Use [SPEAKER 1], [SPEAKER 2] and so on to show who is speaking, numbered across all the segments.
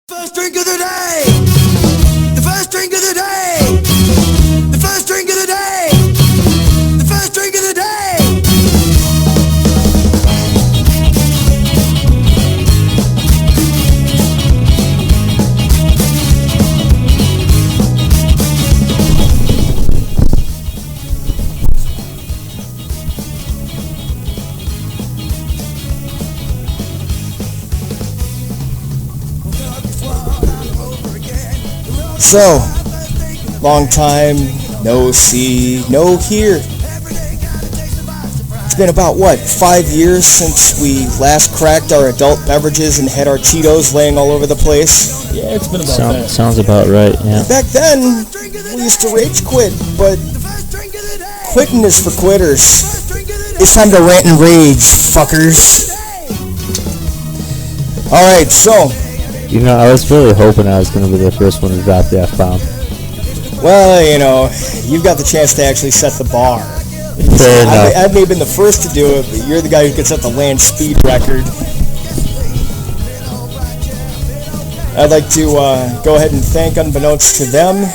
[SPEAKER 1] First drink of the day! The first drink of the day! The first drink of the day! The first drink of the day!
[SPEAKER 2] So, long time, no see, no hear. It's been about, 5 years since we last cracked our adult beverages and had our Cheetos laying all over the place?
[SPEAKER 3] Yeah, it's been about that.
[SPEAKER 4] Sounds about right, yeah.
[SPEAKER 2] Back then, we used to rage quit, but quitting is for quitters. It's time to rant and rage, fuckers. Alright, so...
[SPEAKER 4] You know, I was really hoping I was going to be the first one to drop the F-bomb.
[SPEAKER 2] Well, you know, you've got the chance to actually set the bar.
[SPEAKER 4] Fair enough.
[SPEAKER 2] I may have been the first to do it, but you're the guy who could set the land speed record. I'd like to go ahead and thank, unbeknownst to them,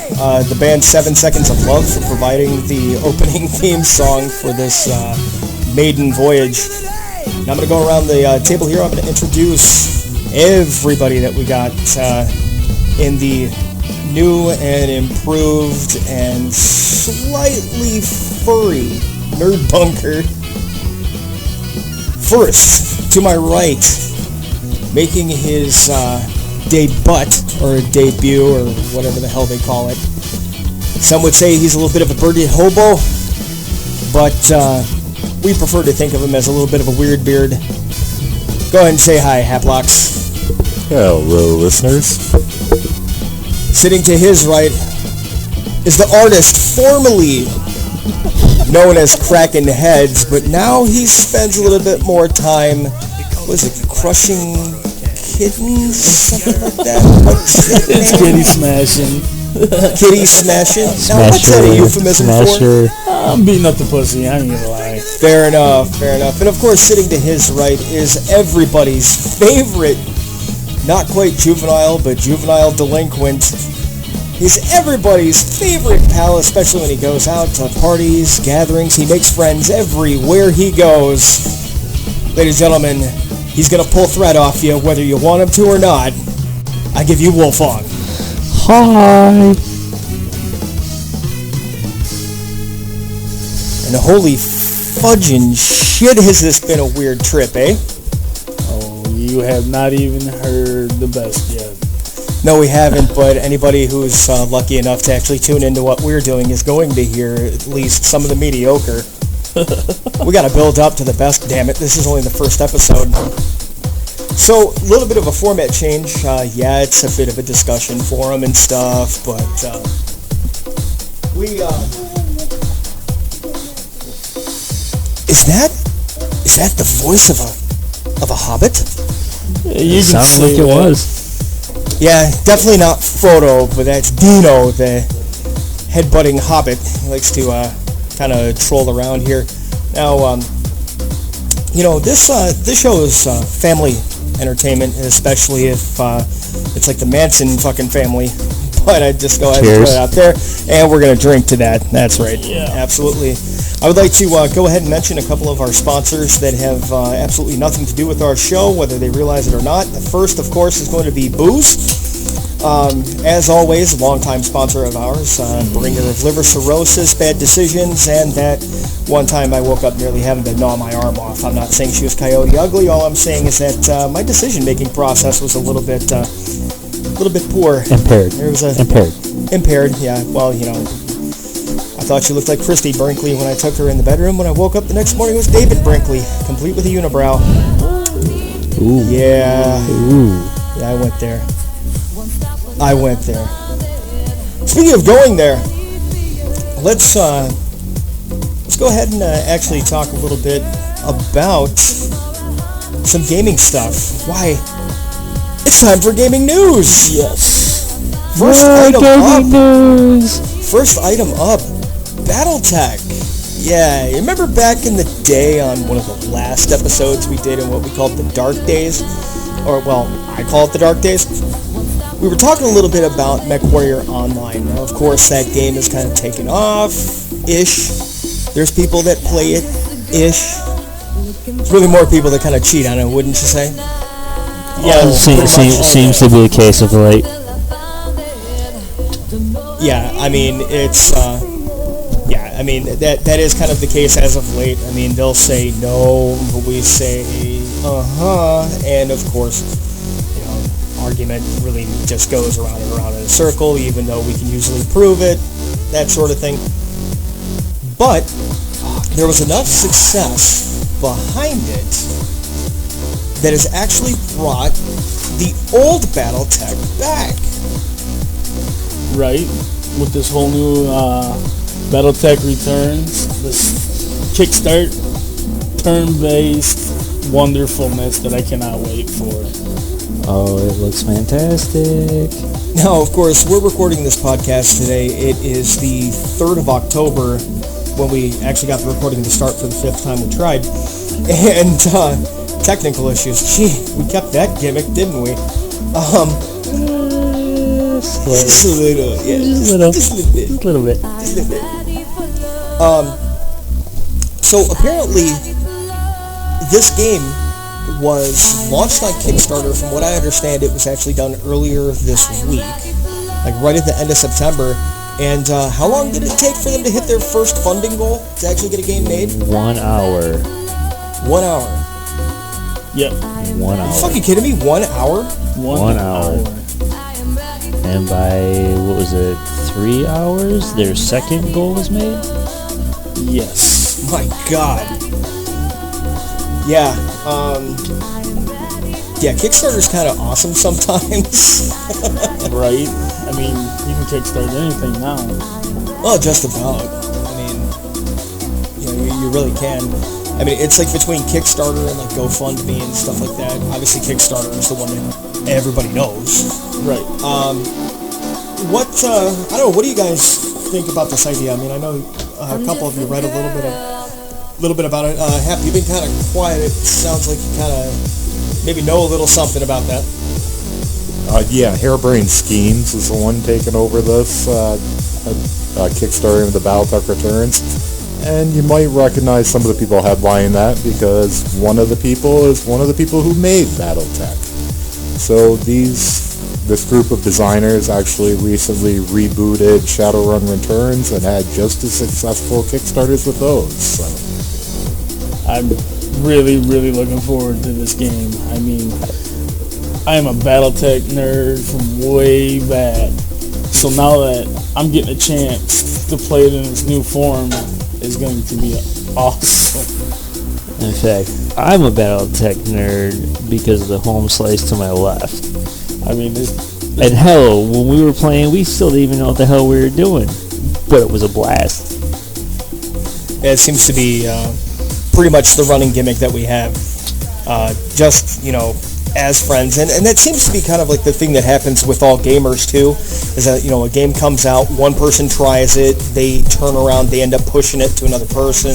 [SPEAKER 2] the band 7 Seconds of Love for providing the opening theme song for this Maiden voyage. Now I'm going to go around the table here. I'm going to introduce everybody that we got in the new and improved and slightly furry nerd bunker. First, to my right, making his debut or debut or whatever the hell they call it. Some would say he's a little bit of a birdie hobo, but we prefer to think of him as a little bit of a weird beard. Go ahead and say hi, Haplocks.
[SPEAKER 5] Hello, listeners.
[SPEAKER 2] Sitting to his right is the artist formerly known as Crackin' Heads, but now he spends a little bit more time, crushing kittens? Something like that?
[SPEAKER 3] It's kitty smashing.
[SPEAKER 2] Kitty smashing? Now, what's that a euphemism for?
[SPEAKER 3] I'm beating up the pussy, I ain't gonna lie.
[SPEAKER 2] Fair enough, fair enough. And of course, sitting to his right is everybody's favorite, not quite juvenile, but juvenile delinquent. He's everybody's favorite pal, especially when he goes out to parties, gatherings. He makes friends everywhere he goes. Ladies and gentlemen, he's going to pull thread off you, whether you want him to or not. I give you Wolfong.
[SPEAKER 4] Hi.
[SPEAKER 2] And holy fudging shit, has this been a weird trip, eh?
[SPEAKER 3] You have not even heard the best yet.
[SPEAKER 2] No, we haven't, but anybody who's lucky enough to actually tune into what we're doing is going to hear at least some of the mediocre. We got to build up to the best, damn it. This is only the first episode. So, a little bit of a format change. Yeah, it's a bit of a discussion forum and stuff, but Is that the voice of a hobbit?
[SPEAKER 4] You sounded like it was.
[SPEAKER 2] Yeah, definitely not Frodo, but that's Dino, the headbutting hobbit. He likes to kind of troll around here. Now, you know, this show is family entertainment, especially if it's like the Manson fucking family. But I'd just go ahead and put it out there, and we're going to drink to that. That's right.
[SPEAKER 3] Yeah.
[SPEAKER 2] Absolutely. I would like to go ahead and mention a couple of our sponsors that have absolutely nothing to do with our show, whether they realize it or not. The first, of course, is going to be Booze. As always, a longtime sponsor of ours, bringer of liver cirrhosis, bad decisions, and that one time I woke up nearly having to gnaw my arm off. I'm not saying she was coyote ugly. All I'm saying is that my decision-making process was a little bit poor.
[SPEAKER 4] Impaired.
[SPEAKER 2] Impaired, yeah. Well, you know, I thought she looked like Christy Brinkley when I took her in the bedroom. When I woke up the next morning, it was David Brinkley, complete with a unibrow.
[SPEAKER 4] Ooh.
[SPEAKER 2] Yeah.
[SPEAKER 4] Ooh.
[SPEAKER 2] Yeah, I went there. Speaking of going there, let's go ahead and actually talk a little bit about some gaming stuff. Why? It's time for gaming news.
[SPEAKER 3] Yes.
[SPEAKER 2] First item
[SPEAKER 4] news.
[SPEAKER 2] up. BattleTech. Yeah, you remember back in the day on one of the last episodes we did in what we called the Dark Days? Or, well, I call it the Dark Days. we were talking a little bit about MechWarrior Online. Now, of course, that game is kind of taken off-ish. There's people that play it-ish. There's really more people that kind of cheat on it, wouldn't you say?
[SPEAKER 3] Yeah,
[SPEAKER 4] Seems to be a case of late.
[SPEAKER 2] Yeah, I mean, it's, that is kind of the case as of late. I mean, they'll say no, but we say, and of course, argument really just goes around and around in a circle, even though we can usually prove it, that sort of thing. But there was enough success behind it that has actually brought the old BattleTech back.
[SPEAKER 3] right, with this whole new BattleTech Returns, this kickstart, turn-based wonderfulness that I cannot wait for.
[SPEAKER 4] Oh, it looks fantastic.
[SPEAKER 2] Now, of course, we're recording this podcast today. It is the 3rd of October when we actually got the recording to start for the 5th time we tried. And technical issues. Gee, we kept that gimmick, didn't we? Just a little, yeah. Just a little bit. So apparently, this game was launched on Kickstarter. From what I understand, it was actually done earlier this week, like right at the end of September. And how long did it take for them to hit their first funding goal to actually get a game made?
[SPEAKER 4] 1 hour.
[SPEAKER 2] 1 hour.
[SPEAKER 3] Yep.
[SPEAKER 4] 1 hour.
[SPEAKER 2] Are you fucking kidding me? 1 hour?
[SPEAKER 3] 1 hour.
[SPEAKER 4] And by, 3 hours, their second goal was made?
[SPEAKER 3] Yes.
[SPEAKER 2] My God. Yeah. Yeah, Kickstarter's kind of awesome sometimes.
[SPEAKER 3] Right? I mean, you can kickstart anything now.
[SPEAKER 2] Well, just about. I mean, you really can. I mean, it's like between Kickstarter and like GoFundMe and stuff like that. Obviously, Kickstarter is the one that everybody knows.
[SPEAKER 3] Right.
[SPEAKER 2] I don't know. What do you guys think about this idea? I mean, I know a couple of you read a little bit about it. Hap, you've been kind of quiet. It sounds like you kind of maybe know a little something about that.
[SPEAKER 5] Yeah, Harebrained Schemes is the one taking over this Kickstarter of the BattleTech Returns. And you might recognize some of the people headlining that because one of the people is one of the people who made BattleTech. So this group of designers actually recently rebooted Shadowrun Returns and had just as successful Kickstarters with those. So
[SPEAKER 3] I'm really, really looking forward to this game. I mean, I am a BattleTech nerd from way back. So now that I'm getting a chance to play it in its new form, it's going to be awesome.
[SPEAKER 4] In fact, I'm a BattleTech nerd because of the home slice to my left.
[SPEAKER 3] I mean,
[SPEAKER 4] And hell, when we were playing, we still didn't even know what the hell we were doing. But it was a blast.
[SPEAKER 2] It seems to be pretty much the running gimmick that we have. Just, as friends. And that seems to be kind of like the thing that happens with all gamers, too. Is that, a game comes out, one person tries it, they turn around, they end up pushing it to another person.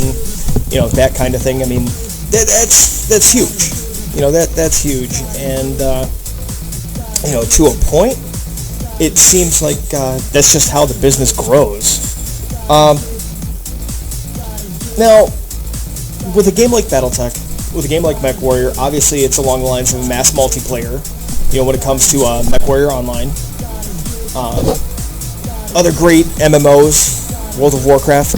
[SPEAKER 2] That kind of thing. I mean, that's huge. That's huge. And, to a point, it seems like that's just how the business grows. Now, with a game like BattleTech, with a game like MechWarrior, obviously it's along the lines of a mass multiplayer, when it comes to MechWarrior Online. Other great MMOs, World of Warcraft,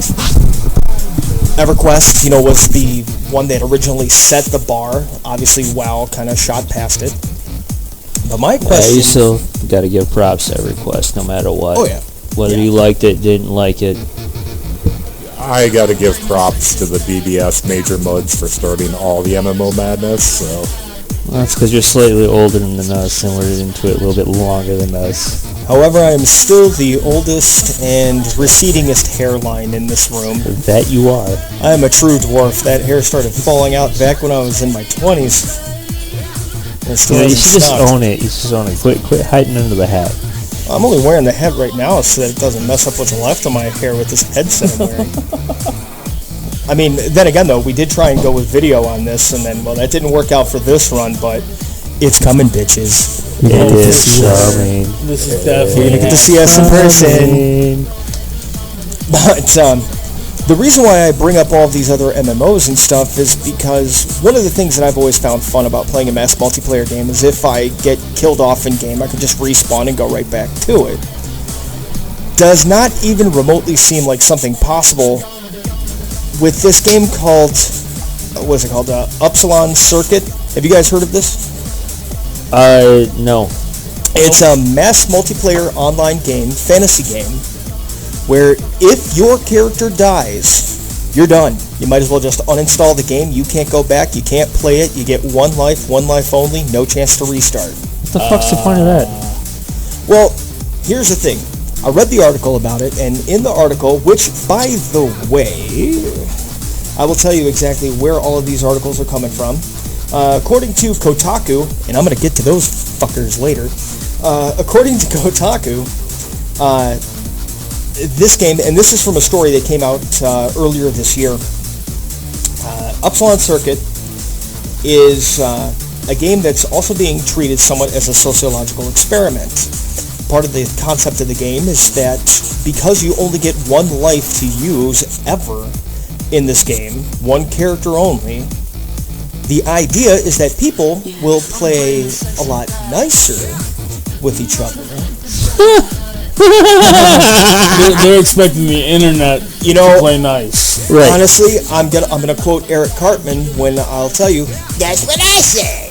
[SPEAKER 2] EverQuest, was the one that originally set the bar. Obviously, WoW kind of shot past it. But my question...
[SPEAKER 4] you still got to give props to EverQuest, no matter what.
[SPEAKER 2] Oh, yeah.
[SPEAKER 4] Whether you liked it, didn't like it.
[SPEAKER 5] I gotta give props to the BBS Major Muds for starting all the MMO madness, so...
[SPEAKER 4] Well, that's because you're slightly older than us, and we're into it a little bit longer than us.
[SPEAKER 2] However, I am still the oldest and recedingest hairline in this room.
[SPEAKER 4] That you are.
[SPEAKER 2] I am a true dwarf. That hair started falling out back when I was in my 20s. And it still
[SPEAKER 4] You
[SPEAKER 2] hasn't
[SPEAKER 4] should just
[SPEAKER 2] stopped.
[SPEAKER 4] own it. You should just own it. Quit hiding under the hat.
[SPEAKER 2] I'm only wearing the hat right now so that it doesnn't mess up what's left of my hair with this headset I'm wearing. I mean, then again, though, we did try and go with video on this, and then, well, that didn't work out for this run, but it's coming, bitches.
[SPEAKER 4] It is coming.
[SPEAKER 3] This is definitely
[SPEAKER 2] You're gonna get to see us in person. But the reason why I bring up all of these other MMOs and stuff is because one of the things that I've always found fun about playing a mass multiplayer game is if I get killed off in game, I can just respawn and go right back to it. Does not even remotely seem like something possible with this game called, what is it called? Upsilon Circuit. Have you guys heard of this?
[SPEAKER 4] No.
[SPEAKER 2] It's a mass multiplayer online game, fantasy game, where if your character dies, you're done. You might as well just uninstall the game. You can't go back. You can't play it. You get one life only, no chance to restart.
[SPEAKER 4] What the fuck's the point of that?
[SPEAKER 2] Well, here's the thing. I read the article about it, and in the article, which, by the way, I will tell you exactly where all of these articles are coming from. According to Kotaku, and I'm going to get to those fuckers later, according to Kotaku, this game, and this is from a story that came out earlier this year, Upsilon Circuit is a game that's also being treated somewhat as a sociological experiment. Part of the concept of the game is that because you only get one life to use ever in this game, one character only, the idea is that people will play a lot nicer with each other.
[SPEAKER 3] They're expecting the internet to play nice.
[SPEAKER 4] Right.
[SPEAKER 2] Honestly, I'm gonna quote Eric Cartman when I'll tell you that's what I said.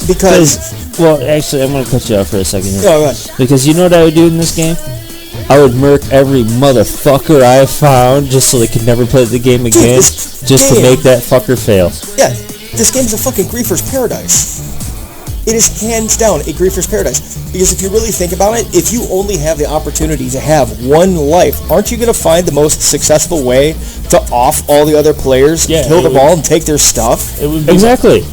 [SPEAKER 2] Because
[SPEAKER 4] well, actually, I'm gonna cut you off for a second here.
[SPEAKER 2] Oh, right.
[SPEAKER 4] Because you know what I would do in this game? I would murk every motherfucker I found just so they could never play the game again, just to make that fucker fail.
[SPEAKER 2] Yeah, this game's a fucking griefer's paradise. It is hands down a griefer's paradise. Because if you really think about it, if you only have the opportunity to have one life, aren't you going to find the most successful way to off all the other players, kill them all, and take their stuff?
[SPEAKER 3] It would be
[SPEAKER 4] exactly.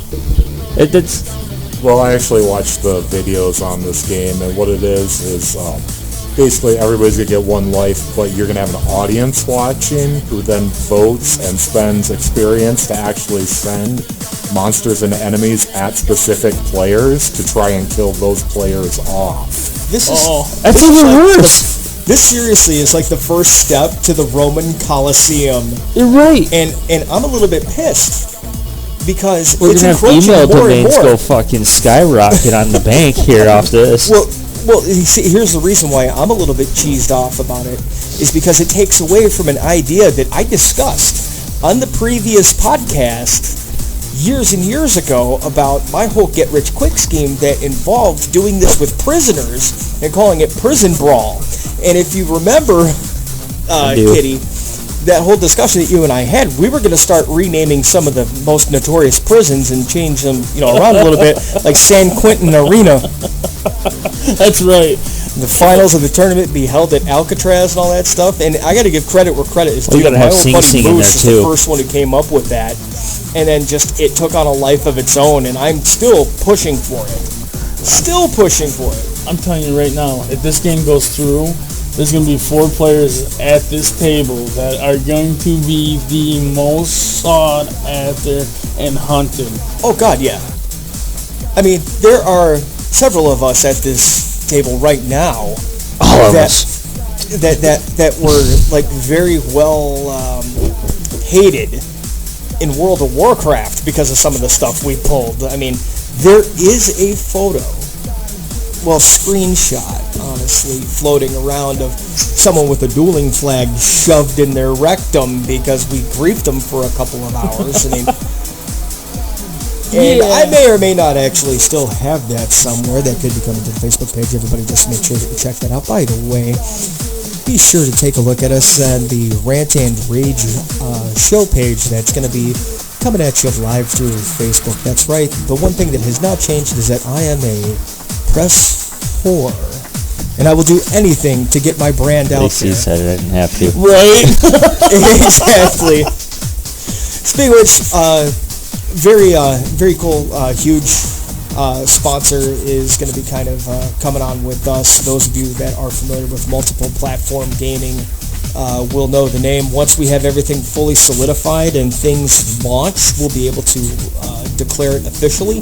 [SPEAKER 5] Well, I actually watched the videos on this game, and what it is basically everybody's going to get one life, but you're going to have an audience watching who then votes and spends experience to actually send monsters and enemies at specific players to try and kill those players off.
[SPEAKER 2] This is
[SPEAKER 4] that's even worse.
[SPEAKER 2] This seriously is like the first step to the Roman Colosseum.
[SPEAKER 4] You're right.
[SPEAKER 2] And I'm a little bit pissed because
[SPEAKER 4] we're
[SPEAKER 2] it's
[SPEAKER 4] gonna have email
[SPEAKER 2] more
[SPEAKER 4] domains
[SPEAKER 2] and more.
[SPEAKER 4] go fucking skyrocket on the bank here off this.
[SPEAKER 2] Well, you see, here's the reason why I'm a little bit cheesed off about it, is because it takes away from an idea that I discussed on the previous podcast years and years ago about my whole get-rich-quick scheme that involved doing this with prisoners and calling it prison brawl. And if you remember, Kitty, that whole discussion that you and I had, we were going to start renaming some of the most notorious prisons and change them, around a little bit, like San Quentin Arena.
[SPEAKER 3] That's right.
[SPEAKER 2] The finals of the tournament be held at Alcatraz and all that stuff. And I got to give credit where credit is due.
[SPEAKER 4] You got to have Sing Sing in there
[SPEAKER 2] is
[SPEAKER 4] too.
[SPEAKER 2] The first one who came up with that, and then it took on a life of its own. And I'm still pushing for it. Still pushing for it.
[SPEAKER 3] I'm telling you right now, if this game goes through, there's going to be 4 players at this table that are going to be the most sought after and hunted.
[SPEAKER 2] Oh God, yeah. I mean, there are several of us at this table right now that were like very well hated in World of Warcraft because of some of the stuff we pulled. I mean, there is a photo, screenshot, honestly, floating around of someone with a dueling flag shoved in their rectum because we griefed them for a couple of hours. I mean, and I may or may not actually still have that somewhere. That could be coming to the Facebook page. Everybody just make sure that you check that out. By the way, be sure to take a look at us on the Rant and Rage show page that's going to be coming at you live through Facebook. That's right. The one thing that has not changed is that I am a press whore, and I will do anything to get my brand out there.
[SPEAKER 4] He said I didn't have to.
[SPEAKER 2] Right? Exactly. Speaking of which, very cool, huge sponsor is going to be kind of coming on with us. Those of you that are familiar with multiple platform gaming will know the name. Once we have everything fully solidified and things launch, we'll be able to declare it officially.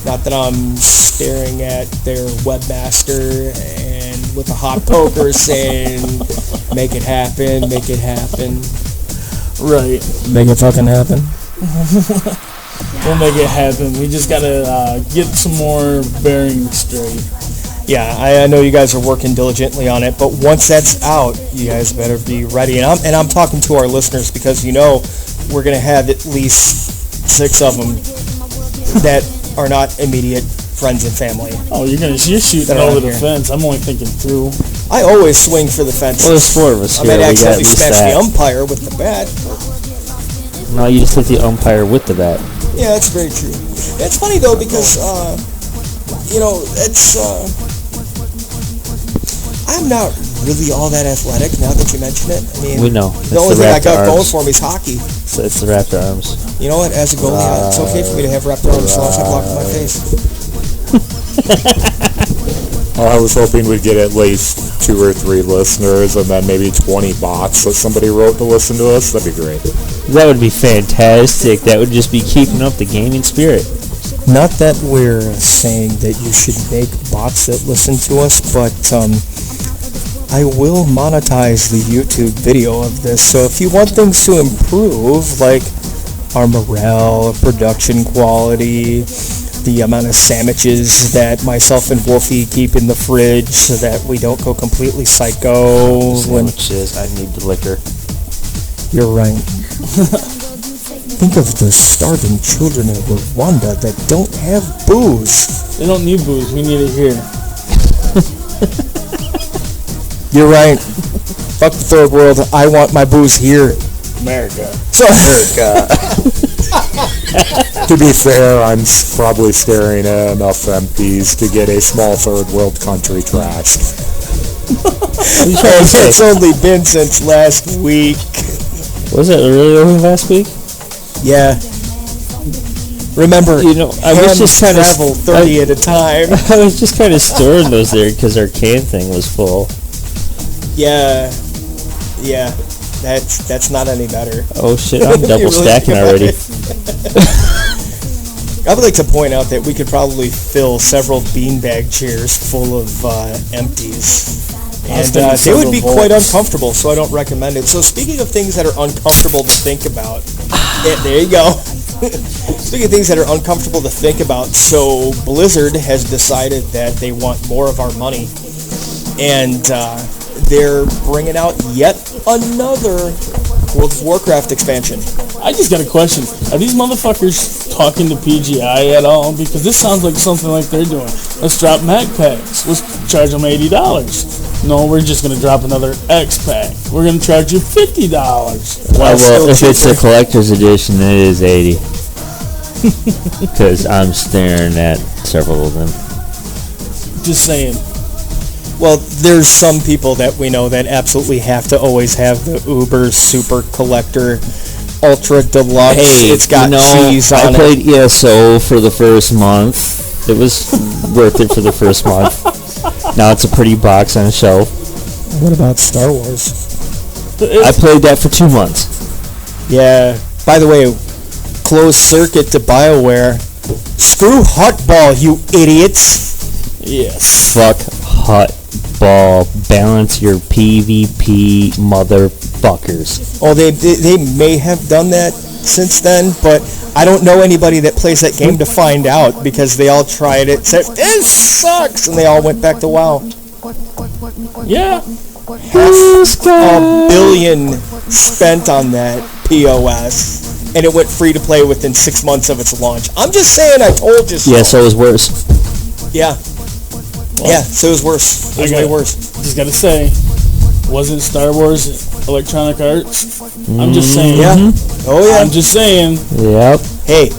[SPEAKER 2] Not that I'm staring at their webmaster and with a hot poker saying, make it happen, make it happen.
[SPEAKER 3] Right.
[SPEAKER 2] Make it fucking happen.
[SPEAKER 3] We'll make it happen. We just gotta get some more bearings straight.
[SPEAKER 2] Yeah, I know you guys are working diligently on it, but once that's out, you guys better be ready. And I'm talking to our listeners because we're gonna have at least 6 of them that are not immediate friends and family.
[SPEAKER 3] Oh, you're shooting over the fence. I'm only thinking through.
[SPEAKER 2] I always swing for the fence.
[SPEAKER 4] Well, there's 4 of us
[SPEAKER 2] I
[SPEAKER 4] here.
[SPEAKER 2] might
[SPEAKER 4] We got at
[SPEAKER 2] accidentally
[SPEAKER 4] least
[SPEAKER 2] smash
[SPEAKER 4] that.
[SPEAKER 2] the umpire with the bat.
[SPEAKER 4] No, you just hit the umpire with the bat.
[SPEAKER 2] Yeah, that's very true. It's funny though because it's I'm not really all that athletic now that you mention it. I mean,
[SPEAKER 4] We know.
[SPEAKER 2] the only thing I got going for me is hockey.
[SPEAKER 4] So it's the Raptor arms.
[SPEAKER 2] You know what? As a goalie, it's okay for me to have raptor arms as long as I block my face.
[SPEAKER 5] I was hoping we'd get at least 2 or 3 listeners and then maybe 20 bots that somebody wrote to listen to us. That'd be great.
[SPEAKER 4] That would be fantastic. That would just be keeping up the gaming spirit.
[SPEAKER 2] Not that we're saying that you should make bots that listen to us, but I will monetize the YouTube video of this. So if you want things to improve, like our morale, production quality, the amount of sandwiches that myself and Wolfie keep in the fridge so that we don't go completely psycho.
[SPEAKER 4] Sandwiches. I need the liquor.
[SPEAKER 2] You're right. Think of the starving children of Rwanda that don't have booze.
[SPEAKER 3] They don't need booze. We need it here.
[SPEAKER 2] You're right. Fuck the third world. I want my booze here.
[SPEAKER 3] America.
[SPEAKER 2] So,
[SPEAKER 5] To be fair, I'm probably staring at enough empties to get a small third world country trashed.
[SPEAKER 2] it's only been since last week.
[SPEAKER 4] Was it really only last week?
[SPEAKER 2] Yeah. Remember,
[SPEAKER 4] I was just kind of
[SPEAKER 2] travel 30 at a time.
[SPEAKER 4] I was just kind of storing those there because our can thing was full.
[SPEAKER 2] Yeah. That's not any better.
[SPEAKER 4] Oh shit! I'm
[SPEAKER 2] You
[SPEAKER 4] double
[SPEAKER 2] really
[SPEAKER 4] stacking
[SPEAKER 2] think
[SPEAKER 4] already.
[SPEAKER 2] I would like to point out that we could probably fill several beanbag chairs full of empties. And they would be quite uncomfortable, so I don't recommend it. So speaking of things that are uncomfortable to think about, there you go. Speaking of things that are uncomfortable to think about, so Blizzard has decided that they want more of our money. And they're bringing out yet another World of Warcraft expansion.
[SPEAKER 3] I just got a question. Are these motherfuckers talking to PGI at all? Because this sounds like something like they're doing. Let's drop Mac packs. Let's charge them $80. No, we're just going to drop another X pack. We're going to charge you $50.
[SPEAKER 4] Well, if it's a collector's edition, it is $80. Because I'm staring at several of them.
[SPEAKER 3] Just saying.
[SPEAKER 2] Well, there's some people that we know that absolutely have to always have the Uber Super Collector Ultra Deluxe.
[SPEAKER 4] Hey,
[SPEAKER 2] it's got cheese on
[SPEAKER 4] I
[SPEAKER 2] it.
[SPEAKER 4] played ESO for the first month. It was worth it for the first month. Now it's a pretty box on a shelf.
[SPEAKER 2] What about Star Wars?
[SPEAKER 4] I played that for 2 months.
[SPEAKER 2] Yeah. By the way, closed circuit to BioWare. Screw Hutball, you idiots.
[SPEAKER 3] Yes.
[SPEAKER 4] Fuck Hut Ball. Balance your PvP, motherfuckers.
[SPEAKER 2] Oh, they may have done that since then, but I don't know anybody that plays that game to find out because they all tried it, said, this sucks, and they all went back to WoW.
[SPEAKER 3] Yeah.
[SPEAKER 2] $500 million spent on that POS, and it went free to play within 6 months of its launch. I'm just saying, I told you so.
[SPEAKER 4] Yeah, so it was worse.
[SPEAKER 2] Yeah. Yeah, so it was worse. It was way worse.
[SPEAKER 3] Just got to say, wasn't Star Wars Electronic Arts? I'm just saying.
[SPEAKER 2] Yeah. Oh, yeah.
[SPEAKER 3] I'm just saying.
[SPEAKER 4] Yep.
[SPEAKER 2] Hey.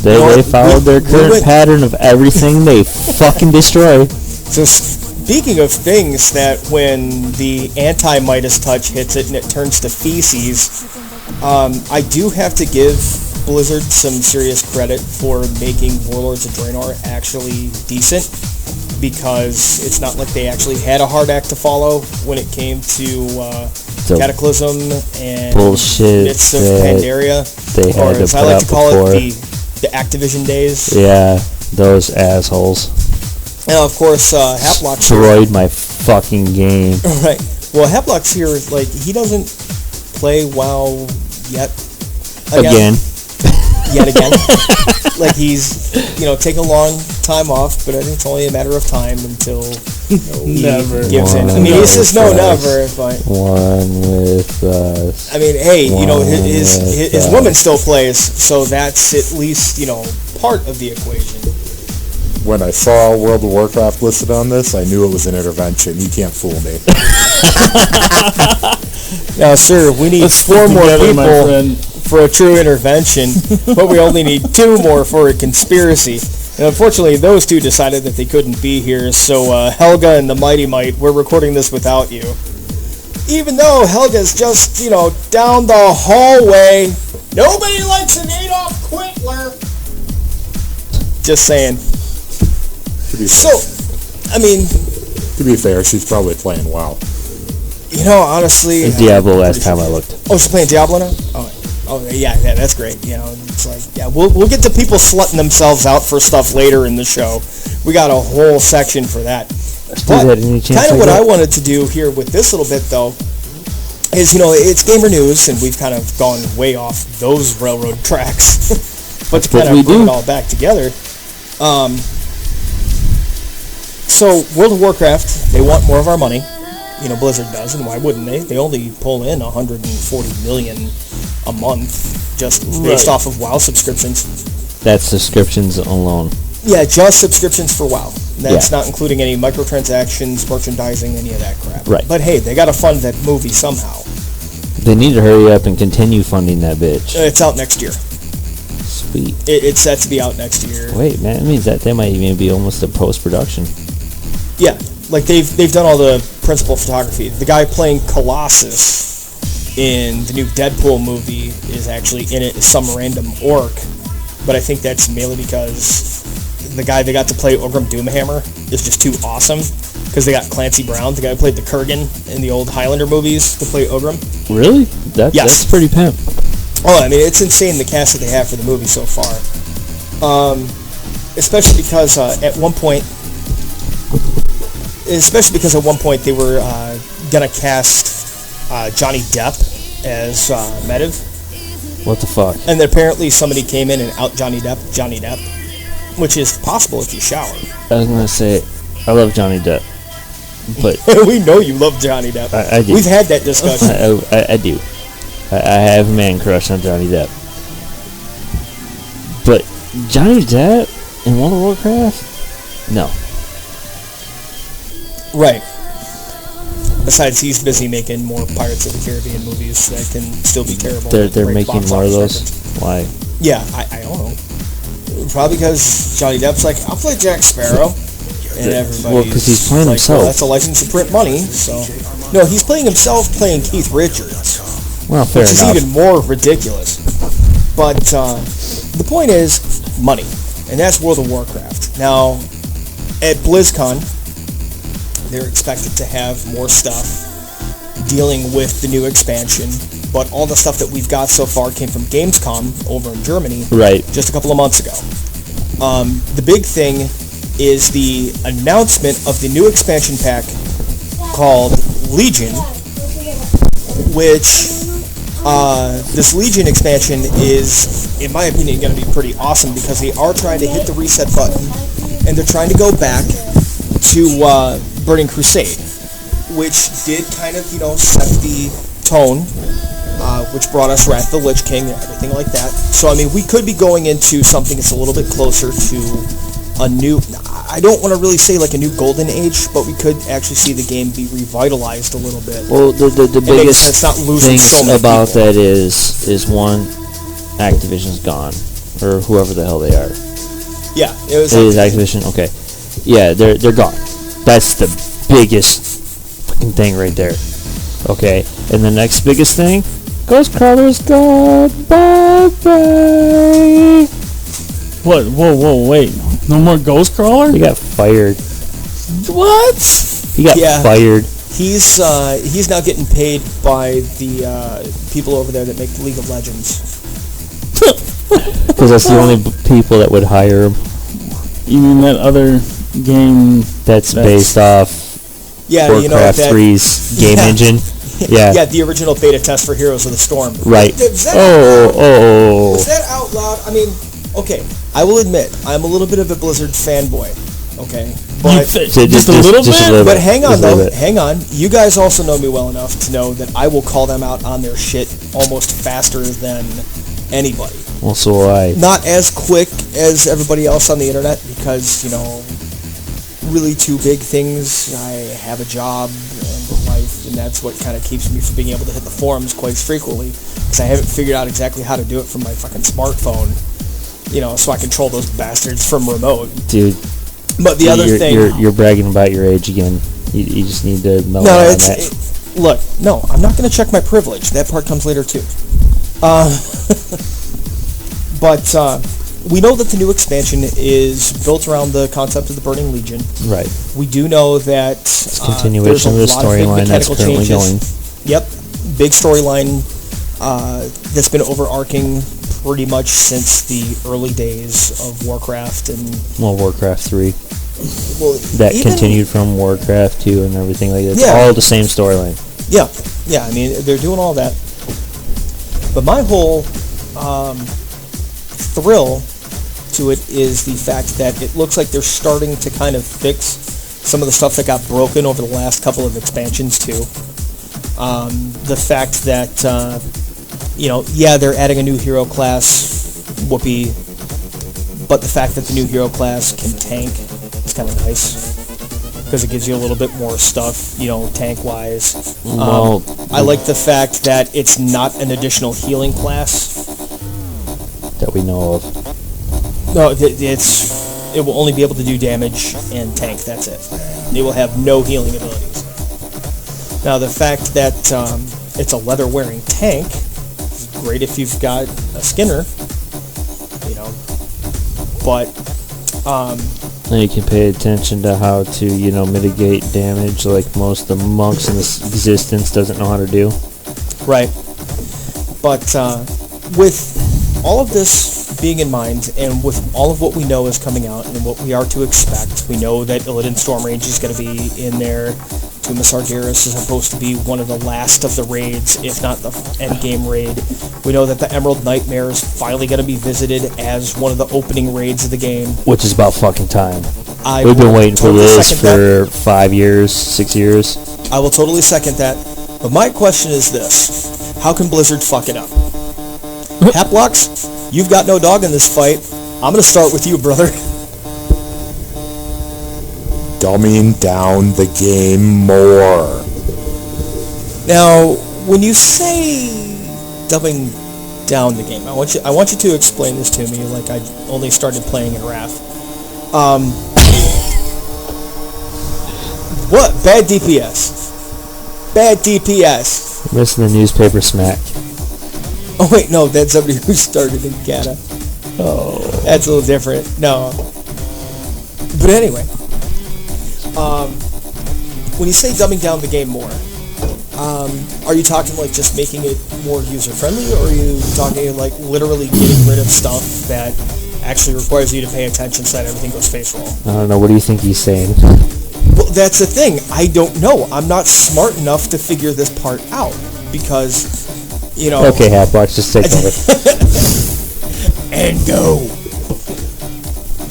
[SPEAKER 4] They followed their current pattern of everything they fucking destroy.
[SPEAKER 2] So speaking of things that when the anti-Midas touch hits it and it turns to feces, I do have to give Blizzard some serious credit for making Warlords of Draenor actually decent, because it's not like they actually had a hard act to follow when it came to Cataclysm and
[SPEAKER 4] bullshit
[SPEAKER 2] Myths of Pandaria,
[SPEAKER 4] they had
[SPEAKER 2] or
[SPEAKER 4] to
[SPEAKER 2] as I
[SPEAKER 4] put
[SPEAKER 2] like
[SPEAKER 4] out
[SPEAKER 2] to call
[SPEAKER 4] before.
[SPEAKER 2] it, the Activision days.
[SPEAKER 4] Yeah. Those assholes
[SPEAKER 2] Now, of course, Haplock's
[SPEAKER 4] destroyed my fucking game.
[SPEAKER 2] right. Well, Haplock's here. Like, he doesn't play WoW yet.
[SPEAKER 4] Again.
[SPEAKER 2] Yet again. Like, he's, taking a long time off, but I think it's only a matter of time until he
[SPEAKER 3] Never.
[SPEAKER 2] gives in. I mean, he says no, never, but...
[SPEAKER 4] One with us.
[SPEAKER 2] I mean, hey, his woman still plays, so that's at least, part of the equation.
[SPEAKER 5] When I saw World of Warcraft listed on this, I knew it was an intervention. You can't fool me.
[SPEAKER 2] Now, sir, we need
[SPEAKER 3] Let's
[SPEAKER 2] 4 more
[SPEAKER 3] together, my
[SPEAKER 2] people
[SPEAKER 3] friend.
[SPEAKER 2] for a true intervention, but we only need 2 more for a conspiracy. And unfortunately, those 2 decided that they couldn't be here, so Helga and the Mighty Might, we're recording this without you. Even though Helga's just, down the hallway. Nobody likes an Adolf Quintler. Just saying.
[SPEAKER 5] To be
[SPEAKER 2] So, I mean,
[SPEAKER 5] To be fair, she's probably playing WoW.
[SPEAKER 2] honestly...
[SPEAKER 4] And Diablo last time I looked.
[SPEAKER 2] Oh, she's playing Diablo now? Oh, yeah, that's great. It's like, yeah, we'll get to people slutting themselves out for stuff later in the show. We got a whole section for that. But kind of what I wanted to do here with this little bit, though, is, it's gamer news, and we've kind of gone way off those railroad tracks. But to kind of bring it all back together. So, World of Warcraft, they want more of our money. Blizzard does, and why wouldn't they? They only pull in $140 million a month just based off of WoW subscriptions.
[SPEAKER 4] That's subscriptions alone.
[SPEAKER 2] Yeah, just subscriptions for WoW. That's not including any microtransactions, merchandising, any of that crap.
[SPEAKER 4] Right.
[SPEAKER 2] But hey, they got to fund that movie somehow.
[SPEAKER 4] They need to hurry up and continue funding that bitch.
[SPEAKER 2] It's out next year.
[SPEAKER 4] Sweet.
[SPEAKER 2] It's set to be out next year.
[SPEAKER 4] Wait, man, that means that they might even be almost a post-production.
[SPEAKER 2] Yeah, like they've done all the principal photography. The guy playing Colossus in the new Deadpool movie is actually in it as some random orc, but I think that's mainly because the guy they got to play Ogrim Doomhammer is just too awesome, because they got Clancy Brown, the guy who played the Kurgan in the old Highlander movies, to play Ogrim.
[SPEAKER 4] Really? That's pretty pimp.
[SPEAKER 2] Oh, I mean, it's insane the cast that they have for the movie so far. Especially because at one point they were gonna cast Johnny Depp as Medivh.
[SPEAKER 4] What the fuck?
[SPEAKER 2] And then apparently somebody came in and out Johnny Depp, which is possible if you shower.
[SPEAKER 4] I was gonna say, I love Johnny Depp, but
[SPEAKER 2] we know you love Johnny Depp.
[SPEAKER 4] I do.
[SPEAKER 2] We've had that discussion.
[SPEAKER 4] I do. I have a man crush on Johnny Depp. But Johnny Depp in World of Warcraft? No.
[SPEAKER 2] Right. Besides, he's busy making more Pirates of the Caribbean movies that can still be terrible.
[SPEAKER 4] They're making more of those? Why?
[SPEAKER 2] Yeah, I don't know. Probably because Johnny Depp's like, I'll play Jack Sparrow. And everybody's
[SPEAKER 4] well, because he's playing
[SPEAKER 2] like,
[SPEAKER 4] himself.
[SPEAKER 2] Well, that's a license to print money, so... No, he's playing himself playing Keith Richards.
[SPEAKER 4] Well, fair
[SPEAKER 2] which
[SPEAKER 4] enough.
[SPEAKER 2] is even more ridiculous. But the point is money. And that's World of Warcraft. Now, at BlizzCon, they're expected to have more stuff dealing with the new expansion, but all the stuff that we've got so far came from Gamescom over in Germany just a couple of months ago. The big thing is the announcement of the new expansion pack called Legion, which this Legion expansion is, in my opinion, going to be pretty awesome because they are trying to hit the reset button and they're trying to go back to Burning Crusade, which did kind of, set the tone, which brought us Wrath of the Lich King and everything like that. So, I mean, we could be going into something that's a little bit closer to a new, I don't want to really say like a new golden age, but we could actually see the game be revitalized a little bit.
[SPEAKER 4] Well, the biggest
[SPEAKER 2] not losing
[SPEAKER 4] thing
[SPEAKER 2] so many
[SPEAKER 4] about
[SPEAKER 2] people.
[SPEAKER 4] that is one, Activision's gone, or whoever the hell they are.
[SPEAKER 2] Yeah, it was.
[SPEAKER 4] It is Activision. Okay, yeah, they're gone. That's the biggest fucking thing right there. Okay, and the next biggest thing, Ghostcrawler's gone. Bye bye.
[SPEAKER 3] What? Whoa, wait. No more Ghostcrawler?
[SPEAKER 4] He got fired.
[SPEAKER 2] What?
[SPEAKER 4] He got fired.
[SPEAKER 2] He's now getting paid by the people over there that make League of Legends.
[SPEAKER 4] Because that's the only people that would hire him.
[SPEAKER 3] You mean that other game
[SPEAKER 4] That's based off
[SPEAKER 2] Yeah, you know
[SPEAKER 4] Warcraft
[SPEAKER 2] that.
[SPEAKER 4] 3's game
[SPEAKER 2] Yeah.
[SPEAKER 4] engine. Yeah.
[SPEAKER 2] Yeah, the original beta test for Heroes of the Storm.
[SPEAKER 4] Right.
[SPEAKER 2] Was that
[SPEAKER 4] Oh.
[SPEAKER 2] Was that out loud? I mean, okay, I will admit, I'm a little bit of a Blizzard fanboy, okay? But
[SPEAKER 3] Just a little bit?
[SPEAKER 2] But hang on,
[SPEAKER 4] Just a little
[SPEAKER 2] though.
[SPEAKER 4] bit.
[SPEAKER 2] Hang on. You guys also know me well enough to know that I will call them out on their shit almost faster than anybody.
[SPEAKER 4] Well, so will I.
[SPEAKER 2] Not as quick as everybody else on the internet because, you know, really two big things. I have a job and a life, and that's what kind of keeps me from being able to hit the forums quite frequently because I haven't figured out exactly how to do it from my fucking smartphone, you know, so I control those bastards from remote.
[SPEAKER 4] Dude.
[SPEAKER 2] But the other thing...
[SPEAKER 4] You're bragging about your age again. You just need to mellow
[SPEAKER 2] No,
[SPEAKER 4] down
[SPEAKER 2] it's...
[SPEAKER 4] that.
[SPEAKER 2] Look, no, I'm not going to check my privilege. That part comes later, too. But we know that the new expansion is built around the concept of the Burning Legion.
[SPEAKER 4] Right.
[SPEAKER 2] We do know that
[SPEAKER 4] It's a continuation of the storyline that's currently going.
[SPEAKER 2] Yep, big storyline that's been overarching pretty much since the early days of Warcraft and
[SPEAKER 4] Warcraft 3. That
[SPEAKER 2] even,
[SPEAKER 4] continued from Warcraft 2 and everything like that. It's
[SPEAKER 2] Yeah.
[SPEAKER 4] all the same storyline.
[SPEAKER 2] Yeah. I mean, they're doing all that. But my whole thrill to it is the fact that it looks like they're starting to kind of fix some of the stuff that got broken over the last couple of expansions too. The fact that they're adding a new hero class, whoopee, but the fact that the new hero class can tank is kind of nice because it gives you a little bit more stuff, tank wise. I like the fact that it's not an additional healing class
[SPEAKER 4] that we know of.
[SPEAKER 2] No, it will only be able to do damage and tank. That's it. It will have no healing abilities. Now, the fact that it's a leather-wearing tank is great if you've got a Skinner, But
[SPEAKER 4] and you can pay attention to how to, mitigate damage like most of the monks in this existence doesn't know how to do.
[SPEAKER 2] Right. But with all of this being in mind, and with all of what we know is coming out and what we are to expect, we know that Illidan Stormrage is going to be in there. Tomb of Sargeras is supposed to be one of the last of the raids, if not the endgame raid. We know that the Emerald Nightmare is finally going to be visited as one of the opening raids of the game.
[SPEAKER 4] Which is about fucking time.
[SPEAKER 2] I
[SPEAKER 4] We've been
[SPEAKER 2] will
[SPEAKER 4] waiting for
[SPEAKER 2] totally
[SPEAKER 4] this
[SPEAKER 2] second
[SPEAKER 4] for 5 years, 6 years.
[SPEAKER 2] I will totally second that. But my question is this. How can Blizzard fuck it up? Haplocks, you've got no dog in this fight. I'm going to start with you, brother.
[SPEAKER 5] Dumbing down the game more.
[SPEAKER 2] Now, when you say dumbing down the game, I want you to explain this to me like I only started playing in Wrath. What? Bad DPS. Bad DPS.
[SPEAKER 4] Missing the newspaper smack.
[SPEAKER 2] Oh wait, no, that's somebody who started in Gata. Oh. That's a little different. No. But anyway. When you say dumbing down the game more, are you talking like just making it more user-friendly, or are you talking like literally getting rid of stuff that actually requires you to pay attention so that everything goes face roll?
[SPEAKER 4] I don't know. What do you think he's saying?
[SPEAKER 2] Well, that's the thing. I don't know. I'm not smart enough to figure this part out because,
[SPEAKER 4] Okay, Halfbox, just take over.
[SPEAKER 2] And go.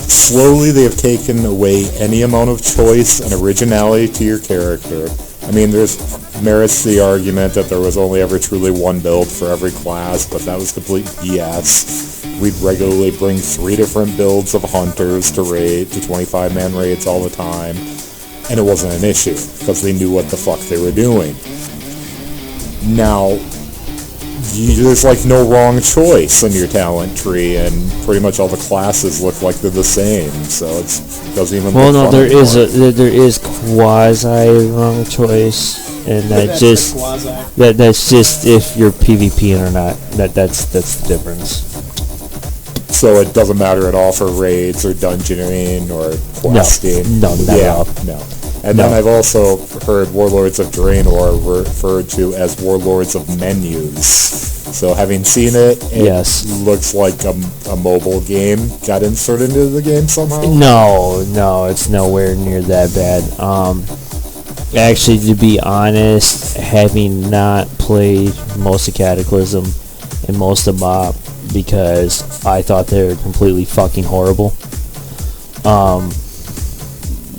[SPEAKER 5] Slowly they have taken away any amount of choice and originality to your character. I mean, there's merits to the argument that there was only ever truly one build for every class, but that was complete BS. We'd regularly bring 3 different builds of hunters to raid, to 25-man raids all the time, and it wasn't an issue, because they knew what the fuck they were doing. Now, there's like no wrong choice in your talent tree, and pretty much all the classes look like they're the same, so it doesn't even.
[SPEAKER 4] Well,
[SPEAKER 5] look
[SPEAKER 4] no,
[SPEAKER 5] fun
[SPEAKER 4] there is quasi wrong choice, and that's just if you're PvPing or not. That's the difference.
[SPEAKER 5] So it doesn't matter at all for raids or dungeoning or questing.
[SPEAKER 4] No, not at all.
[SPEAKER 5] No. And then I've also heard Warlords of Draenor referred to as Warlords of Menus. So having seen it, it
[SPEAKER 4] Yes.
[SPEAKER 5] looks like a mobile game got inserted into the game somehow.
[SPEAKER 4] No, it's nowhere near that bad. Actually, to be honest, having not played most of Cataclysm and most of Bop, because I thought they were completely fucking horrible.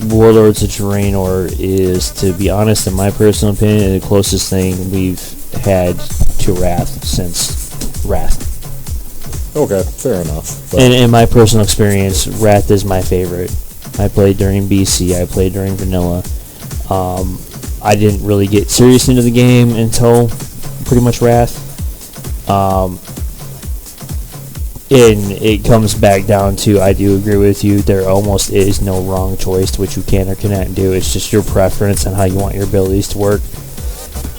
[SPEAKER 4] Warlords of Draenor is, to be honest, in my personal opinion, the closest thing we've had to Wrath since Wrath.
[SPEAKER 5] Okay, fair enough. But
[SPEAKER 4] And in my personal experience, Wrath is my favorite. I played during BC, I played during Vanilla. I didn't really get serious into the game until pretty much Wrath. And it comes back down to, I do agree with you, there almost is no wrong choice to what you can or cannot do. It's just your preference on how you want your abilities to work.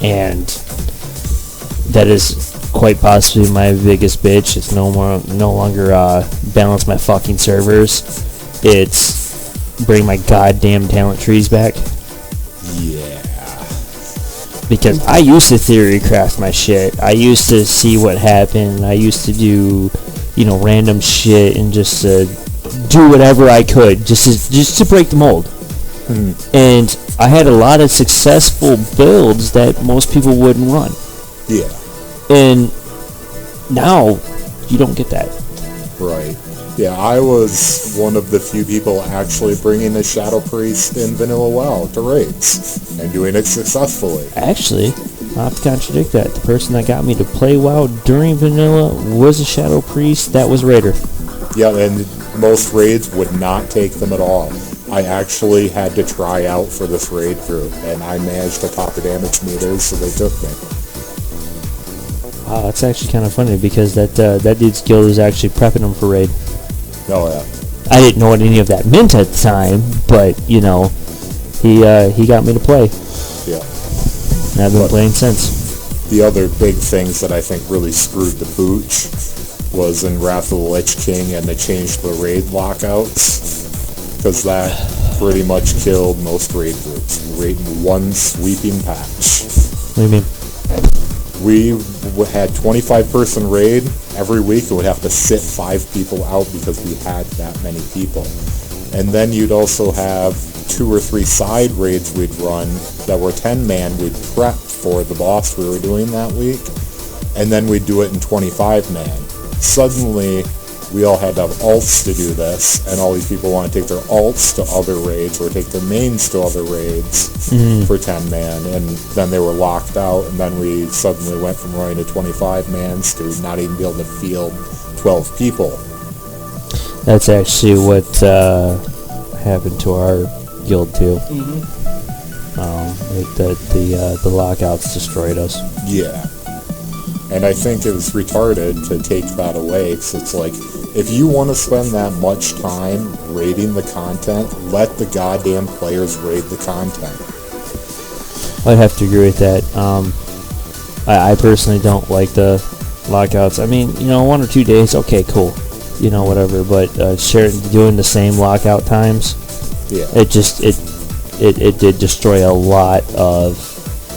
[SPEAKER 4] And that is quite possibly my biggest bitch. It's no longer balance my fucking servers. It's bring my goddamn talent trees back.
[SPEAKER 5] yeah.
[SPEAKER 4] Because I used to theory craft my shit. I used to see what happened. I used to do, random shit and just do whatever I could just to break the mold. And I had a lot of successful builds that most people wouldn't run.
[SPEAKER 5] Yeah.
[SPEAKER 4] And now you don't get that.
[SPEAKER 5] Right. Yeah, I was one of the few people actually bringing the Shadow Priest in Vanilla WoW to raids and doing it successfully.
[SPEAKER 4] Actually, I have to contradict that. The person that got me to play WoW during Vanilla was a Shadow Priest that was Raider.
[SPEAKER 5] Yeah, and most raids would not take them at all. I actually had to try out for this raid group, and I managed to top the damage meters, so they took me.
[SPEAKER 4] Wow, that's actually kind of funny because that dude's guild was actually prepping him for raid.
[SPEAKER 5] Oh, yeah.
[SPEAKER 4] I didn't know what any of that meant at the time, but he got me to play,
[SPEAKER 5] Yeah.
[SPEAKER 4] and I've been playing since.
[SPEAKER 5] The other big things that I think really screwed the pooch was in Wrath of the Lich King and they changed the raid lockouts, because that pretty much killed most raid groups. Raid in one sweeping patch.
[SPEAKER 4] What do you mean?
[SPEAKER 5] We had 25-person raid. Every week it would have to sit 5 people out because we had that many people. And then you'd also have 2 or 3 side raids we'd run that were 10-man. We'd prep for the boss we were doing that week. And then we'd do it in 25-man. Suddenly, we all had to have alts to do this, and all these people want to take their alts to other raids or take their mains to other raids for 10-man, and then they were locked out, and then we suddenly went from running to 25-mans to not even be able to field 12 people.
[SPEAKER 4] That's actually what happened to our guild too. The lockouts destroyed us.
[SPEAKER 5] Yeah. And I think it was retarded to take that away, because it's like, if you want to spend that much time raiding the content, let the goddamn players raid the content.
[SPEAKER 4] I'd have to agree with that. I personally don't like the lockouts. I mean, 1 or 2 days, okay, cool, whatever. But doing the same lockout times,
[SPEAKER 5] Yeah.
[SPEAKER 4] it did destroy a lot of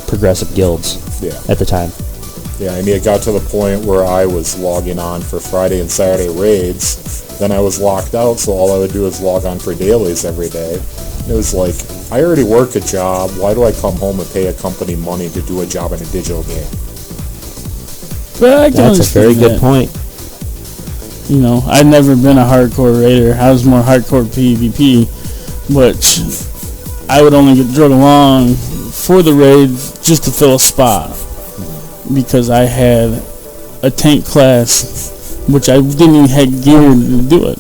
[SPEAKER 4] progressive guilds
[SPEAKER 5] Yeah.
[SPEAKER 4] at the time.
[SPEAKER 5] Yeah, I mean, it got to the point where I was logging on for Friday and Saturday raids, then I was locked out, so all I would do is log on for dailies every day. It was like, I already work a job, why do I come home and pay a company money to do a job in a digital game?
[SPEAKER 3] But I can
[SPEAKER 4] That's a very
[SPEAKER 3] understand
[SPEAKER 4] good point.
[SPEAKER 3] I'd never been a hardcore raider. I was more hardcore PvP, but I would only get drugged along for the raid just to fill a spot, because I had a tank class, which I didn't even have gear to do it,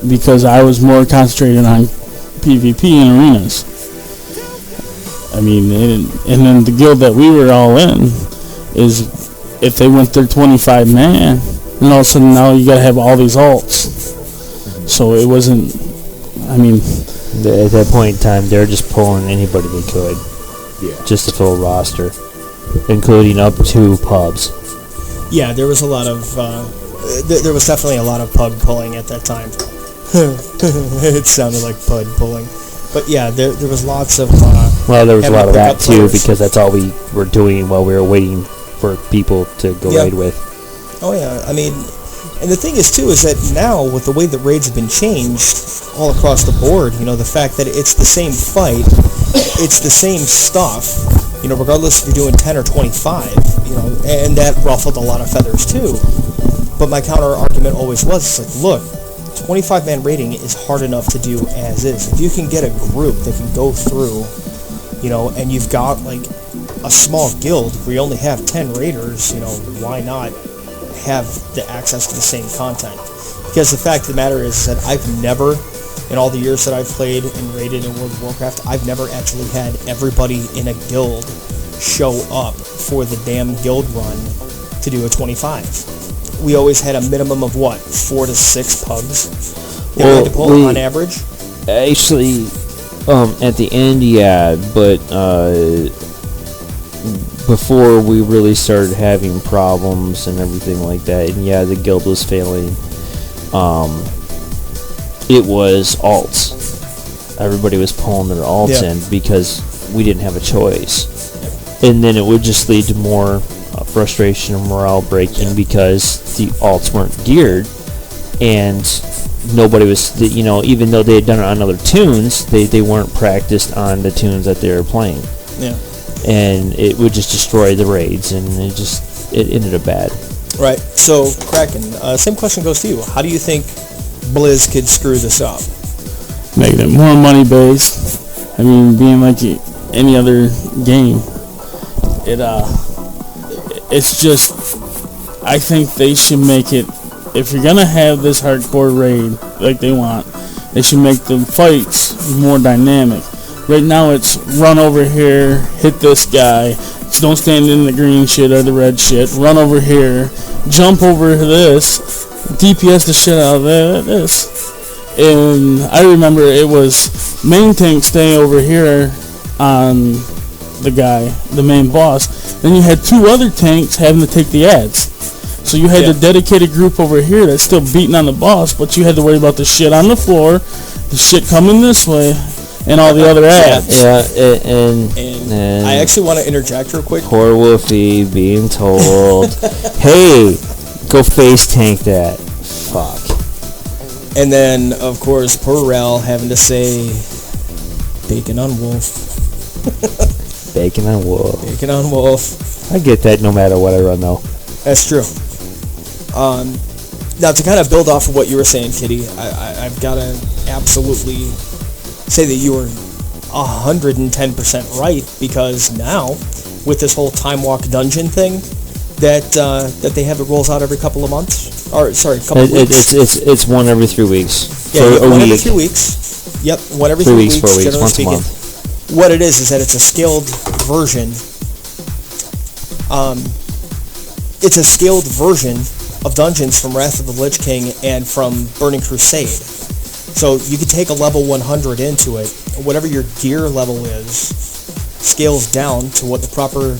[SPEAKER 3] because I was more concentrated on PvP in arenas. I mean, and then the guild that we were all in is, if they went their 25-man, then all of a sudden now you gotta have all these alts. So it wasn't, I mean...
[SPEAKER 4] At that point in time, they were just pulling anybody they could, just to fill a roster, including up to pubs.
[SPEAKER 2] Yeah, there was a lot of, there was definitely a lot of pub pulling at that time. It sounded like pud pulling. But yeah, there was lots of...
[SPEAKER 4] Well, there was a lot of that too,
[SPEAKER 2] players.
[SPEAKER 4] because that's all we were doing while we were waiting for people to go raid with.
[SPEAKER 2] Oh yeah, I mean, and the thing is too is that now with the way that raids have been changed all across the board, the fact that it's the same fight, it's the same stuff, regardless if you're doing 10 or 25, and that ruffled a lot of feathers too. But my counter argument always was, it's like, look, 25-man raiding is hard enough to do as is. If you can get a group that can go through, and you've got like a small guild where you only have 10 raiders, why not have the access to the same content? Because the fact of the matter is that I've never, in all the years that I've played and raided in World of Warcraft, I've never actually had everybody in a guild show up for the damn guild run to do a 25. We always had a minimum of 4 to 6 pugs that we had to pull on average.
[SPEAKER 4] Actually, at the end, yeah, but before we really started having problems and everything like that, and yeah, the guild was failing, it was alts. Everybody was pulling their alts in because we didn't have a choice. And then it would just lead to more frustration and morale breaking because the alts weren't geared, and nobody was, even though they had done it on other tunes, they weren't practiced on the tunes that they were playing.
[SPEAKER 2] Yeah.
[SPEAKER 4] And it would just destroy the raids, and it ended up bad.
[SPEAKER 2] Right. So, Kraken, same question goes to you. How do you think Blizz could screw this up?
[SPEAKER 3] Making it more money based. I mean, being like any other game, it's just, I think they should make it, if you're gonna have this hardcore raid like they want, they should make the fights more dynamic. Right now it's run over here, hit this guy, don't stand in the green shit or the red shit, run over here, jump over this, DPS the shit out of this. And I remember it was main tank stay over here on the guy, the main boss. Then you had 2 other tanks having to take the ads. So you had the dedicated group over here that's still beating on the boss, but you had to worry about the shit on the floor, the shit coming this way, and all the other ads.
[SPEAKER 2] And I actually want to interject real quick.
[SPEAKER 4] Poor Wolfie being told, hey, go face tank that. Fuck.
[SPEAKER 2] And then, of course, poor Rel having to say, bacon on Wolf.
[SPEAKER 4] Bacon on Wolf.
[SPEAKER 2] Bacon on Wolf.
[SPEAKER 4] I get that no matter what I run, though.
[SPEAKER 2] That's true. Now, to kind of build off of what you were saying, Kitty, I've got to absolutely say that you were 110% right, because now, with this whole Time Walk dungeon thing, that they have, it rolls out every couple of months, or sorry, couple of weeks.
[SPEAKER 4] It's one every 3 weeks.
[SPEAKER 2] Yeah,
[SPEAKER 4] for a
[SPEAKER 2] one
[SPEAKER 4] week.
[SPEAKER 2] every 3 weeks. Yep, one every
[SPEAKER 4] 3
[SPEAKER 2] 3
[SPEAKER 4] weeks, 4 weeks,
[SPEAKER 2] generally
[SPEAKER 4] once
[SPEAKER 2] speaking.
[SPEAKER 4] a month.
[SPEAKER 2] What it is that it's a scaled version. It's a scaled version of dungeons from Wrath of the Lich King and from Burning Crusade. So you could take a level 100 into it, whatever your gear level is, scales down to what the proper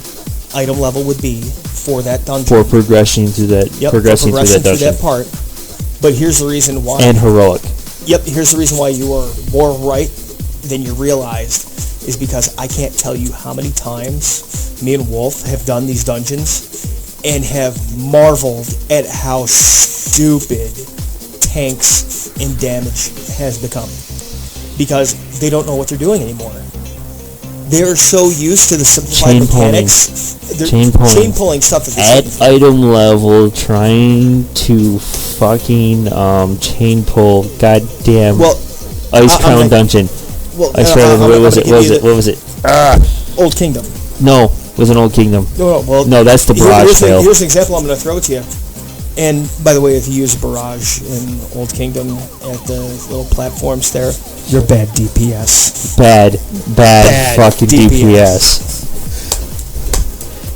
[SPEAKER 2] item level would be for that dungeon.
[SPEAKER 4] For progressing through that, progressing through that dungeon.
[SPEAKER 2] That part. But here's the reason why.
[SPEAKER 4] And heroic.
[SPEAKER 2] Yep, here's the reason why you are more right than you realized, is because I can't tell you how many times me and Wolf have done these dungeons and have marveled at how stupid tanks and damage has become, because they don't know what they're doing anymore. They're so used to the simplified mechanics. Chain pulling stuff
[SPEAKER 4] at item level, trying to fucking chain pull goddamn Ice Crown dungeon. Ice Crown, what was it?
[SPEAKER 2] Old Kingdom.
[SPEAKER 4] No, it was an Old Kingdom. No, that's the Barrage fail.
[SPEAKER 2] Here's an example I'm going to throw to you. And by the way, if you use Barrage in Old Kingdom at the little platforms there, you're bad DPS.
[SPEAKER 4] Bad fucking DPS.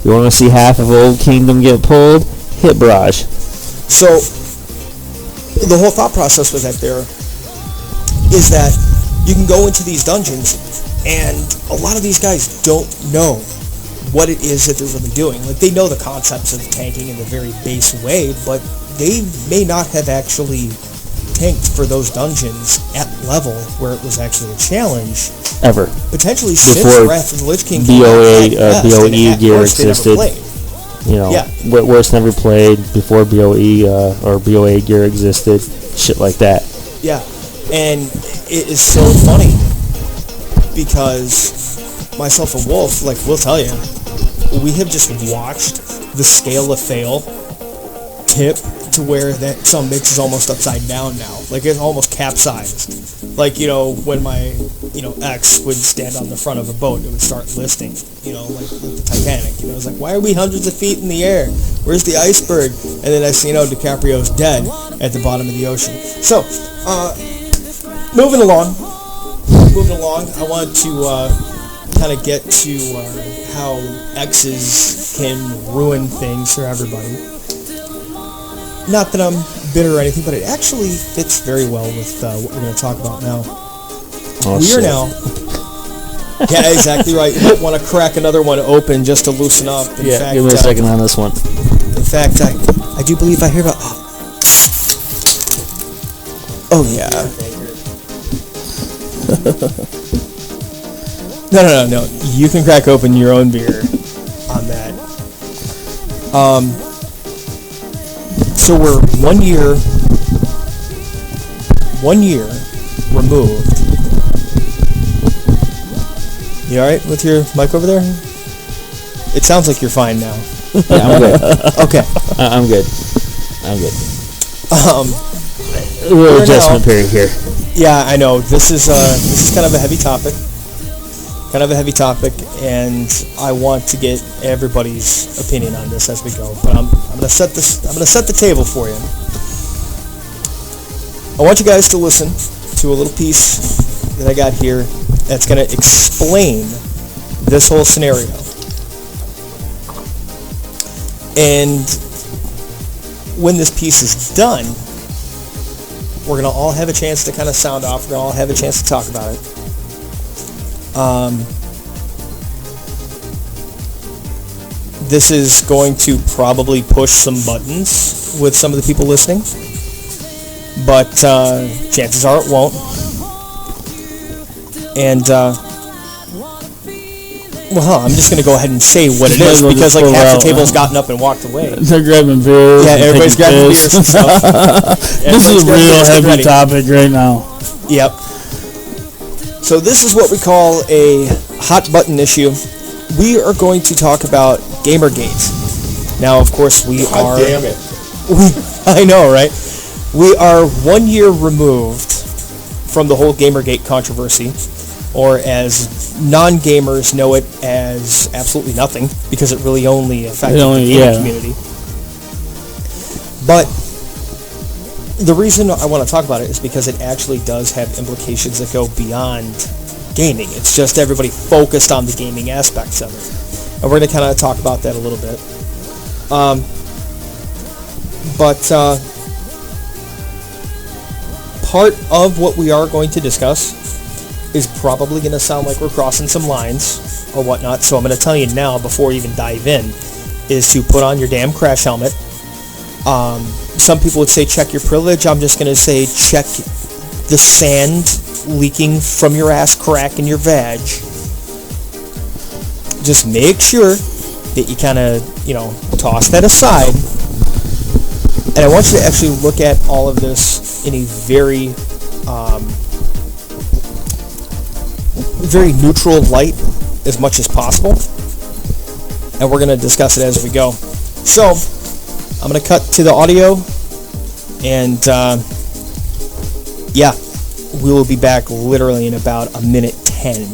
[SPEAKER 4] You want to see half of Old Kingdom get pulled? Hit Barrage.
[SPEAKER 2] So, the whole thought process with that there is that you can go into these dungeons, and a lot of these guys don't know what it is that they're really doing. Like, they know the concepts of tanking in a very base way, but they may not have actually tanked for those dungeons at level where it was actually a challenge.
[SPEAKER 4] Ever.
[SPEAKER 2] Potentially
[SPEAKER 4] before
[SPEAKER 2] since Wrath of the Lich King
[SPEAKER 4] BOE gear existed. You know,
[SPEAKER 2] Yeah.
[SPEAKER 4] worst never played before BOE or BOA gear existed. Shit like that.
[SPEAKER 2] Yeah, and it is so funny because myself and Wolf, like, we'll tell you, we have just watched the scale of fail tip to where that some mix is almost upside down now. Like, it's almost capsized. Like, you know, when my, you know, ex would stand on the front of a boat, it would start listing, you know, like the Titanic. You know, it's like, why are we hundreds of feet in the air? Where's the iceberg? And then I see, you know, DiCaprio's dead at the bottom of the ocean. So, moving along, I want to kind of get to how exes can ruin things for everybody. Not that I'm bitter or anything, but it actually fits very well with what we're going to talk about now.
[SPEAKER 4] Oh,
[SPEAKER 2] We are now... Yeah, exactly right. You might want to crack another one open just to loosen up. In fact,
[SPEAKER 4] give me a second on this one.
[SPEAKER 2] In fact, I do believe I hear about... Oh, yeah. No. You can crack open your own beer on that. So we're 1 year removed. You alright with your mic over there? It sounds like you're fine now.
[SPEAKER 4] Yeah, I'm good.
[SPEAKER 2] Okay.
[SPEAKER 4] I'm good. A
[SPEAKER 2] We're
[SPEAKER 4] little adjustment
[SPEAKER 2] now-
[SPEAKER 4] period here.
[SPEAKER 2] Yeah, I know. This is kind of a heavy topic. And I want to get everybody's opinion on this as we go. But I'm gonna set the table for you. I want you guys to listen to a little piece that I got here that's gonna explain this whole scenario. And when this piece is done, we're going to all have a chance to kind of sound off. We're going to all have a chance to talk about it. This is going to probably push some buttons with some of the people listening. But chances are it won't. And, well, I'm just going to go ahead and say what it is because like half the table's gotten up and walked away.
[SPEAKER 3] They're grabbing beers.
[SPEAKER 2] Yeah, everybody's grabbing beers and stuff.
[SPEAKER 3] This is a real heavy topic right now.
[SPEAKER 2] Yep. So this is what we call a hot button issue. We are going to talk about Gamergate. Now, of course, we are...
[SPEAKER 5] God damn it.
[SPEAKER 2] I know, right? We are 1 year removed from the whole Gamergate controversy, or as non-gamers know it as absolutely nothing, because it really only affected the gaming community. But the reason I want to talk about it is because it actually does have implications that go beyond gaming. It's just everybody focused on the gaming aspects of it. And we're going to kind of talk about that a little bit. Part of what we are going to discuss is probably going to sound like we're crossing some lines or whatnot, so I'm going to tell you now before we even dive in, is to put on your damn crash helmet. Some people would say check your privilege. I'm just going to say check the sand leaking from your ass crack in your vag. Just make sure that you kind of, toss that aside. And I want you to actually look at all of this in a very, very neutral light as much as possible. And we're going to discuss it as we go. So, I'm going to cut to the audio. And, yeah, we will be back literally in about a minute 10.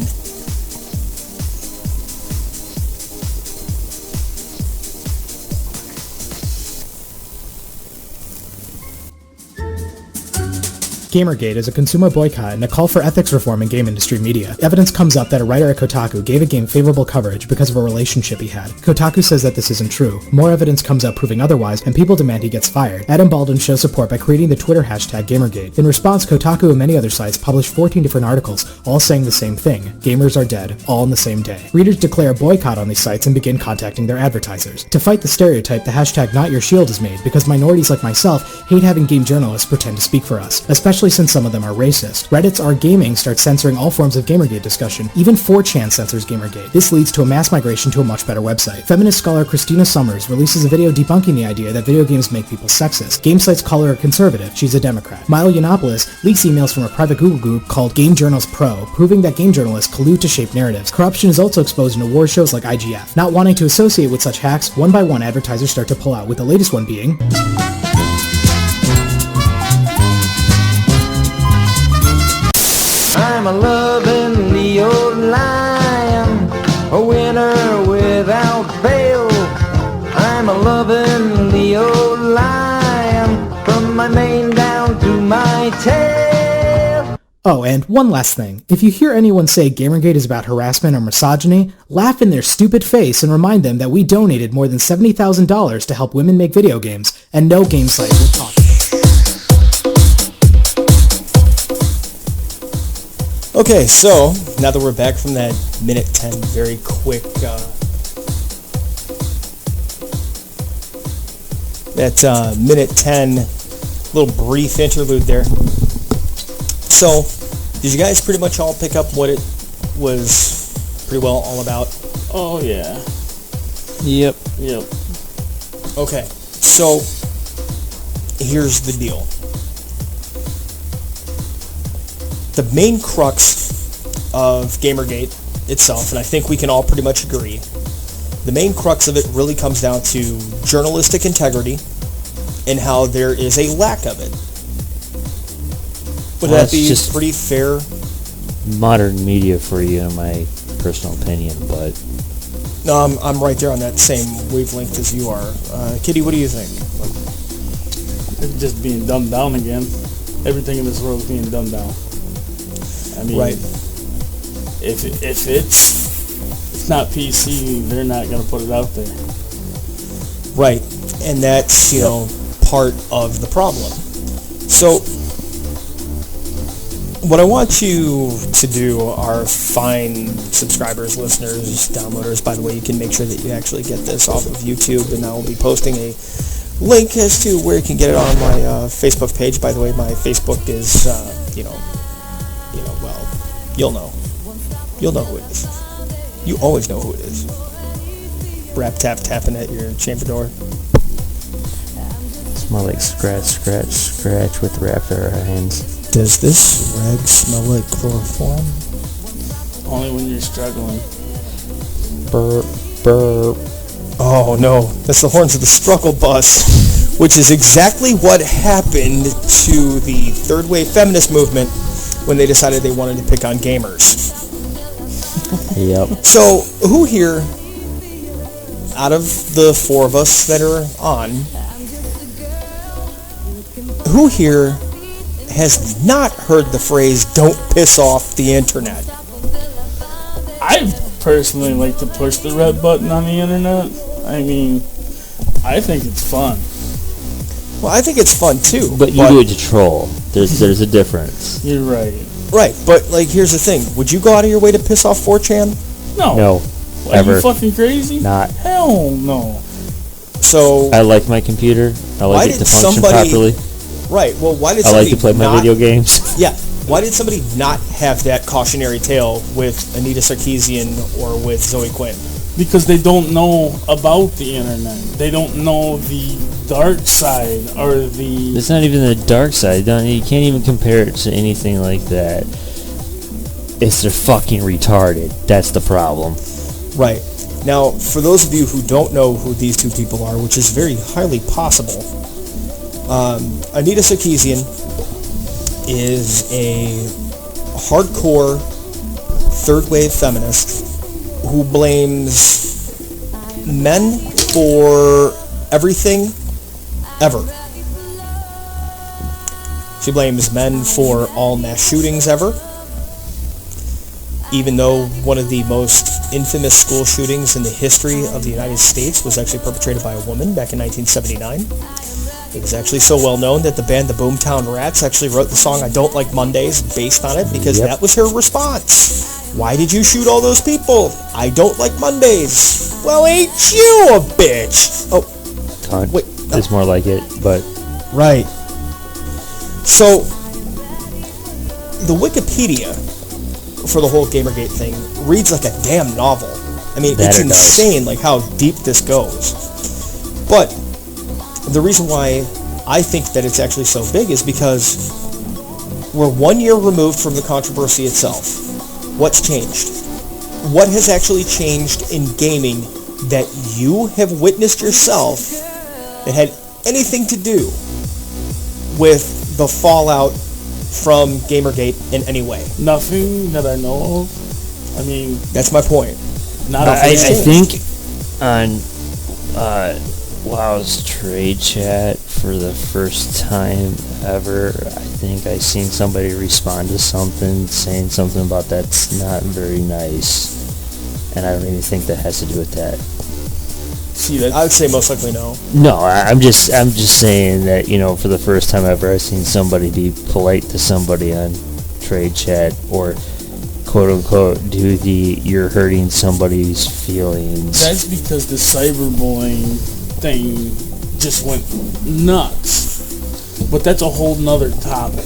[SPEAKER 6] Gamergate is a consumer boycott and a call for ethics reform in game industry media. Evidence comes up that a writer at Kotaku gave a game favorable coverage because of a relationship he had. Kotaku says that this isn't true. More evidence comes up proving otherwise, and people demand he gets fired. Adam Baldwin shows support by creating the Twitter hashtag Gamergate. In response, Kotaku and many other sites published 14 different articles, all saying the same thing. Gamers are dead, all on the same day. Readers declare a boycott on these sites and begin contacting their advertisers. To fight the stereotype, the hashtag NotYourShield is made because minorities like myself hate having game journalists pretend to speak for us, especially especially since some of them are racist. Reddit's r/gaming starts censoring all forms of Gamergate discussion. Even 4chan censors Gamergate. This leads to a mass migration to a much better website. Feminist scholar Christina Summers releases a video debunking the idea that video games make people sexist. Game sites call her a conservative. She's a Democrat. Milo Yiannopoulos leaks emails from a private Google group called Game Journals Pro, proving that game journalists collude to shape narratives. Corruption is also exposed in award shows like IGF. Not wanting to associate with such hacks, one by one advertisers start to pull out, with the latest one being...
[SPEAKER 7] I'm a loving Leo lion, a winner without fail. I'm a loving Leo lion, from my mane down to my tail.
[SPEAKER 6] Oh, and one last thing. If you hear anyone say Gamergate is about harassment or misogyny, laugh in their stupid face and remind them that we donated more than $70,000 to help women make video games, and no game site will talk.
[SPEAKER 2] Okay, so now that we're back from that minute 10 very quick minute 10 little brief interlude there. So, did you guys pretty much all pick up what it was pretty well all about?
[SPEAKER 3] Oh, yeah.
[SPEAKER 4] Yep.
[SPEAKER 2] Okay, so here's the deal. The main crux of Gamergate itself, and I think we can all pretty much agree, the main crux of it really comes down to journalistic integrity and how there is a lack of it. Would that be
[SPEAKER 4] just
[SPEAKER 2] pretty fair?
[SPEAKER 4] Modern media for you, in my personal opinion, but...
[SPEAKER 2] No, I'm right there on that same wavelength as you are. Kitty, what do you think?
[SPEAKER 3] It's just being dumbed down again. Everything in this world is being dumbed down. I mean,
[SPEAKER 2] Right.
[SPEAKER 3] if it's not PC, they're not going to put it out there.
[SPEAKER 2] Right, and that's, part of the problem. So, what I want you to do, our fine subscribers, listeners, downloaders, by the way, you can make sure that you actually get this off of YouTube, and I will be posting a link as to where you can get it on my Facebook page. By the way, my Facebook is, you'll know. You'll know who it is. You always know who it is. Rap tap tapping at your chamber door.
[SPEAKER 4] Smell like scratch with raptor hands.
[SPEAKER 2] Does this rag smell like chloroform?
[SPEAKER 3] Only when you're struggling.
[SPEAKER 4] Burp, burp.
[SPEAKER 2] Oh no, that's the horns of the struggle bus, which is exactly what happened to the third wave feminist movement when they decided they wanted to pick on gamers.
[SPEAKER 4] Yep.
[SPEAKER 2] So, who here, out of the four of us that are on, who here has not heard the phrase, don't piss off the internet?
[SPEAKER 3] I personally like to push the red button on the internet. I mean, I think it's fun.
[SPEAKER 2] Well, I think it's fun too.
[SPEAKER 4] But you do it to troll. There's a difference.
[SPEAKER 3] You're right.
[SPEAKER 2] Right, but like, here's the thing. Would you go out of your way to piss off 4chan?
[SPEAKER 3] No.
[SPEAKER 4] No.
[SPEAKER 3] Are
[SPEAKER 4] Ever.
[SPEAKER 3] you fucking crazy?
[SPEAKER 4] Not.
[SPEAKER 3] Hell no.
[SPEAKER 2] So,
[SPEAKER 4] I like my computer. I
[SPEAKER 2] Why
[SPEAKER 4] like it
[SPEAKER 2] did
[SPEAKER 4] to function
[SPEAKER 2] somebody-
[SPEAKER 4] properly.
[SPEAKER 2] right, well, why did
[SPEAKER 4] I
[SPEAKER 2] somebody
[SPEAKER 4] like to play my
[SPEAKER 2] not,
[SPEAKER 4] video games.
[SPEAKER 2] Yeah, why did somebody not have that cautionary tale with Anita Sarkeesian or with Zoe Quinn?
[SPEAKER 3] Because they don't know about the internet. They don't know the dark side or the...
[SPEAKER 4] It's not even the dark side. You can't even compare it to anything like that. It's they're fucking retarded. That's the problem.
[SPEAKER 2] Right. Now, for those of you who don't know who these two people are, which is very highly possible, Anita Sarkeesian is a hardcore third-wave feminist who blames men for everything ever. She blames men for all mass shootings ever, even though one of the most infamous school shootings in the history of the United States was actually perpetrated by a woman back in 1979. It was actually so well known that the band the Boomtown Rats actually wrote the song I Don't Like Mondays based on it, because that was her response. Why did you shoot all those people? I don't like Mondays. Well, ain't you a bitch? Oh,
[SPEAKER 4] Cunt.
[SPEAKER 2] wait.
[SPEAKER 4] It's more like it, but
[SPEAKER 2] Right. So, the Wikipedia for the whole Gamergate thing reads like a damn novel. I mean,
[SPEAKER 4] That
[SPEAKER 2] it's
[SPEAKER 4] it does.
[SPEAKER 2] insane, like how deep this goes. But the reason why I think that it's actually so big is because we're 1 year removed from the controversy itself. What's changed? What has actually changed in gaming that you have witnessed yourself that had anything to do with the fallout from Gamergate in any way?
[SPEAKER 3] Nothing that I know of. I mean,
[SPEAKER 2] That's my point.
[SPEAKER 3] not
[SPEAKER 2] Nothing
[SPEAKER 3] a
[SPEAKER 2] has
[SPEAKER 4] I
[SPEAKER 2] changed.
[SPEAKER 4] think on WoW's trade chat for the first time ever, I think I seen somebody respond to something saying something about that's not very nice, and I don't even think that has to do with that.
[SPEAKER 3] See that.
[SPEAKER 2] I would say most likely no.
[SPEAKER 4] No, I'm just saying that, you know, for the first time ever, I've seen somebody be polite to somebody on trade chat, or quote unquote do the you're hurting somebody's feelings.
[SPEAKER 3] That's because the cyberbullying thing just went nuts. But that's a whole nother topic.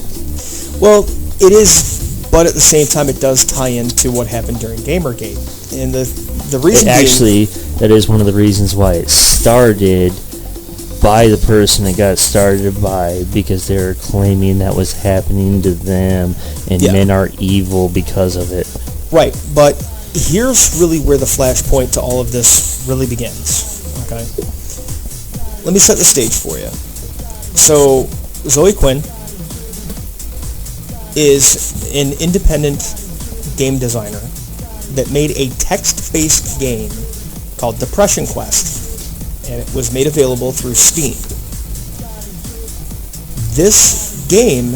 [SPEAKER 2] Well, it is, but at the same time, it does tie into what happened during Gamergate. And the reason being,
[SPEAKER 4] Actually, that is one of the reasons why it started by the person it got started by, because they were claiming that was happening to them, and
[SPEAKER 2] Yeah.
[SPEAKER 4] men are evil because of it.
[SPEAKER 2] right, but here's really where the flashpoint to all of this really begins, okay? Let me set the stage for you. So, Zoe Quinn is an independent game designer that made a text-based game called Depression Quest, and it was made available through Steam. This game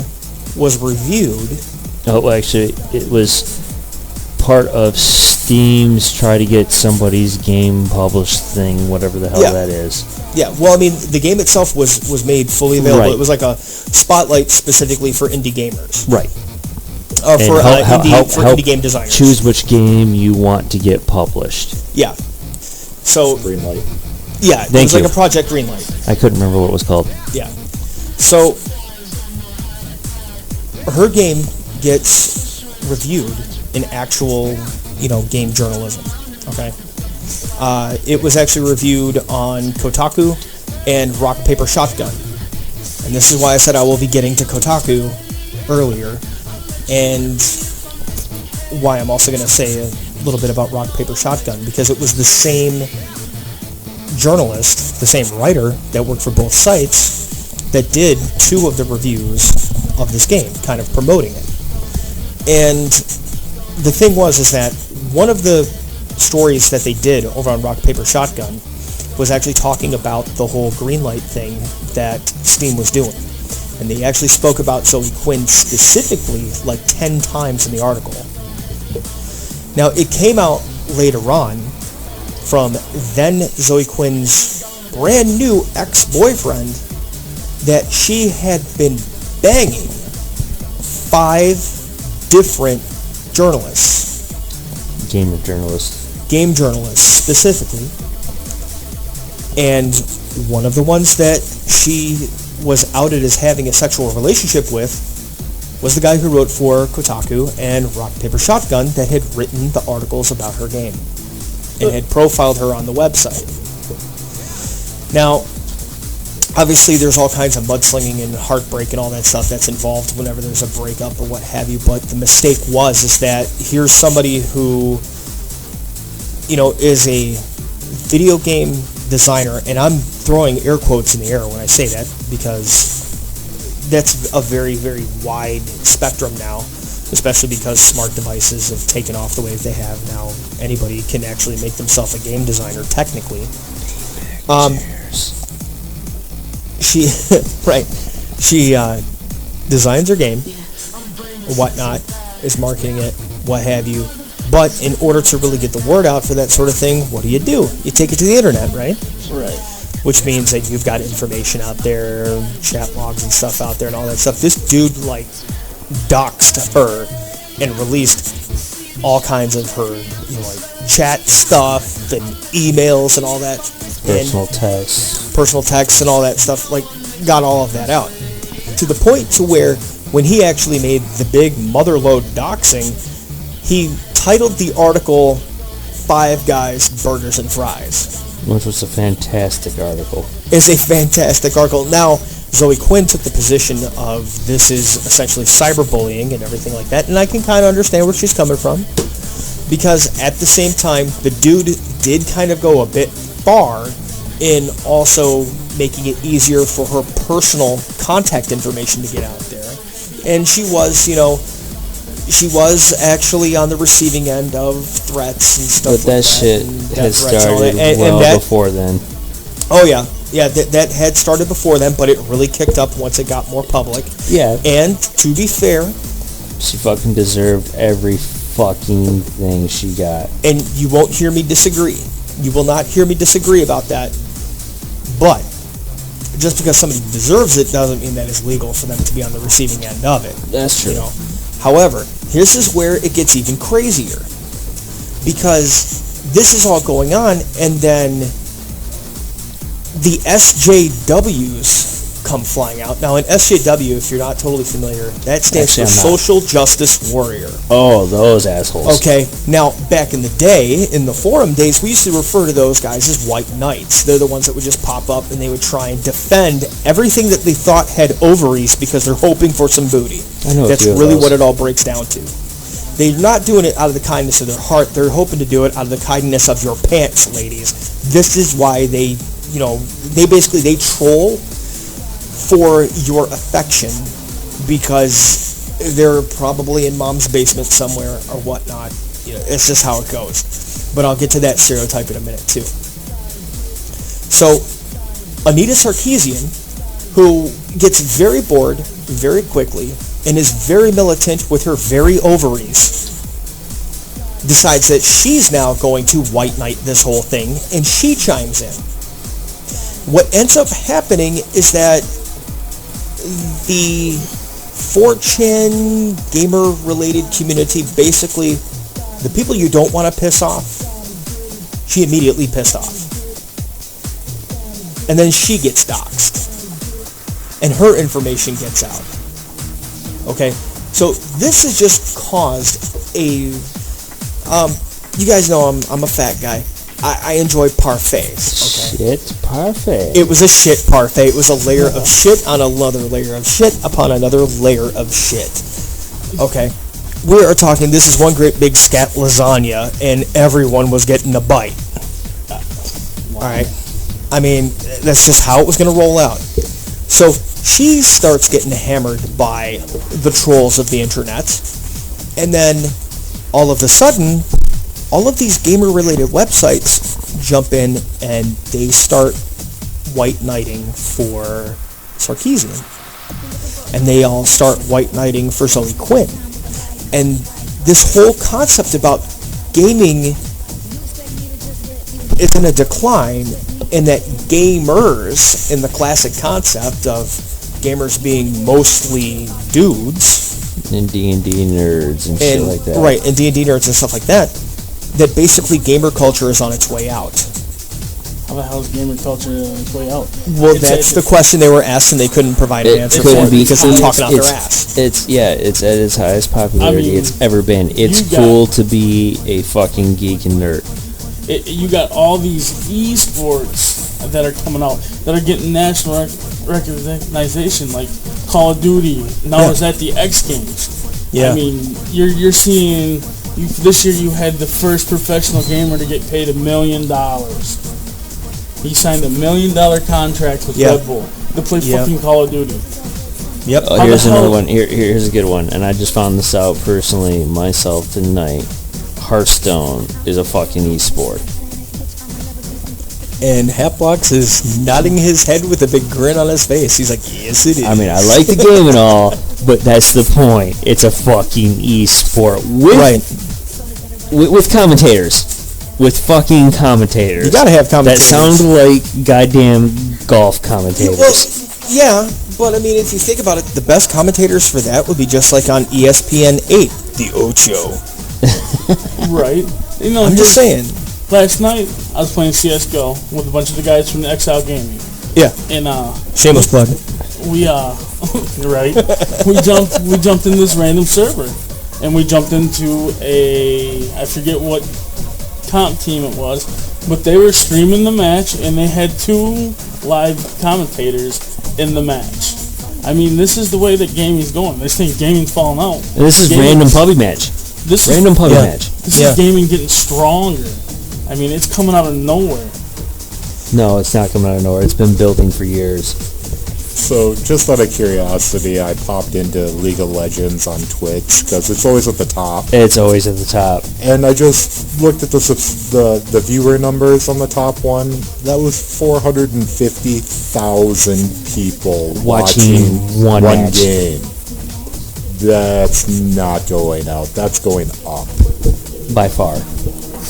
[SPEAKER 2] was reviewed.
[SPEAKER 4] Oh, actually, it was part of Steam's try to get somebody's game published thing, whatever the hell
[SPEAKER 2] Yeah.
[SPEAKER 4] that is.
[SPEAKER 2] Yeah, well, I mean, the game itself was made fully available.
[SPEAKER 4] Right.
[SPEAKER 2] It was like a spotlight specifically for indie gamers,
[SPEAKER 4] Right.
[SPEAKER 2] for
[SPEAKER 4] And
[SPEAKER 2] indie game designers.
[SPEAKER 4] choose which game you want to get published.
[SPEAKER 2] Yeah. So
[SPEAKER 5] Greenlight.
[SPEAKER 2] yeah, it
[SPEAKER 4] Thank
[SPEAKER 2] was like
[SPEAKER 4] you.
[SPEAKER 2] a Project Greenlight.
[SPEAKER 4] I couldn't remember what it was called.
[SPEAKER 2] Yeah. So her game gets reviewed in actual, game journalism. Okay. It was actually reviewed on Kotaku and Rock Paper Shotgun, and this is why I said I will be getting to Kotaku earlier, and why I'm also going to say a little bit about Rock Paper Shotgun, because it was the same journalist, the same writer that worked for both sites that did two of the reviews of this game, kind of promoting it. And the thing is that one of the stories that they did over on Rock Paper Shotgun was actually talking about the whole Greenlight thing that Steam was doing. And they actually spoke about Zoe Quinn specifically like 10 times in the article. Now, it came out later on from then Zoe Quinn's brand new ex-boyfriend that she had been banging 5 different journalists,
[SPEAKER 4] Game journalist.
[SPEAKER 2] game journalists specifically, and one of the ones that she was outed as having a sexual relationship with was the guy who wrote for Kotaku and Rock Paper Shotgun that had written the articles about her game and had profiled her on the website. Now, obviously there's all kinds of mudslinging and heartbreak and all that stuff that's involved whenever there's a breakup or what have you, but the mistake is that here's somebody who, is a video game designer, and I'm throwing air quotes in the air when I say that because that's a very, very wide spectrum now, especially because smart devices have taken off the way they have now. Anybody can actually make themselves a game designer, technically. She designs her game, whatnot, is marketing it, what have you. But in order to really get the word out for that sort of thing, what do? You take it to the internet, right?
[SPEAKER 3] Right.
[SPEAKER 2] Which means that you've got information out there, chat logs and stuff out there and all that stuff. This dude, doxed her and released all kinds of her, chat stuff and emails and all that.
[SPEAKER 4] Personal texts.
[SPEAKER 2] Personal texts and all that stuff, got all of that out. To the point to where when he actually made the big motherlode doxing, he titled the article Five Guys, Burgers, and Fries.
[SPEAKER 4] Which was a fantastic article.
[SPEAKER 2] It's a fantastic article. Now, Zoe Quinn took the position of this is essentially cyberbullying and everything like that, and I can kind of understand where she's coming from, because at the same time, the dude did kind of go a bit far in also making it easier for her personal contact information to get out there. And she was, she was actually on the receiving end of threats and stuff
[SPEAKER 4] but that shit had started before then.
[SPEAKER 2] Oh, yeah. Yeah, that had started before then, but it really kicked up once it got more public.
[SPEAKER 4] Yeah.
[SPEAKER 2] And to be fair,
[SPEAKER 4] she fucking deserved every fucking thing she got.
[SPEAKER 2] And you won't hear me disagree. You will not hear me disagree about that. But just because somebody deserves it doesn't mean that it's legal for them to be on the receiving end of it.
[SPEAKER 4] That's true.
[SPEAKER 2] However, this is where it gets even crazier, because this is all going on, and then the SJWs come flying out. Now, an SJW, if you're not totally familiar, that stands for Social Justice Warrior.
[SPEAKER 4] Oh, those assholes.
[SPEAKER 2] Okay, now, back in the day, in the forum days, we used to refer to those guys as white knights. They're the ones that would just pop up and they would try and defend everything that they thought had ovaries because they're hoping for some booty.
[SPEAKER 4] I know.
[SPEAKER 2] That's really what it all breaks down to. They're not doing it out of the kindness of their heart. They're hoping to do it out of the kindness of your pants, ladies. This is why they, they troll for your affection because they're probably in mom's basement somewhere or whatnot. It's just how it goes. But I'll get to that stereotype in a minute too. So, Anita Sarkeesian, who gets very bored very quickly and is very militant with her very ovaries, decides that she's now going to white knight this whole thing, and she chimes in. What ends up happening is that the 4chan gamer-related community, basically, the people you don't want to piss off, she immediately pissed off. And then she gets doxxed. And her information gets out. Okay? So this has just caused a... you guys know I'm a fat guy. I enjoy parfaits. Okay?
[SPEAKER 4] Shit parfait.
[SPEAKER 2] It was a shit parfait. It was a layer of shit on another layer of shit upon another layer of shit. Okay? We are talking, this is one great big scat lasagna, and everyone was getting a bite. Alright? I mean, that's just how it was going to roll out. So, she starts getting hammered by the trolls of the internet, and then, all of a sudden, all of these gamer-related websites jump in and they start white knighting for Sarkeesian. And they all start white knighting for Zoe Quinn. And this whole concept about gaming is in a decline, in that gamers, in the classic concept of gamers being mostly dudes.
[SPEAKER 4] And D&D nerds and shit like that.
[SPEAKER 2] Right, and D&D nerds and stuff like that. That basically gamer culture is on its way out.
[SPEAKER 3] How the hell is gamer culture on its way out?
[SPEAKER 2] Well, that's the question they were asked, and they couldn't provide an answer for it because they're talking out their ass.
[SPEAKER 4] It's at its highest popularity it's ever been. It's cool to be a fucking geek and nerd.
[SPEAKER 3] You got all these esports that are coming out that are getting national recognition, like Call of Duty. Now it's at the X Games.
[SPEAKER 2] Yeah.
[SPEAKER 3] I mean, you're seeing. This year you had the first professional gamer to get paid $1 million. He signed $1 million contract with Red Bull to play fucking Call of Duty.
[SPEAKER 2] Yep.
[SPEAKER 4] Oh, here's another one. Here's a good one, and I just found this out personally myself tonight. Hearthstone is a fucking esport.
[SPEAKER 2] And Hapbox is nodding his head with a big grin on his face. He's like, yes, it is.
[SPEAKER 4] I mean, I like the game and all, but that's the point. It's a fucking esport. With commentators. With fucking commentators.
[SPEAKER 2] You gotta have commentators.
[SPEAKER 4] That sound like goddamn golf commentators.
[SPEAKER 2] Well, yeah, but I mean, if you think about it, the best commentators for that would be just like on ESPN 8, the Ocho.
[SPEAKER 3] Right.
[SPEAKER 2] I'm just saying.
[SPEAKER 3] Last night, I was playing CSGO with a bunch of the guys from the XL Gaming.
[SPEAKER 2] Yeah.
[SPEAKER 3] And,
[SPEAKER 2] shameless plug.
[SPEAKER 3] We, right? We jumped in this random server, and we jumped into I forget what comp team it was, but they were streaming the match, and they had 2 live commentators in the match. I mean, this is the way that gaming's going. They think gaming's falling out.
[SPEAKER 4] And this is random puppy match.
[SPEAKER 3] This
[SPEAKER 4] Random puppy match.
[SPEAKER 3] This is gaming getting stronger. I mean, it's coming out of nowhere.
[SPEAKER 4] No, it's not coming out of nowhere. It's been building for years.
[SPEAKER 5] So, just out of curiosity, I popped into League of Legends on Twitch, because it's always at the top.
[SPEAKER 4] It's always at the top.
[SPEAKER 5] And I just looked at the viewer numbers on the top one. That was 450,000 people watching one
[SPEAKER 4] match.
[SPEAKER 5] game. That's not going out. That's going up.
[SPEAKER 4] By far.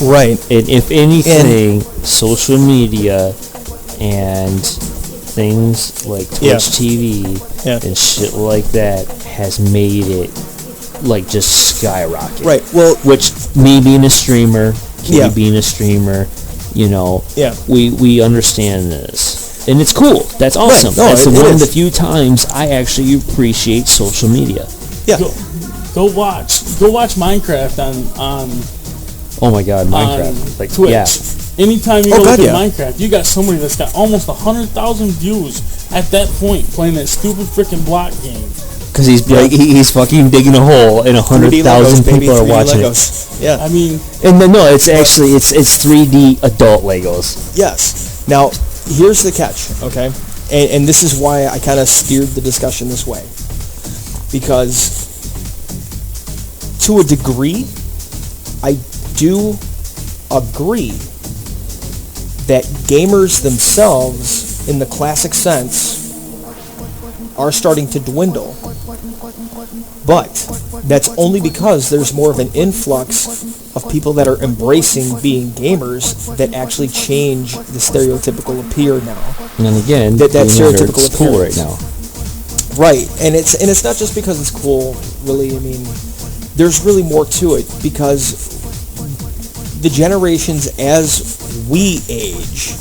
[SPEAKER 2] Right.
[SPEAKER 4] And if anything, social media and things like Twitch TV and shit like that has made it like just skyrocket.
[SPEAKER 2] Right. Well,
[SPEAKER 4] which me being a streamer, Kitty being a streamer, you know, we understand this, and it's cool. That's awesome.
[SPEAKER 2] Right. No,
[SPEAKER 4] that's one of the few times I actually appreciate social media.
[SPEAKER 2] Yeah.
[SPEAKER 3] Go watch Minecraft on
[SPEAKER 4] Oh my God, Minecraft, like
[SPEAKER 3] Twitch.
[SPEAKER 4] Yeah.
[SPEAKER 3] Anytime you go look at Minecraft, you got somebody that's got almost 100,000 views at that point playing that stupid freaking block game.
[SPEAKER 4] Because he's fucking digging a hole and 100,000 people are watching it.
[SPEAKER 2] Yeah.
[SPEAKER 3] I mean,
[SPEAKER 4] and no, it's actually it's 3D adult Legos.
[SPEAKER 2] Yes. Now, here's the catch, okay? And this is why I kind of steered the discussion this way. Because to a degree, I do agree that gamers themselves, in the classic sense, are starting to dwindle. But that's only because there's more of an influx of people that are embracing being gamers that actually change the stereotypical appear now.
[SPEAKER 4] And again,
[SPEAKER 2] that stereotypical
[SPEAKER 4] it's cool right now.
[SPEAKER 2] Right, and it's not just because it's cool, really. I mean, there's really more to it, because the generations as we age,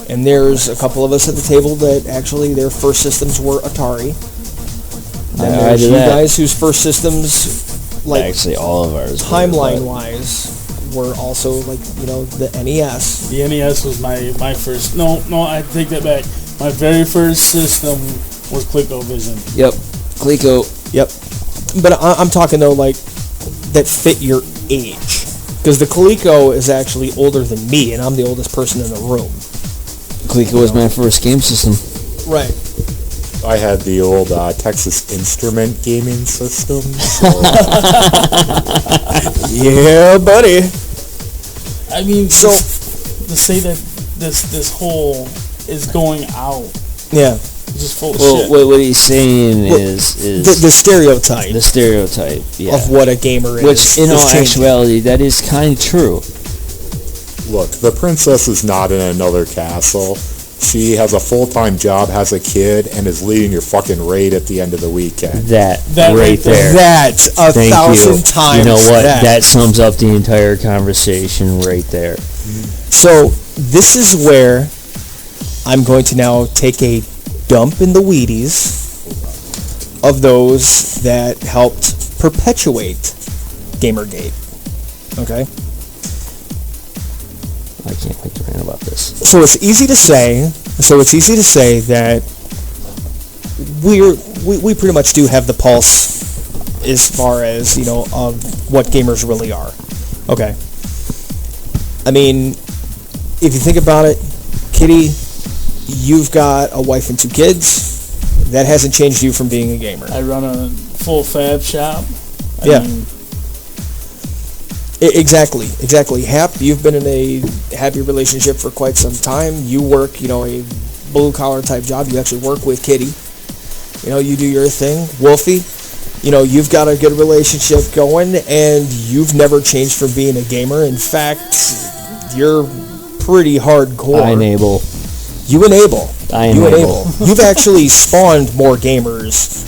[SPEAKER 2] and there's a couple of us at the table that actually their first systems were Atari. Then there's you guys whose first systems, like
[SPEAKER 4] actually all of ours,
[SPEAKER 2] timeline-wise, were also like, you know, the NES.
[SPEAKER 3] The NES was my first. No, I take that back. My very first system was ColecoVision.
[SPEAKER 4] Yep, Coleco.
[SPEAKER 2] Yep. But I'm talking though, like that fit your age, because the Coleco is actually older than me, and I'm the oldest person in the room.
[SPEAKER 4] Coleco was my first game system.
[SPEAKER 2] Right.
[SPEAKER 5] I had the old Texas Instrument gaming system. So.
[SPEAKER 2] Yeah, buddy.
[SPEAKER 3] I mean, so to say that this whole is going out.
[SPEAKER 2] Yeah.
[SPEAKER 3] It's just full of
[SPEAKER 4] shit. What he's saying is
[SPEAKER 2] the stereotype.
[SPEAKER 4] The stereotype, yeah,
[SPEAKER 2] of what a gamer is.
[SPEAKER 4] Which, in all actuality, that is kind of true.
[SPEAKER 5] Look, the princess is not in another castle. She has a full-time job, has a kid, and is leading your fucking raid at the end of the weekend.
[SPEAKER 4] That right there.
[SPEAKER 2] That's a thousand times.
[SPEAKER 4] You know what? That sums up the entire conversation right there.
[SPEAKER 2] So this is where I'm going to now take a dump in the Wheaties of those that helped perpetuate Gamergate. Okay?
[SPEAKER 4] I can't wait to rant about this.
[SPEAKER 2] So it's easy to say that we pretty much do have the pulse as far as, you know, of what gamers really are. Okay. I mean, if you think about it, Kitty, you've got a wife and 2 kids. That hasn't changed you from being a gamer.
[SPEAKER 3] I run a full fab shop.
[SPEAKER 2] I mean, exactly. Hap, you've been in a happy relationship for quite some time. You work, you know, a blue-collar type job. You actually work with Kitty. You know, you do your thing. Wolfie, you know, you've got a good relationship going, and you've never changed from being a gamer. In fact, you're pretty hardcore.
[SPEAKER 4] I enable.
[SPEAKER 2] You enable.
[SPEAKER 4] I enable.
[SPEAKER 2] You've actually spawned more gamers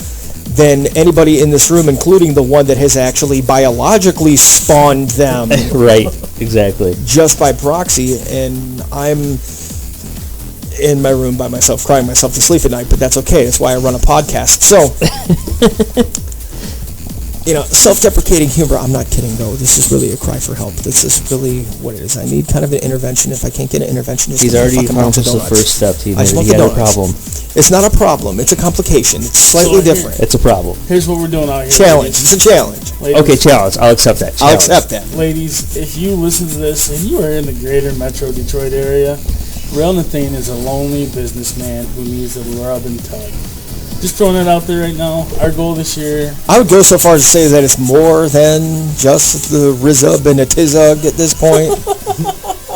[SPEAKER 2] than anybody in this room, including the one that has actually biologically spawned them.
[SPEAKER 4] Right, exactly.
[SPEAKER 2] Just by proxy, and I'm... in my room by myself, crying myself to sleep at night, but that's okay. That's why I run a podcast. So, self-deprecating humor. I'm not kidding, though. This is really a cry for help. This is really what it is. I need kind of an intervention. If I can't get an intervention,
[SPEAKER 4] he's already accomplished the first step. He had a problem.
[SPEAKER 2] It's not a problem. It's a complication. It's slightly different.
[SPEAKER 4] It's a problem.
[SPEAKER 3] Here's what we're doing out here.
[SPEAKER 2] Challenge. It's a challenge.
[SPEAKER 3] Ladies,
[SPEAKER 4] okay, challenge. I'll accept that.
[SPEAKER 2] I'll accept that.
[SPEAKER 3] Ladies, if you listen to this and you are in the greater Metro Detroit area, Rail Nathane is a lonely businessman who needs a rub and tug. Just throwing it out there right now. Our goal this year.
[SPEAKER 2] I would go so far as to say that it's more than just the Rizub and a Tizug at this point.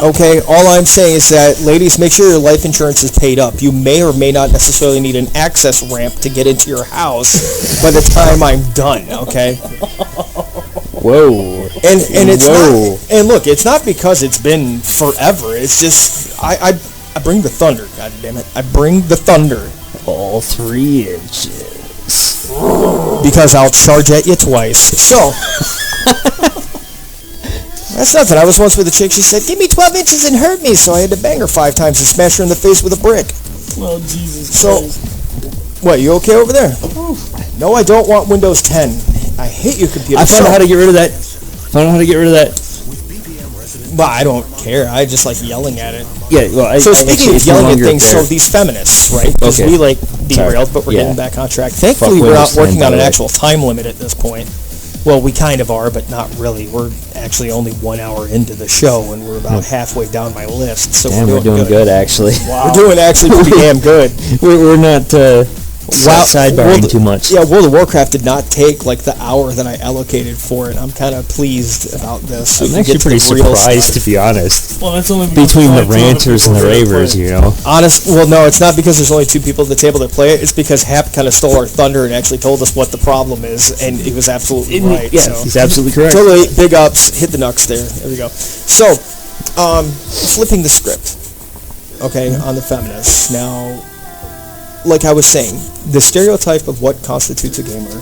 [SPEAKER 2] Okay, all I'm saying is that, ladies, make sure your life insurance is paid up. You may or may not necessarily need an access ramp to get into your house by the time I'm done, okay?
[SPEAKER 4] Whoa.
[SPEAKER 2] And it's not, and look, it's not because it's been forever. It's just, I bring the thunder, God damn it. I bring the thunder.
[SPEAKER 4] All 3 inches.
[SPEAKER 2] Because I'll charge at you twice. So, that's nothing. I was once with a chick. She said, give me 12 inches and hurt me. So I had to bang her 5 times and smash her in the face with a brick.
[SPEAKER 3] Oh, Jesus
[SPEAKER 2] Christ. What, you okay over there? No, I don't want Windows 10. I hate you, computer.
[SPEAKER 4] I found out how to get rid of that.
[SPEAKER 2] Well, I don't care. I just like yelling at it.
[SPEAKER 4] Yeah, well,
[SPEAKER 2] so speaking of yelling at things, so these feminists, right? Because we derailed, but we're getting back on track. Thankfully, we're not working on an actual time limit at this point. Well, we kind of are, but not really. We're actually only 1 hour into the show, and we're about halfway down my list. So
[SPEAKER 4] we're doing good, actually.
[SPEAKER 2] Wow. We're doing actually pretty damn good.
[SPEAKER 4] We're not sidebarring too much.
[SPEAKER 2] Yeah, World of Warcraft did not take like the hour that I allocated for it. I'm kind of pleased about this.
[SPEAKER 4] I'm actually pretty surprised, to be honest.
[SPEAKER 3] Well, that's only
[SPEAKER 4] between the ranters and the ravers, you know.
[SPEAKER 2] Well, no, it's not because there's only 2 people at the table that play it. It's because Hap kind of stole our thunder and actually told us what the problem is, and he was absolutely right.
[SPEAKER 4] Yeah, he's absolutely correct.
[SPEAKER 2] Totally, big ups, hit the knucks there. There we go. So, flipping the script, okay, on the feminists. Now, like I was saying, the stereotype of what constitutes a gamer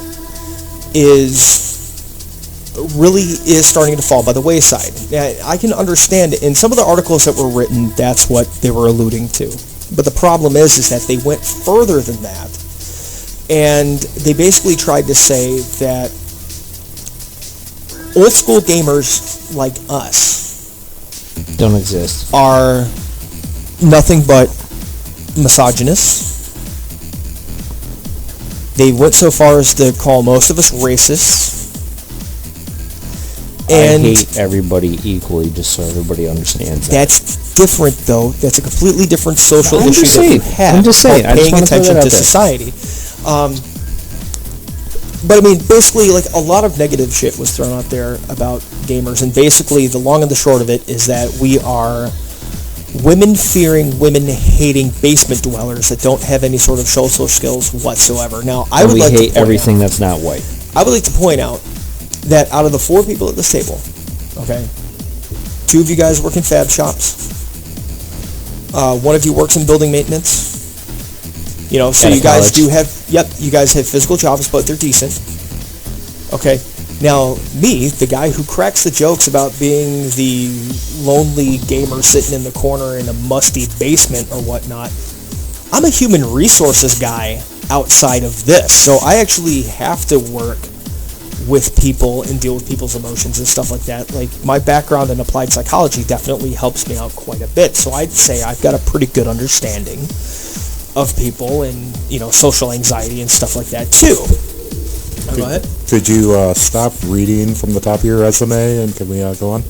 [SPEAKER 2] really is starting to fall by the wayside. Now, I can understand in some of the articles that were written, that's what they were alluding to. But the problem is that they went further than that. And they basically tried to say that old school gamers like us
[SPEAKER 4] don't exist,
[SPEAKER 2] are nothing but misogynists. They went so far as to call most of us racists. And
[SPEAKER 4] I hate everybody equally, just so everybody understands that.
[SPEAKER 2] That's different, though. That's a completely different social issue that you have.
[SPEAKER 4] I'm just saying.
[SPEAKER 2] Paying attention to society. But I mean, basically, like a lot of negative shit was thrown out there about gamers, and basically, the long and the short of it is that we are women-fearing, women-hating basement dwellers that don't have any sort of social skills whatsoever. Now, I would like to
[SPEAKER 4] hate everything that's not white.
[SPEAKER 2] I would like to point out that out of the 4 people at this table, okay, 2 of you guys work in fab shops. 1 of you works in building maintenance. You know, so you guys do have, you guys have physical jobs, but they're decent. Okay. Now, me, the guy who cracks the jokes about being the lonely gamer sitting in the corner in a musty basement or whatnot, I'm a human resources guy outside of this. So I actually have to work with people and deal with people's emotions and stuff like that. Like, my background in applied psychology definitely helps me out quite a bit. So I'd say I've got a pretty good understanding of people and, you know, social anxiety and stuff like that too. Go ahead.
[SPEAKER 5] Could you stop reading from the top of your resume and can we go on?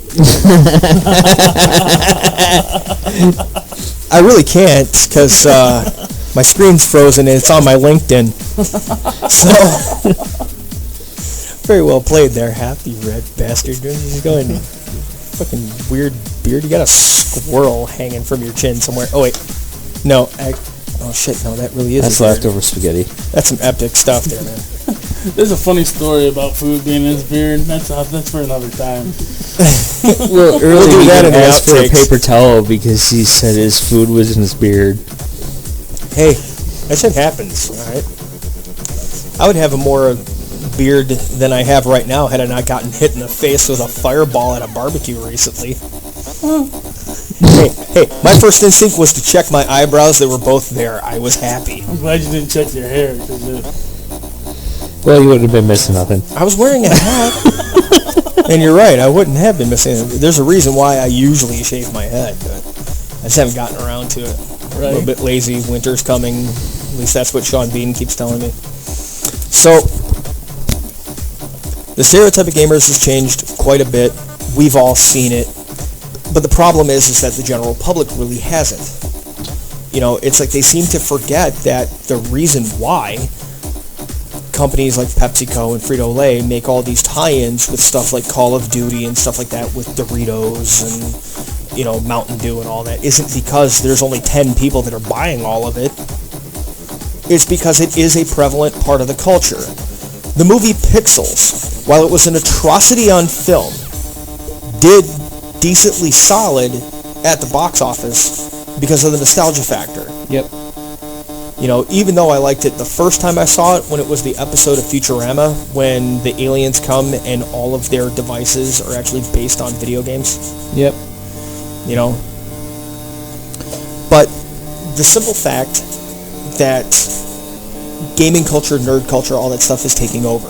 [SPEAKER 2] I really can't because my screen's frozen and it's on my LinkedIn. So, very well played there, Hap, you red bastard. You're going fucking weird beard. You got a squirrel hanging from your chin somewhere. Oh, wait. No. Oh, shit. No, that really is.
[SPEAKER 4] That's leftover spaghetti.
[SPEAKER 2] That's some epic stuff there, man.
[SPEAKER 3] There's a funny story about food being in his beard. That's for another time.
[SPEAKER 4] Well, earlier he asked for a paper towel because he said his food was in his beard.
[SPEAKER 2] Hey, that shit happens, all right? I would have a more beard than I have right now had I not gotten hit in the face with a fireball at a barbecue recently. Hey, my first instinct was to check my eyebrows. They were both there. I was happy.
[SPEAKER 3] I'm glad you didn't check your hair.
[SPEAKER 4] Well, you wouldn't have been missing nothing.
[SPEAKER 2] I was wearing a hat. And you're right, I wouldn't have been missing it. There's a reason why I usually shave my head, but I just haven't gotten around to it.
[SPEAKER 3] Right.
[SPEAKER 2] A little bit lazy. Winter's coming. At least that's what Sean Bean keeps telling me. So, the stereotype of gamers has changed quite a bit. We've all seen it. But the problem is that the general public really hasn't. You know, it's like they seem to forget that the reason why companies like PepsiCo and Frito-Lay make all these tie-ins with stuff like Call of Duty and stuff like that with Doritos and, you know, Mountain Dew and all that isn't because there's only 10 people that are buying all of it. It's because it is a prevalent part of the culture. The movie Pixels, while it was an atrocity on film, did decently solid at the box office because of the nostalgia factor.
[SPEAKER 4] Yep.
[SPEAKER 2] You know, even though I liked it the first time I saw it, when it was the episode of Futurama, when the aliens come and all of their devices are actually based on video games.
[SPEAKER 4] Yep.
[SPEAKER 2] You know? But the simple fact that gaming culture, nerd culture, all that stuff is taking over.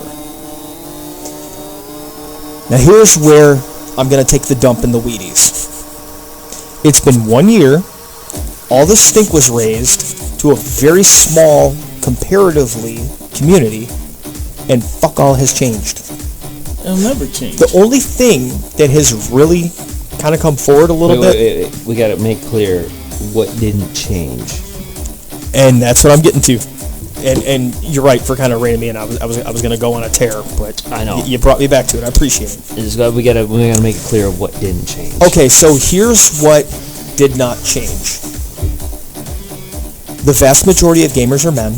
[SPEAKER 2] Now here's where I'm going to take the dump in the Wheaties. It's been 1 year. All the stink was raised to a very small, comparatively, community, and fuck all has changed.
[SPEAKER 3] It'll never change.
[SPEAKER 2] The only thing that has really kind of come forward a little bit,
[SPEAKER 4] Wait. We got to make clear what didn't change.
[SPEAKER 2] and that's what I'm getting to. And you're right for kind of reining me in. I was going to go on a tear, but
[SPEAKER 4] I know.
[SPEAKER 2] You brought me back to it. I appreciate it.
[SPEAKER 4] We got to make it clear what didn't change.
[SPEAKER 2] Okay, so here's what did not change. The vast majority of gamers are men.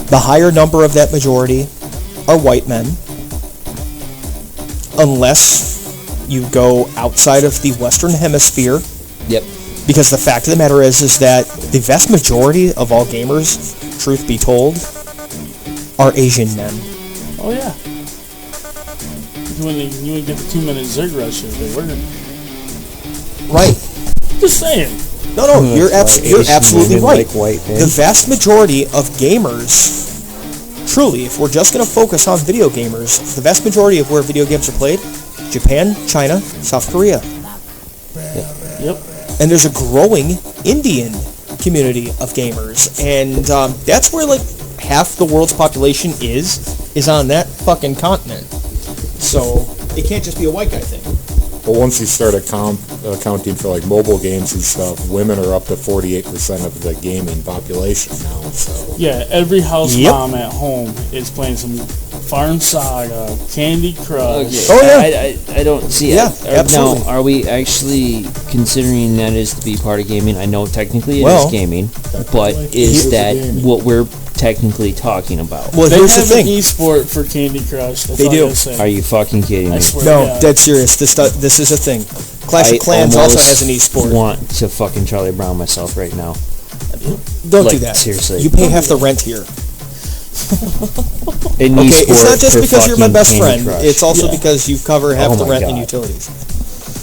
[SPEAKER 2] The higher number of that majority are white men. Unless you go outside of the Western Hemisphere.
[SPEAKER 4] Yep.
[SPEAKER 2] Because the fact of the matter is that the vast majority of all gamers, truth be told, are Asian men.
[SPEAKER 3] Oh, yeah. You wouldn't get the 2-minute Zerg rush if they weren't.
[SPEAKER 2] Right.
[SPEAKER 3] Just saying.
[SPEAKER 2] No, you're absolutely right.
[SPEAKER 4] Like white men.
[SPEAKER 2] The vast majority of gamers, truly, if we're just going to focus on video gamers, the vast majority of where video games are played, Japan, China, South Korea.
[SPEAKER 3] Yep.
[SPEAKER 2] And there's a growing Indian community of gamers, and that's where like half the world's population is on that fucking continent. So it can't just be a white guy thing.
[SPEAKER 5] Well, once you start accounting for like mobile games and stuff, women are up to 48% of the gaming population now. So
[SPEAKER 3] Yeah, every house
[SPEAKER 2] Yep.
[SPEAKER 3] mom at home is playing some Farm Saga, Candy Crush.
[SPEAKER 4] Okay.
[SPEAKER 2] Oh, yeah.
[SPEAKER 4] I don't see
[SPEAKER 2] Yeah,
[SPEAKER 4] it.
[SPEAKER 2] absolutely.
[SPEAKER 4] Now, are we actually considering that is to be part of gaming? I know technically it
[SPEAKER 2] Well,
[SPEAKER 4] is gaming, but is that what we're technically talking about?
[SPEAKER 2] Well,
[SPEAKER 3] They
[SPEAKER 2] here's the
[SPEAKER 3] have an
[SPEAKER 2] thing.
[SPEAKER 3] esport for Candy Crush. That's
[SPEAKER 2] They
[SPEAKER 3] all I
[SPEAKER 2] do.
[SPEAKER 3] gotta say.
[SPEAKER 4] Are you fucking kidding
[SPEAKER 3] I
[SPEAKER 4] me?
[SPEAKER 3] swear
[SPEAKER 2] No,
[SPEAKER 3] to God.
[SPEAKER 2] dead serious. This is a thing. Clash of Clans also has an esport.
[SPEAKER 4] Want to fucking Charlie Brown myself right now.
[SPEAKER 2] Don't
[SPEAKER 4] like,
[SPEAKER 2] do that.
[SPEAKER 4] seriously.
[SPEAKER 2] You pay half the rent here.
[SPEAKER 4] An
[SPEAKER 2] Okay,
[SPEAKER 4] esport
[SPEAKER 2] it's not just
[SPEAKER 4] for
[SPEAKER 2] because you're my
[SPEAKER 4] fucking
[SPEAKER 2] best
[SPEAKER 4] Candy
[SPEAKER 2] friend.
[SPEAKER 4] Crush.
[SPEAKER 2] It's also
[SPEAKER 3] Yeah.
[SPEAKER 2] because you cover half
[SPEAKER 4] Oh
[SPEAKER 2] the
[SPEAKER 4] my
[SPEAKER 2] rent and
[SPEAKER 4] God.
[SPEAKER 2] utilities.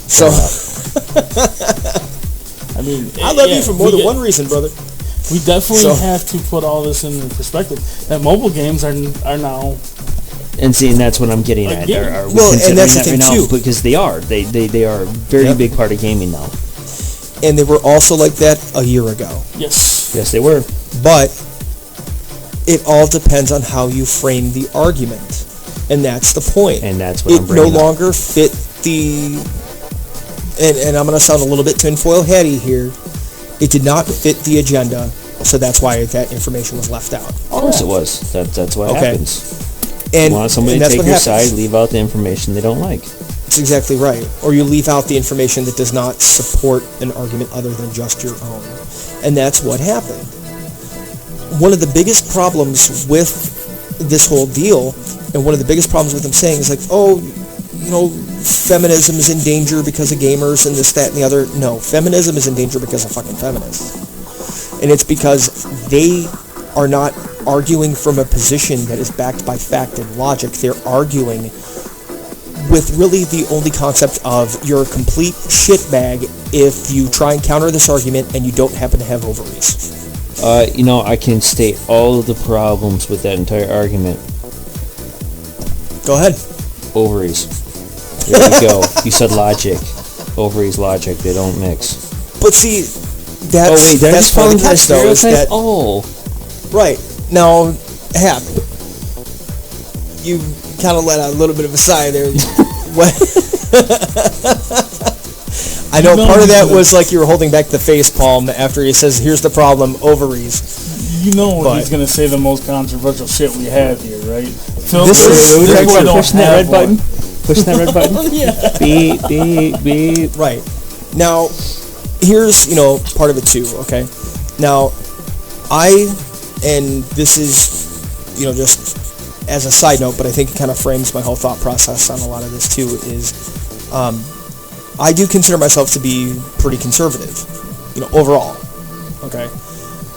[SPEAKER 2] So
[SPEAKER 3] I mean,
[SPEAKER 2] I love
[SPEAKER 3] yeah,
[SPEAKER 2] you for more than one reason, brother.
[SPEAKER 3] We definitely
[SPEAKER 2] So-
[SPEAKER 3] have to put all this in perspective. That mobile games are now.
[SPEAKER 4] And see, and that's what I'm getting at.
[SPEAKER 3] Again.
[SPEAKER 4] Are we
[SPEAKER 2] Well, and
[SPEAKER 4] considering
[SPEAKER 2] that's the
[SPEAKER 4] that
[SPEAKER 2] thing,
[SPEAKER 4] right now?
[SPEAKER 2] too.
[SPEAKER 4] Because they are. They are a very
[SPEAKER 2] Yep.
[SPEAKER 4] big part of gaming now.
[SPEAKER 2] And they were also like that a year ago.
[SPEAKER 3] Yes.
[SPEAKER 4] Yes, they were.
[SPEAKER 2] But it all depends on how you frame the argument. And that's the point.
[SPEAKER 4] And that's what
[SPEAKER 2] it
[SPEAKER 4] I'm bringing
[SPEAKER 2] no
[SPEAKER 4] up.
[SPEAKER 2] longer fit the... And I'm going to sound a little bit tinfoil hatty here. It did not fit the agenda, so that's why that information was left out.
[SPEAKER 4] Of course it was. That's what
[SPEAKER 2] Okay.
[SPEAKER 4] happens.
[SPEAKER 2] And,
[SPEAKER 4] You want somebody
[SPEAKER 2] and
[SPEAKER 4] to
[SPEAKER 2] that's
[SPEAKER 4] take
[SPEAKER 2] what
[SPEAKER 4] your
[SPEAKER 2] happens.
[SPEAKER 4] side, leave out the information they don't like.
[SPEAKER 2] That's exactly right. Or you leave out the information that does not support an argument other than just your own. And that's what happened. One of the biggest problems with this whole deal, and one of the biggest problems with them saying is like, oh, you know, feminism is in danger because of gamers and this, that, and the other. No, feminism is in danger because of fucking feminists. And it's because they are not arguing from a position that is backed by fact and logic. They're arguing with really the only concept of you're a complete shitbag if you try and counter this argument and you don't happen to have ovaries.
[SPEAKER 4] I can state all of the problems with that entire argument.
[SPEAKER 2] Go ahead.
[SPEAKER 4] Ovaries. There you go. You said logic. Ovaries, logic. They don't mix.
[SPEAKER 2] But see, that's part of the catch, though, is that...
[SPEAKER 4] Oh.
[SPEAKER 2] Right. Now, Hap, you kind of let out a little bit of a sigh there. What? I know part of that was like you were holding back the face palm after he says, here's the problem, ovaries.
[SPEAKER 3] You know he's going to say the most controversial shit we have here, right?
[SPEAKER 4] Pushing that red button. Pushing that red button.
[SPEAKER 3] Yeah.
[SPEAKER 4] Beep, beep, beep.
[SPEAKER 2] Right. Now, here's, part of it too, okay? Now, and this is, just as a side note, but I think it kind of frames my whole thought process on a lot of this too, is I do consider myself to be pretty conservative, overall, okay?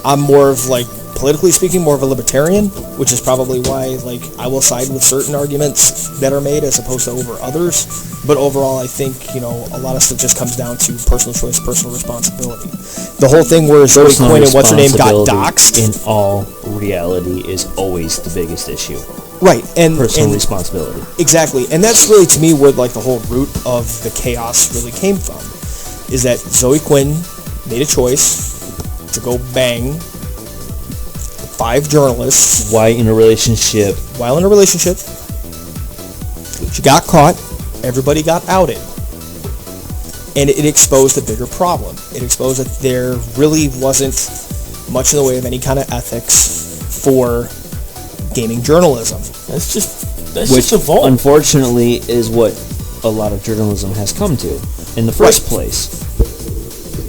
[SPEAKER 2] I'm more of, politically speaking, more of a libertarian, which is probably why, I will side with certain arguments that are made as opposed to over others. But overall, I think, a lot of stuff just comes down to personal choice, personal responsibility. The whole thing where Zoe Quinn and what's-her-name got doxxed.
[SPEAKER 4] In all reality is always the biggest issue.
[SPEAKER 2] Right.
[SPEAKER 4] Personal responsibility.
[SPEAKER 2] Exactly. And that's really, to me, where, the whole root of the chaos really came from. Is that Zoe Quinn made a choice to go bang 5 journalists.
[SPEAKER 4] While in a relationship.
[SPEAKER 2] She got caught. Everybody got outed. And it exposed a bigger problem. It exposed that there really wasn't much in the way of any kind of ethics for gaming journalism.
[SPEAKER 3] That's just evolved.
[SPEAKER 4] Unfortunately, is what a lot of journalism has come to in the first place.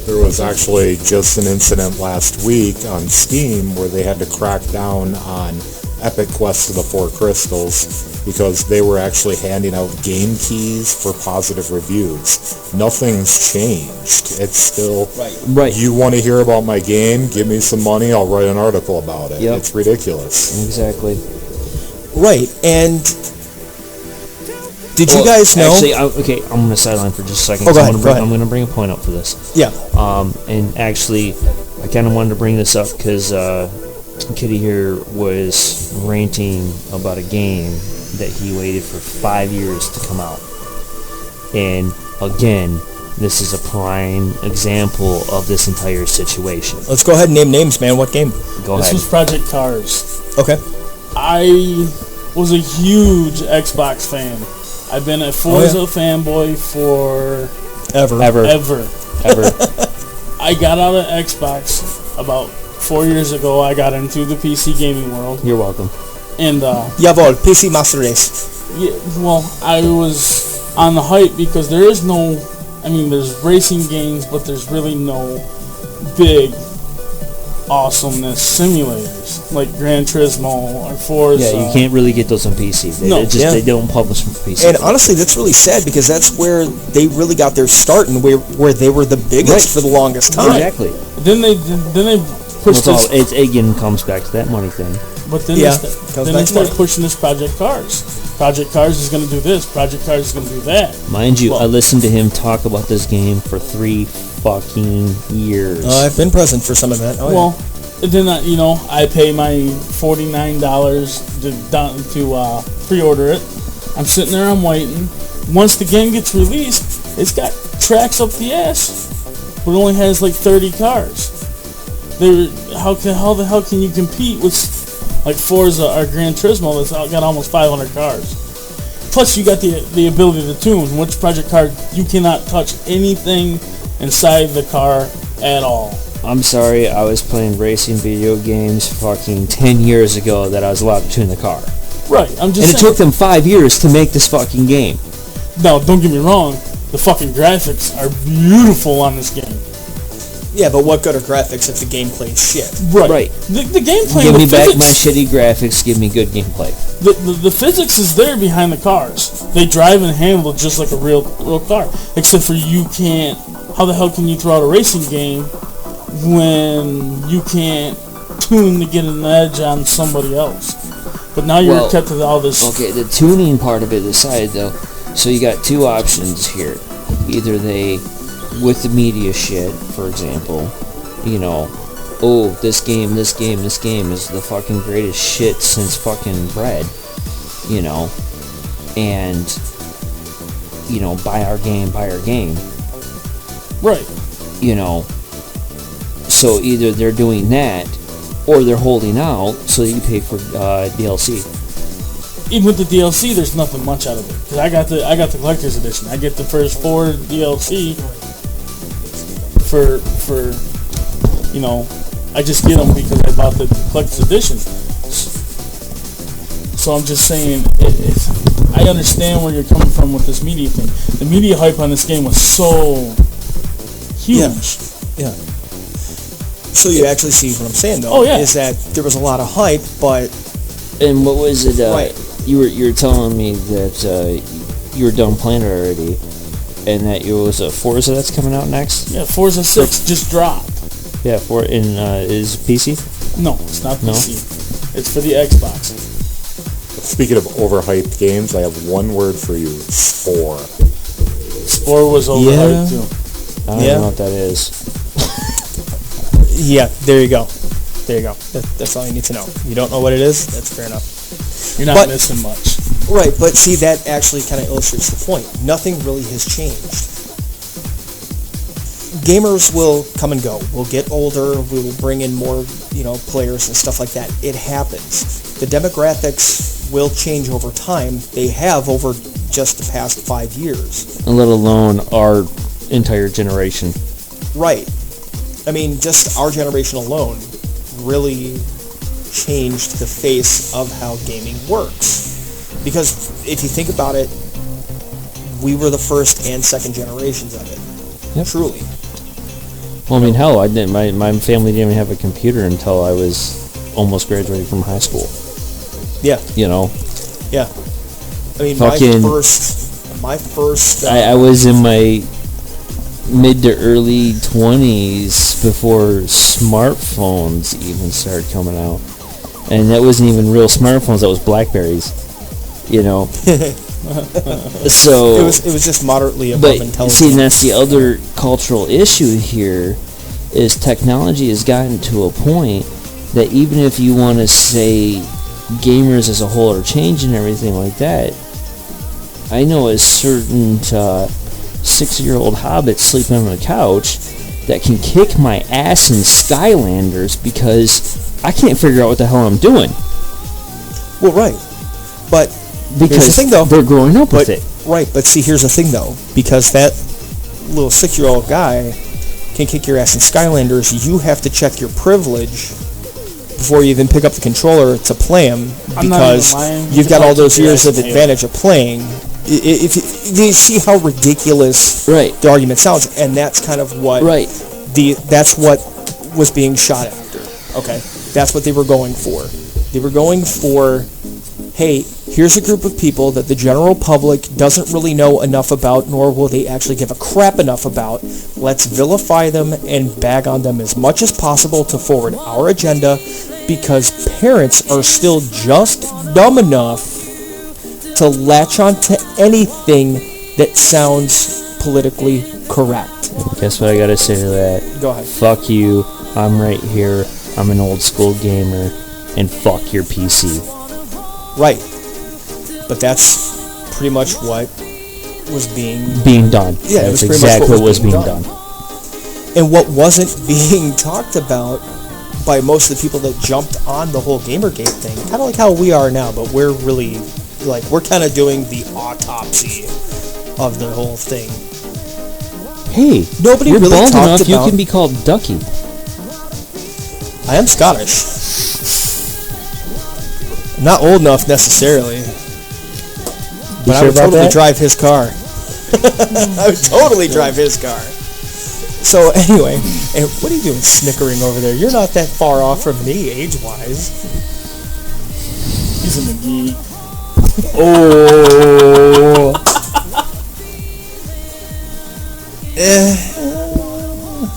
[SPEAKER 5] There was actually just an incident last week on Steam where they had to crack down on Epic Quest of the Four Crystals because they were actually handing out game keys for positive reviews. Nothing's changed. It's still,
[SPEAKER 4] right.
[SPEAKER 5] You want to hear about my game? Give me some money. I'll write an article about it.
[SPEAKER 4] Yep.
[SPEAKER 5] It's ridiculous.
[SPEAKER 4] Exactly.
[SPEAKER 2] Right, and did you guys know?
[SPEAKER 4] Actually, I'm going to sideline for just a second.
[SPEAKER 2] Oh, go ahead.
[SPEAKER 4] I'm going to bring a point up for this.
[SPEAKER 2] Yeah.
[SPEAKER 4] And actually, I kind of wanted to bring this up because Kitty here was ranting about a game that he waited for 5 years to come out. And again, this is a prime example of this entire situation.
[SPEAKER 2] Let's go ahead and name names, man. What game?
[SPEAKER 4] Go ahead.
[SPEAKER 3] This was Project Cars.
[SPEAKER 2] Okay.
[SPEAKER 3] I was a huge Xbox fan. I've been a Forza fanboy for
[SPEAKER 2] ever.
[SPEAKER 3] I got out of Xbox about 4 years ago. I got into the PC gaming world.
[SPEAKER 4] You're welcome.
[SPEAKER 3] And
[SPEAKER 2] Jawohl, PC Master Race.
[SPEAKER 3] Yeah, well, I was on the hype because there is no, there's racing games, but there's really no big awesomeness simulators like Gran Turismo or Forza.
[SPEAKER 4] Yeah, you can't really get those on PC. They don't publish them for PC.
[SPEAKER 2] And honestly, that's really sad because that's where they really got their start and where they were the biggest for the longest time.
[SPEAKER 4] Exactly.
[SPEAKER 3] Then they pushed this.
[SPEAKER 4] It again comes back to that money thing.
[SPEAKER 3] But then they started pushing this Project Cars. Project Cars is going to do this. Project Cars is going to do that.
[SPEAKER 4] Mind you, I listened to him talk about this game for 3 fucking years.
[SPEAKER 2] I've been present for some of that.
[SPEAKER 3] Then I pay my $49 to pre-order it. I'm sitting there, I'm waiting. Once the game gets released, it's got tracks up the ass, but it only has 30 cars. How the hell can you compete with Forza or Gran Turismo that's got almost 500 cars? Plus, you got the ability to tune, which Project Car you cannot touch anything inside the car at all.
[SPEAKER 4] I'm sorry, I was playing racing video games fucking 10 years ago that I was allowed to tune the car.
[SPEAKER 3] Right, I'm just saying.
[SPEAKER 4] And it took them 5 years to make this fucking game.
[SPEAKER 3] No, don't get me wrong. The fucking graphics are beautiful on this game.
[SPEAKER 2] Yeah, but what good are graphics if the gameplay is shit?
[SPEAKER 3] Right. The gameplay.
[SPEAKER 4] Give
[SPEAKER 3] me
[SPEAKER 4] back my shitty graphics. Give me good gameplay.
[SPEAKER 3] The physics is there behind the cars. They drive and handle just like a real car. Except for you can't. How the hell can you throw out a racing game when you can't tune to get an edge on somebody else? But now you're kept to all this.
[SPEAKER 4] Okay, the tuning part of it aside, though, So you got two options here. Either they, with the media shit, for example, you know, oh, this game is the fucking greatest shit since fucking bread, you know, and, you know, buy our game.
[SPEAKER 3] Right.
[SPEAKER 4] You know, so either they're doing that, or they're holding out so you pay for DLC.
[SPEAKER 3] Even with the DLC, there's nothing much out of it. Cause I got the collector's edition. I get the first 4 DLC for you know, I just get them because I bought the collector's edition. So I'm just saying, I understand where you're coming from with this media thing. The media hype on this game was so huge.
[SPEAKER 2] Yeah. So you actually see what I'm saying, though.
[SPEAKER 3] Oh, yeah.
[SPEAKER 2] Is that there was a lot of hype, but...
[SPEAKER 4] And what was it?
[SPEAKER 2] Right.
[SPEAKER 4] You were telling me that you were done playing it already, and that it was a Forza that's coming out next.
[SPEAKER 3] Yeah, Forza 6 just dropped.
[SPEAKER 4] Yeah, is PC?
[SPEAKER 3] No, it's not
[SPEAKER 4] No?
[SPEAKER 3] PC. It's for the Xbox.
[SPEAKER 5] Speaking of overhyped games, I have one word for you: Spore.
[SPEAKER 3] Spore was overhyped too.
[SPEAKER 4] I don't know what that is.
[SPEAKER 2] Yeah, there you go. That's all you need to know. You don't know what it is? That's fair enough.
[SPEAKER 3] You're not missing much.
[SPEAKER 2] Right, but see, that actually kind of illustrates the point. Nothing really has changed. Gamers will come and go. We'll get older. We will bring in more, players and stuff like that. It happens. The demographics will change over time. They have over just the past 5 years.
[SPEAKER 4] Let alone our entire generation.
[SPEAKER 2] Right. I mean, just our generation alone really changed the face of how gaming works. Because if you think about it, we were the first and second generations of it.
[SPEAKER 4] Yep.
[SPEAKER 2] Truly.
[SPEAKER 4] Well, I mean, hell, I didn't. My family didn't even have a computer until I was almost graduated from high school.
[SPEAKER 2] Yeah.
[SPEAKER 4] Yeah.
[SPEAKER 2] I mean, my first.
[SPEAKER 4] I was in my mid to early 20s before smartphones even started coming out, and that wasn't even real smartphones. That was Blackberries. So
[SPEAKER 2] it was just moderately above intelligence.
[SPEAKER 4] But see, that's the other cultural issue here, is technology has gotten to a point that even if you want to say gamers as a whole are changing and everything like that, I know a certain 6-year-old hobbit sleeping on the couch that can kick my ass in Skylanders because I can't figure out what the hell I'm doing.
[SPEAKER 2] Well, right, but
[SPEAKER 4] because
[SPEAKER 2] here's the thing, though,
[SPEAKER 4] they're growing up with it.
[SPEAKER 2] Right, but see, here's the thing, though, because that little 6-year-old guy can kick your ass in Skylanders, you have to check your privilege before you even pick up the controller to play them, because you've got all those years of advantage of playing. If you see how ridiculous the argument sounds, and that's kind of what that's what was being shot after. Okay, that's what they were going for. They were going for, hey, here's a group of people that the general public doesn't really know enough about, nor will they actually give a crap enough about. Let's vilify them and bag on them as much as possible to forward our agenda, because parents are still just dumb enough to latch on to anything that sounds politically correct.
[SPEAKER 4] Guess what I gotta say to that?
[SPEAKER 2] Go ahead.
[SPEAKER 4] Fuck you. I'm right here. I'm an old school gamer. And fuck your PC.
[SPEAKER 2] Right. But that's pretty much what was being
[SPEAKER 4] done.
[SPEAKER 2] Yeah,
[SPEAKER 4] that's
[SPEAKER 2] it was
[SPEAKER 4] exactly what was being done.
[SPEAKER 2] And what wasn't being talked about by most of the people that jumped on the whole Gamergate thing, kind of like how we are now, but we're really, we're kind of doing the autopsy of the whole thing.
[SPEAKER 4] Hey,
[SPEAKER 2] nobody
[SPEAKER 4] you're
[SPEAKER 2] really
[SPEAKER 4] bald
[SPEAKER 2] talked
[SPEAKER 4] enough,
[SPEAKER 2] about...
[SPEAKER 4] you can be called Ducky.
[SPEAKER 2] I am Scottish. Not old enough necessarily. But I would totally drive his car. I would totally drive his car. So anyway, and what are you doing snickering over there? You're not that far off from me age-wise.
[SPEAKER 3] He's a McGee.
[SPEAKER 4] Oh.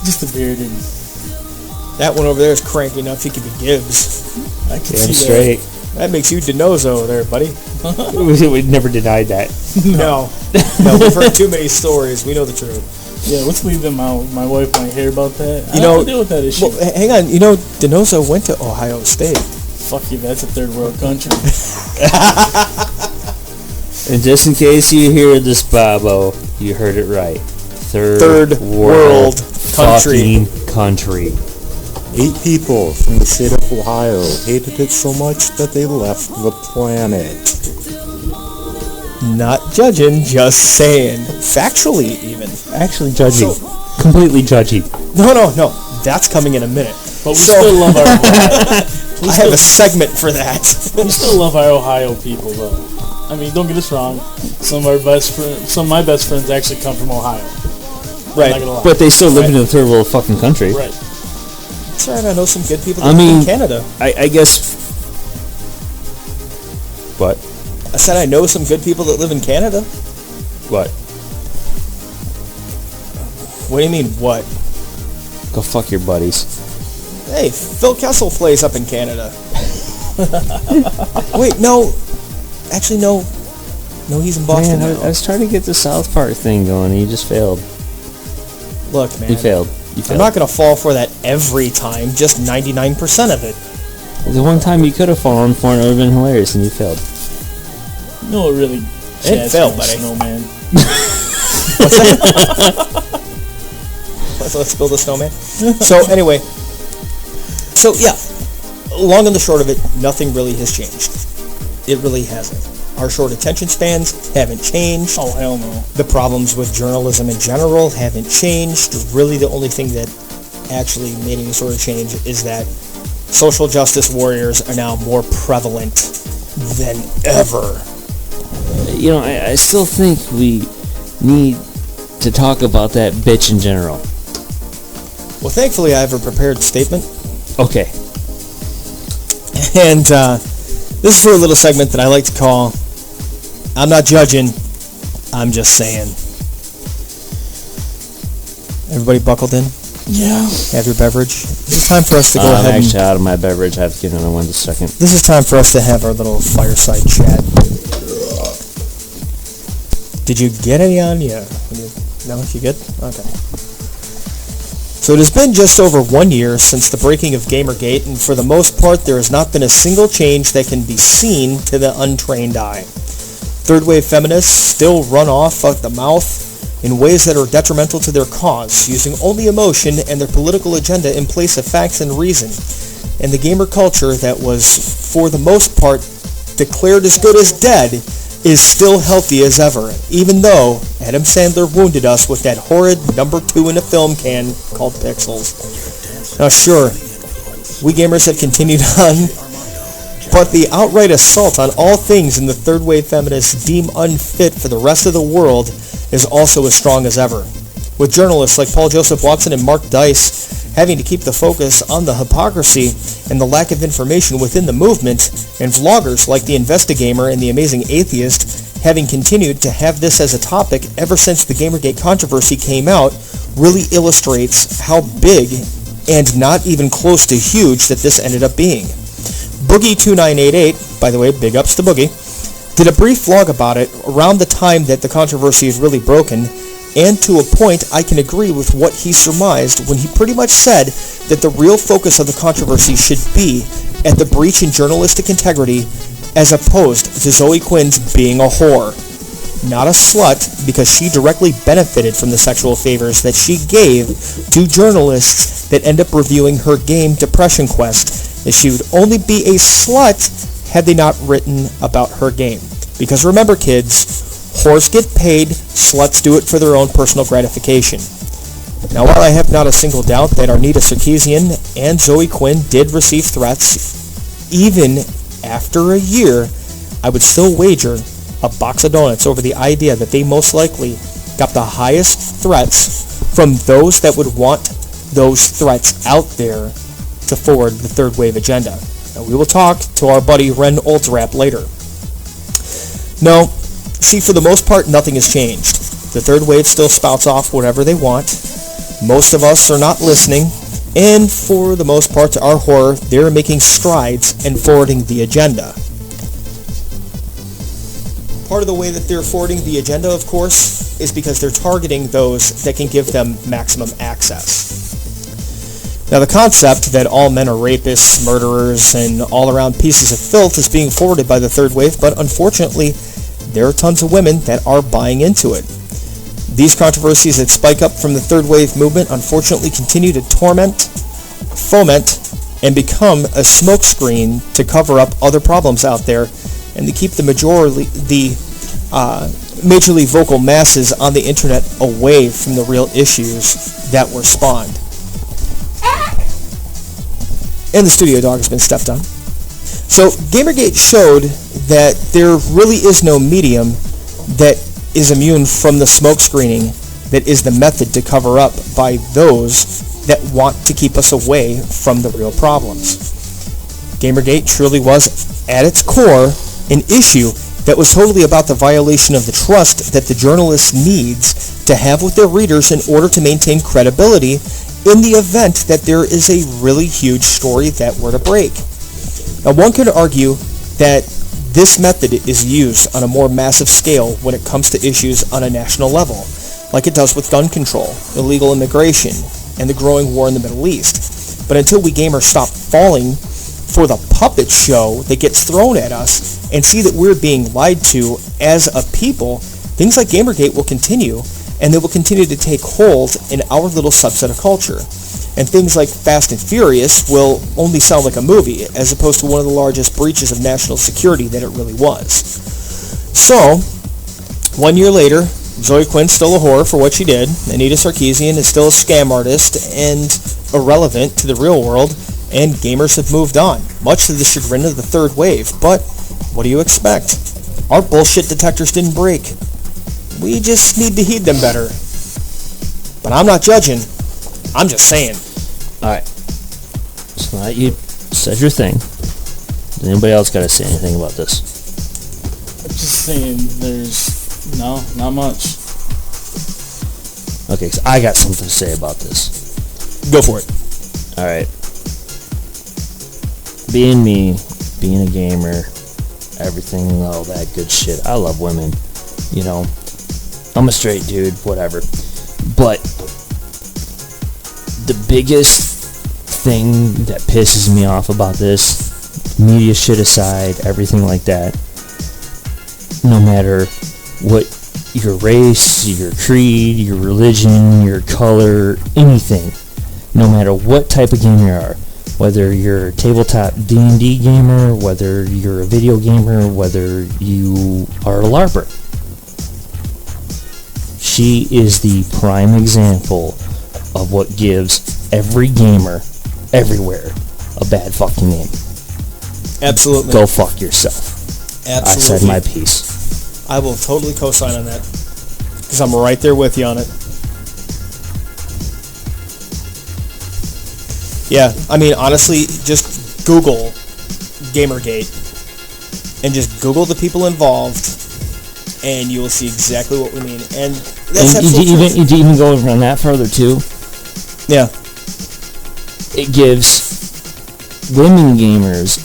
[SPEAKER 3] Just a bearded.
[SPEAKER 2] That one over there is cranky enough he could be Gibbs.
[SPEAKER 3] I can
[SPEAKER 4] Damn
[SPEAKER 3] see
[SPEAKER 4] straight.
[SPEAKER 3] that.
[SPEAKER 2] That makes you Denozo there, buddy.
[SPEAKER 4] We never denied that.
[SPEAKER 2] No, we've heard too many stories. We know the truth.
[SPEAKER 3] Yeah, let's leave them out. My wife might hear about that. I
[SPEAKER 2] You
[SPEAKER 3] don't
[SPEAKER 2] know,
[SPEAKER 3] deal with that issue.
[SPEAKER 2] Well, hang on. You know, Denozo went to Ohio State.
[SPEAKER 3] Fuck you, that's a third world country.
[SPEAKER 4] And just in case you hear this, Bobo, you heard it right.
[SPEAKER 2] Third world country.
[SPEAKER 4] fucking country.
[SPEAKER 5] 8 people from the state of Ohio hated it so much that they left the planet.
[SPEAKER 2] Not judging, just saying. Factually, even.
[SPEAKER 4] Actually judgy. Completely judgy.
[SPEAKER 2] No. That's coming in a minute.
[SPEAKER 3] But we still love our Ohio.
[SPEAKER 2] I have a segment for that.
[SPEAKER 3] We still love our Ohio people, though. I mean, don't get us wrong. Some of my best friends actually come from Ohio.
[SPEAKER 2] Right.
[SPEAKER 3] Not gonna lie.
[SPEAKER 4] But they still live in a third world fucking country.
[SPEAKER 3] Right.
[SPEAKER 2] That's right. I know some good people
[SPEAKER 4] I
[SPEAKER 2] that live
[SPEAKER 4] mean-
[SPEAKER 2] in Canada.
[SPEAKER 4] I guess... What?
[SPEAKER 2] I said I know some good people that live in Canada.
[SPEAKER 4] What?
[SPEAKER 2] What do you mean, what?
[SPEAKER 4] Go fuck your buddies.
[SPEAKER 2] Hey, Phil Kessel plays up in Canada. Wait, no. Actually, no. No, he's in Boston
[SPEAKER 4] Man,
[SPEAKER 2] now.
[SPEAKER 4] I was trying to get the South Park thing going and you just failed.
[SPEAKER 2] Look, man.
[SPEAKER 4] You failed.
[SPEAKER 2] I'm not going to fall for that every time, just 99% of it.
[SPEAKER 4] The one time you could have fallen for it would have been hilarious and you failed.
[SPEAKER 3] You know what really
[SPEAKER 2] It failed, buddy.
[SPEAKER 3] Snowman.
[SPEAKER 2] What's that? Let's build a snowman. So anyway, yeah, long and the short of it, nothing really has changed. It really hasn't. Our short attention spans haven't changed.
[SPEAKER 3] Oh, hell no.
[SPEAKER 2] The problems with journalism in general haven't changed. Really, the only thing that actually made any sort of change is that social justice warriors are now more prevalent than ever.
[SPEAKER 4] You know, I still think we need to talk about that bitch in general.
[SPEAKER 2] Well, thankfully, I have a prepared statement.
[SPEAKER 4] Okay.
[SPEAKER 2] And this is for a little segment that I like to call, I'm not judging, I'm just saying. Everybody buckled in?
[SPEAKER 3] Yeah.
[SPEAKER 2] Have your beverage? This is time for us to go
[SPEAKER 4] I'm
[SPEAKER 2] ahead and...
[SPEAKER 4] actually out of my beverage. I have to get another one in a second.
[SPEAKER 2] This is time for us to have our little fireside chat. Did you get any on you? No, you good? Okay. So it has been just over 1 year since the breaking of Gamergate, and for the most part there has not been a single change that can be seen to the untrained eye. Third wave feminists still run off at the mouth in ways that are detrimental to their cause, using only emotion and their political agenda in place of facts and reason. And the gamer culture that was, for the most part, declared as good as dead is still healthy as ever, even though Adam Sandler wounded us with that horrid number 2 in a film can called Pixels. Now sure, we gamers have continued on, but the outright assault on all things in the third wave feminists deem unfit for the rest of the world is also as strong as ever. With journalists like Paul Joseph Watson and Mark Dice having to keep the focus on the hypocrisy and the lack of information within the movement, and vloggers like the Investigamer and the Amazing Atheist having continued to have this as a topic ever since the Gamergate controversy came out, really illustrates how big and not even close to huge that this ended up being. Boogie2988, by the way, big ups to Boogie, did a brief vlog about it around the time that the controversy is really broken, and to a point I can agree with what he surmised when he pretty much said that the real focus of the controversy should be at the breach in journalistic integrity as opposed to Zoe Quinn's being a whore. Not a slut, because she directly benefited from the sexual favors that she gave to journalists that end up reviewing her game Depression Quest, as she would only be a slut had they not written about her game. Because remember kids, whores get paid, sluts do it for their own personal gratification. Now while I have not a single doubt that Arnita Sarkeesian and Zoe Quinn did receive threats, even after a year, I would still wager a box of donuts over the idea that they most likely got the highest threats from those that would want those threats out there to forward the third wave agenda. Now we will talk to our buddy Ren Ultrap later. No, see, for the most part, nothing has changed. The third wave still spouts off whatever they want. Most of us are not listening, and for the most part, to our horror, they're making strides in forwarding the agenda. part of the way that they're forwarding the agenda, of course, is because they're targeting those that can give them maximum access. Now, the concept that all men are rapists, murderers, and all-around pieces of filth is being forwarded by the third wave, but unfortunately, there are tons of women that are buying into it. These controversies that spike up from the third wave movement unfortunately continue to torment, foment, and become a smokescreen to cover up other problems out there and to keep the majorly vocal masses on the internet away from the real issues that were spawned. And the studio dog has been stepped on. So Gamergate showed that there really is no medium that is immune from the smoke screening that is the method to cover up by those that want to keep us away from the real problems. Gamergate truly was, at its core, an issue that was totally about the violation of the trust that the journalist needs to have with their readers in order to maintain credibility in the event that there is a really huge story that were to break. Now, one could argue that this method is used on a more massive scale when it comes to issues on a national level, like it does with gun control, illegal immigration, and the growing war in the Middle East. But until we gamers stop falling for the puppet show that gets thrown at us and see that we're being lied to as a people, things like Gamergate will continue, and they will continue to take hold in our little subset of culture. And things like Fast and Furious will only sound like a movie, as opposed to one of the largest breaches of national security that it really was. So, 1 year later, Zoe Quinn's still a whore for what she did. Anita Sarkeesian is still a scam artist and irrelevant to the real world, and gamers have moved on, much to the chagrin of the third wave. But what do you expect? Our bullshit detectors didn't break. We just need to heed them better. But I'm not judging. I'm just saying.
[SPEAKER 4] Alright. So now you said your thing. Does anybody else got to say anything about this?
[SPEAKER 3] I'm just saying there's... No, not much.
[SPEAKER 4] Okay, 'cause I got something to say about this.
[SPEAKER 2] Go for it.
[SPEAKER 4] Alright. Being me, being a gamer, everything, all that good shit. I love women. You know, I'm a straight dude, whatever. But the biggest thing that pisses me off about this, media shit aside, everything like that, no matter what your race, your creed, your religion, your color, anything, no matter what type of gamer you are, whether you're a tabletop D&D gamer, whether you're a video gamer, whether you are a LARPer, she is the prime example of what gives every gamer everywhere a bad fucking name.
[SPEAKER 2] Absolutely.
[SPEAKER 4] Go fuck yourself.
[SPEAKER 2] Absolutely.
[SPEAKER 4] I said my piece.
[SPEAKER 2] I will totally co-sign on that, because I'm right there with you on it. Yeah, I mean, honestly, just Google Gamergate and just Google the people involved, and you will see exactly what we mean. And that's
[SPEAKER 4] And you even go around that further too.
[SPEAKER 2] Yeah.
[SPEAKER 4] It gives women gamers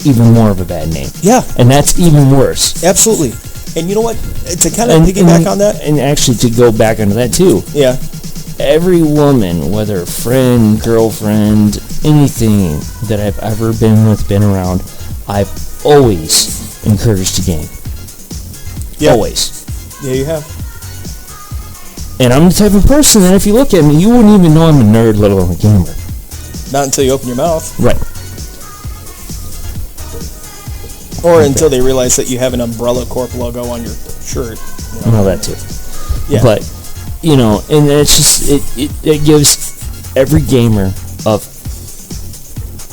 [SPEAKER 4] even more of a bad name.
[SPEAKER 2] Yeah.
[SPEAKER 4] And that's even worse.
[SPEAKER 2] Absolutely. And you know what? To kind of piggyback on that.
[SPEAKER 4] And actually to go back into that too.
[SPEAKER 2] Yeah.
[SPEAKER 4] Every woman, whether friend, girlfriend, anything that I've ever been with, been around, I've always encouraged to game.
[SPEAKER 2] Yeah.
[SPEAKER 4] Always.
[SPEAKER 2] Yeah, you have.
[SPEAKER 4] And I'm the type of person that if you look at me, you wouldn't even know I'm a nerd, let alone a gamer.
[SPEAKER 2] Not until you open your mouth.
[SPEAKER 4] Right.
[SPEAKER 2] Or until they realize that you have an Umbrella Corp logo on your shirt.
[SPEAKER 4] You know that too.
[SPEAKER 2] Yeah.
[SPEAKER 4] But, you know, and it's just, it gives every gamer of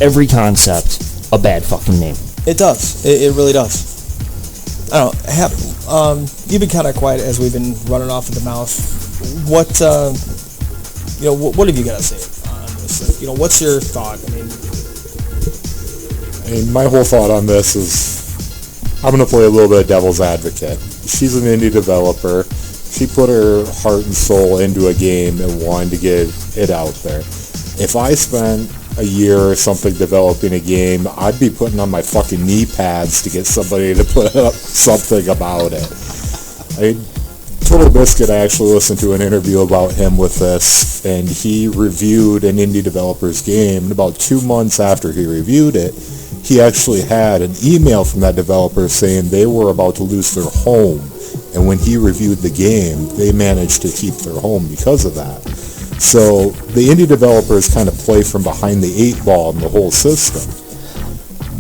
[SPEAKER 4] every concept a bad fucking name.
[SPEAKER 2] It does. It really does. I don't know. You've been kind of quiet as we've been running off at the mouth. What, what have you got to say on this? Like, what's your thought?
[SPEAKER 5] I mean, my whole thought on this is, I'm going to play a little bit of devil's advocate. She's an indie developer. She put her heart and soul into a game and wanted to get it out there. If I spent a year or something developing a game, I'd be putting on my fucking knee pads to get somebody to put up something about it. Total Biscuit, I actually listened to an interview about him with this, and he reviewed an indie developer's game, and about 2 months after he reviewed it, he actually had an email from that developer saying they were about to lose their home, and when he reviewed the game, they managed to keep their home because of that. So the indie developers kind of play from behind the 8 ball in the whole system.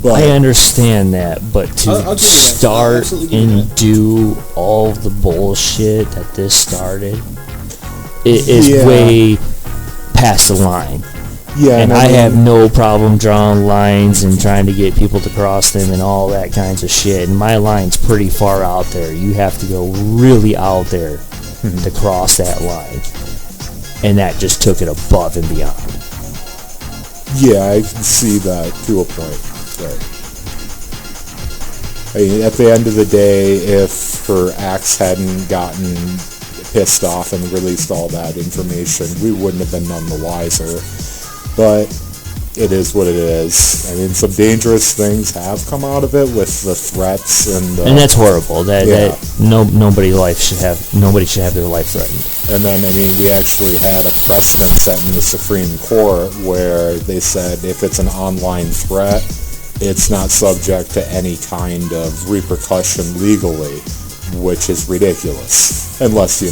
[SPEAKER 5] But
[SPEAKER 4] I understand that, but
[SPEAKER 2] I'll
[SPEAKER 4] to
[SPEAKER 2] give you that. I'll
[SPEAKER 4] start
[SPEAKER 2] absolutely give you
[SPEAKER 4] and do all the bullshit that this started, it is
[SPEAKER 5] Yeah.
[SPEAKER 4] way past the line.
[SPEAKER 5] yeah,
[SPEAKER 4] And
[SPEAKER 5] I
[SPEAKER 4] I
[SPEAKER 5] mean,
[SPEAKER 4] have no problem drawing lines and trying to get people to cross them and all that kinds of shit. And my line's pretty far out there. You have to go really out there to cross that line. And that just took it above and beyond.
[SPEAKER 5] yeah, I can see that to a point. But I mean, at the end of the day, if her axe hadn't gotten pissed off and released all that information, we wouldn't have been none the wiser. But it is what it is. I mean, some dangerous things have come out of it with the threats and
[SPEAKER 4] And that's horrible. That
[SPEAKER 5] Yeah.
[SPEAKER 4] nobody should have their life threatened.
[SPEAKER 5] And then, I mean, we actually had a precedent set in the Supreme Court where they said if it's an online threat, it's not subject to any kind of repercussion legally, which is ridiculous. Unless,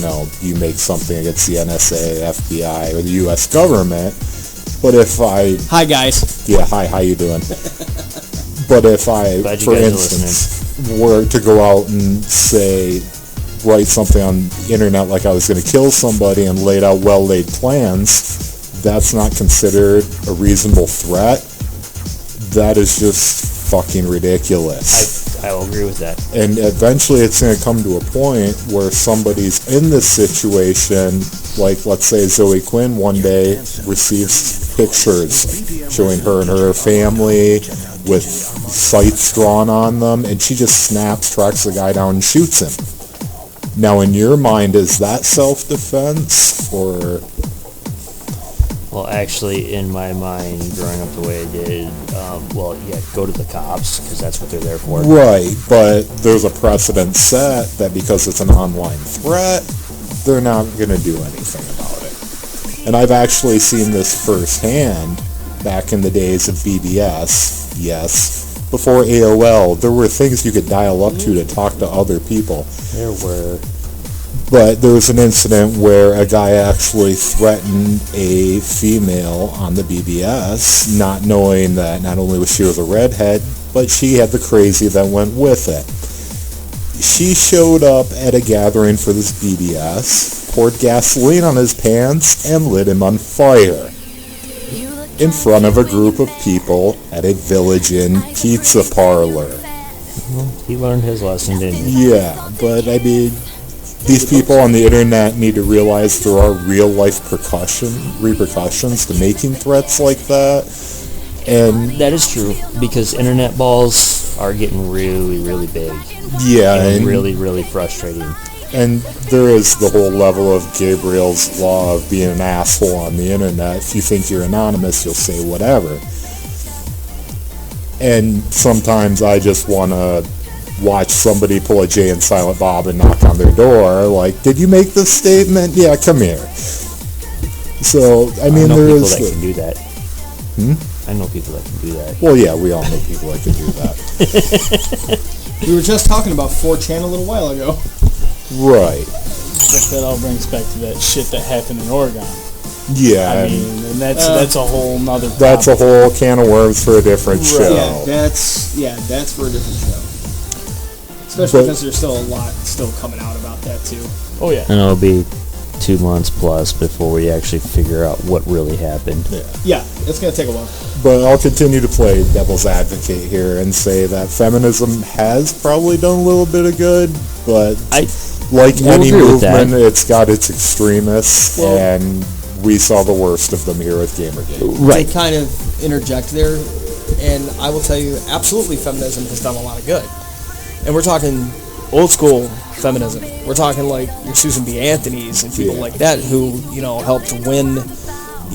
[SPEAKER 5] you make something against the NSA, FBI, or the U.S. government. But if
[SPEAKER 2] Hi, guys.
[SPEAKER 5] yeah, hi, how you doing? But if I,
[SPEAKER 4] Glad you
[SPEAKER 5] for
[SPEAKER 4] guys are
[SPEAKER 5] instance, were to go out and say, write something on the internet like I was going to kill somebody and laid out well-laid plans, that's not considered a reasonable threat. That is just fucking ridiculous.
[SPEAKER 4] I will agree with that.
[SPEAKER 5] And eventually it's going to come to a point where somebody's in this situation, like let's say Zoe Quinn one day receives pictures showing her and her family with sights drawn on them, and she just snaps, tracks the guy down and shoots him. Now in your mind, is that self-defense or...
[SPEAKER 4] Well, actually, in my mind, growing up the way I did, go to the cops, because that's what they're there for.
[SPEAKER 5] Right, but there's a precedent set that because it's an online threat, they're not going to do anything about it. And I've actually seen this firsthand back in the days of BBS, yes. Before AOL, there were things you could dial up to talk to other people.
[SPEAKER 4] There were.
[SPEAKER 5] But there was an incident where a guy actually threatened a female on the BBS, not knowing that not only was she a redhead, but she had the crazy that went with it. She showed up at a gathering for this BBS, poured gasoline on his pants, and lit him on fire in front of a group of people at a Village Inn pizza parlor.
[SPEAKER 4] He learned his lesson, didn't he?
[SPEAKER 5] Yeah, but I mean... These people on the internet need to realize there are real-life repercussions to making threats like that. And
[SPEAKER 4] That is true, because internet balls are getting really, really big.
[SPEAKER 5] yeah,
[SPEAKER 4] And
[SPEAKER 5] and,
[SPEAKER 4] really, really frustrating.
[SPEAKER 5] and there is the whole level of Gabriel's law of being an asshole on the internet. If you think you're anonymous, you'll say whatever. And sometimes I just want to watch somebody pull a Jay and Silent Bob and knock on their door, like, did you make this statement? Yeah, come here. So, I mean,
[SPEAKER 4] know
[SPEAKER 5] there
[SPEAKER 4] people
[SPEAKER 5] is...
[SPEAKER 4] that can do that. I know people that can do that.
[SPEAKER 5] Well, yeah, we all know people that can do that.
[SPEAKER 2] We were just talking about 4chan a little while ago.
[SPEAKER 5] Right.
[SPEAKER 3] But that all brings back to that shit that happened in Oregon.
[SPEAKER 5] Yeah,
[SPEAKER 3] I
[SPEAKER 5] and
[SPEAKER 3] mean, and that's a whole nother problem.
[SPEAKER 5] that's a whole can of worms for a different show.
[SPEAKER 2] Yeah, that's for a different show. Especially because there's still a lot still coming out about that too.
[SPEAKER 3] Oh, yeah.
[SPEAKER 4] And it'll be 2 months plus before we actually figure out what really happened.
[SPEAKER 2] Yeah, it's gonna take a while.
[SPEAKER 5] But I'll continue to play devil's advocate here and say that feminism has probably done a little bit of good, but like
[SPEAKER 4] will
[SPEAKER 5] any
[SPEAKER 4] agree with that.
[SPEAKER 5] movement, it's got its extremists, and we saw the worst of them here with Gamergate.
[SPEAKER 4] Right.
[SPEAKER 8] To kind of interject there, and I will tell you, absolutely, feminism has done a lot of good. And we're talking old school feminism. We're talking like your Susan B. Anthony's and people like that who, helped win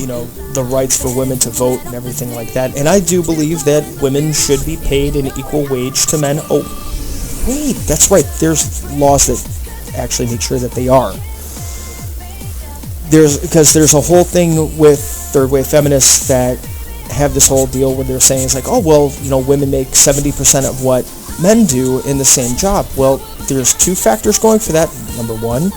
[SPEAKER 2] the rights for women to vote and everything like that. And I do believe that women should be paid an equal wage to men. Oh, wait, that's right. There's laws that actually make sure that they are. Because there's a whole thing with third wave feminists that have this whole deal where they're saying it's like, oh, well, women make 70% of what men do in the same job. Well, there's two factors going for that. Number one,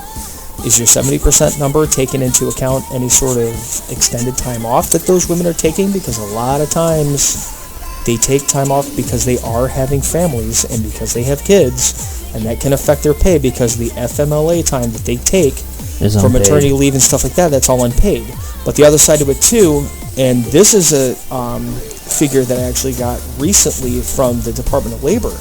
[SPEAKER 2] is your 70% number taking into account any sort of extended time off that those women are taking? Because a lot of times they take time off because they are having families and because they have kids, and that can affect their pay because the FMLA time that they take for maternity leave and stuff like that, that's all unpaid. But the other side of it too, and this is a figure that I actually got recently from the Department of Labor.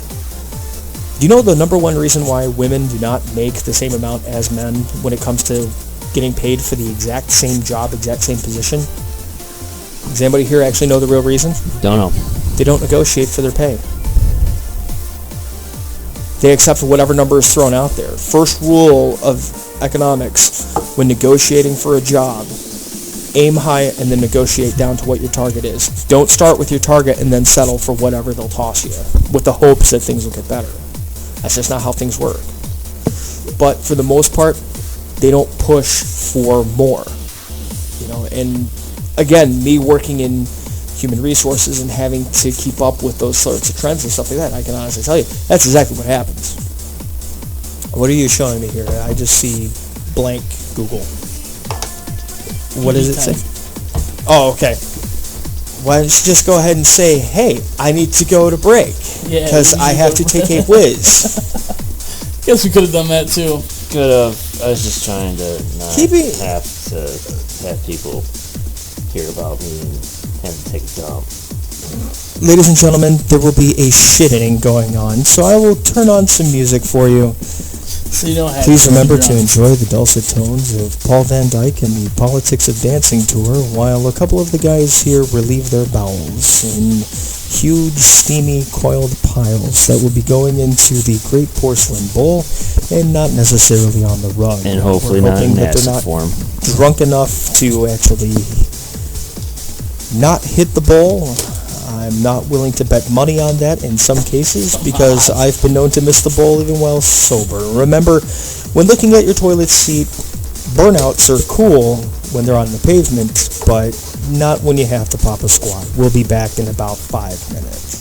[SPEAKER 2] Do you know the number one reason why women do not make the same amount as men when it comes to getting paid for the exact same job, exact same position? Does anybody here actually know the real reason?
[SPEAKER 4] Don't know.
[SPEAKER 2] They don't negotiate for their pay. They accept whatever number is thrown out there. First rule of economics when negotiating for a job, aim high and then negotiate down to what your target is. Don't start with your target and then settle for whatever they'll toss you with the hopes that things will get better. That's just not how things work. But for the most part, they don't push for more. And again, me working in human resources and having to keep up with those sorts of trends and stuff like that, I can honestly tell you, that's exactly what happens. What are you showing me here? I just see blank Google. What does it say? Oh, okay. Why don't you just go ahead and say, hey, I need to go to break because I have to take a whiz.
[SPEAKER 3] Guess we could have done that too.
[SPEAKER 4] Could have. I was just trying to not have people hear about me and have to take a dump.
[SPEAKER 2] Ladies and gentlemen, there will be a shitting going on, so I will turn on some music for you.
[SPEAKER 3] So you don't have
[SPEAKER 2] Please remember to enjoy the dulcet tones of Paul Van Dyke and the Politics of Dancing tour while a couple of the guys here relieve their bowels in huge, steamy, coiled piles that will be going into the Great Porcelain Bowl and not necessarily on the rug.
[SPEAKER 4] And hopefully not in acid form.
[SPEAKER 2] Drunk enough to actually not hit the bowl. I'm not willing to bet money on that in some cases because I've been known to miss the bowl even while sober. Remember, when looking at your toilet seat, burnouts are cool when they're on the pavement, but not when you have to pop a squat. We'll be back in about 5 minutes.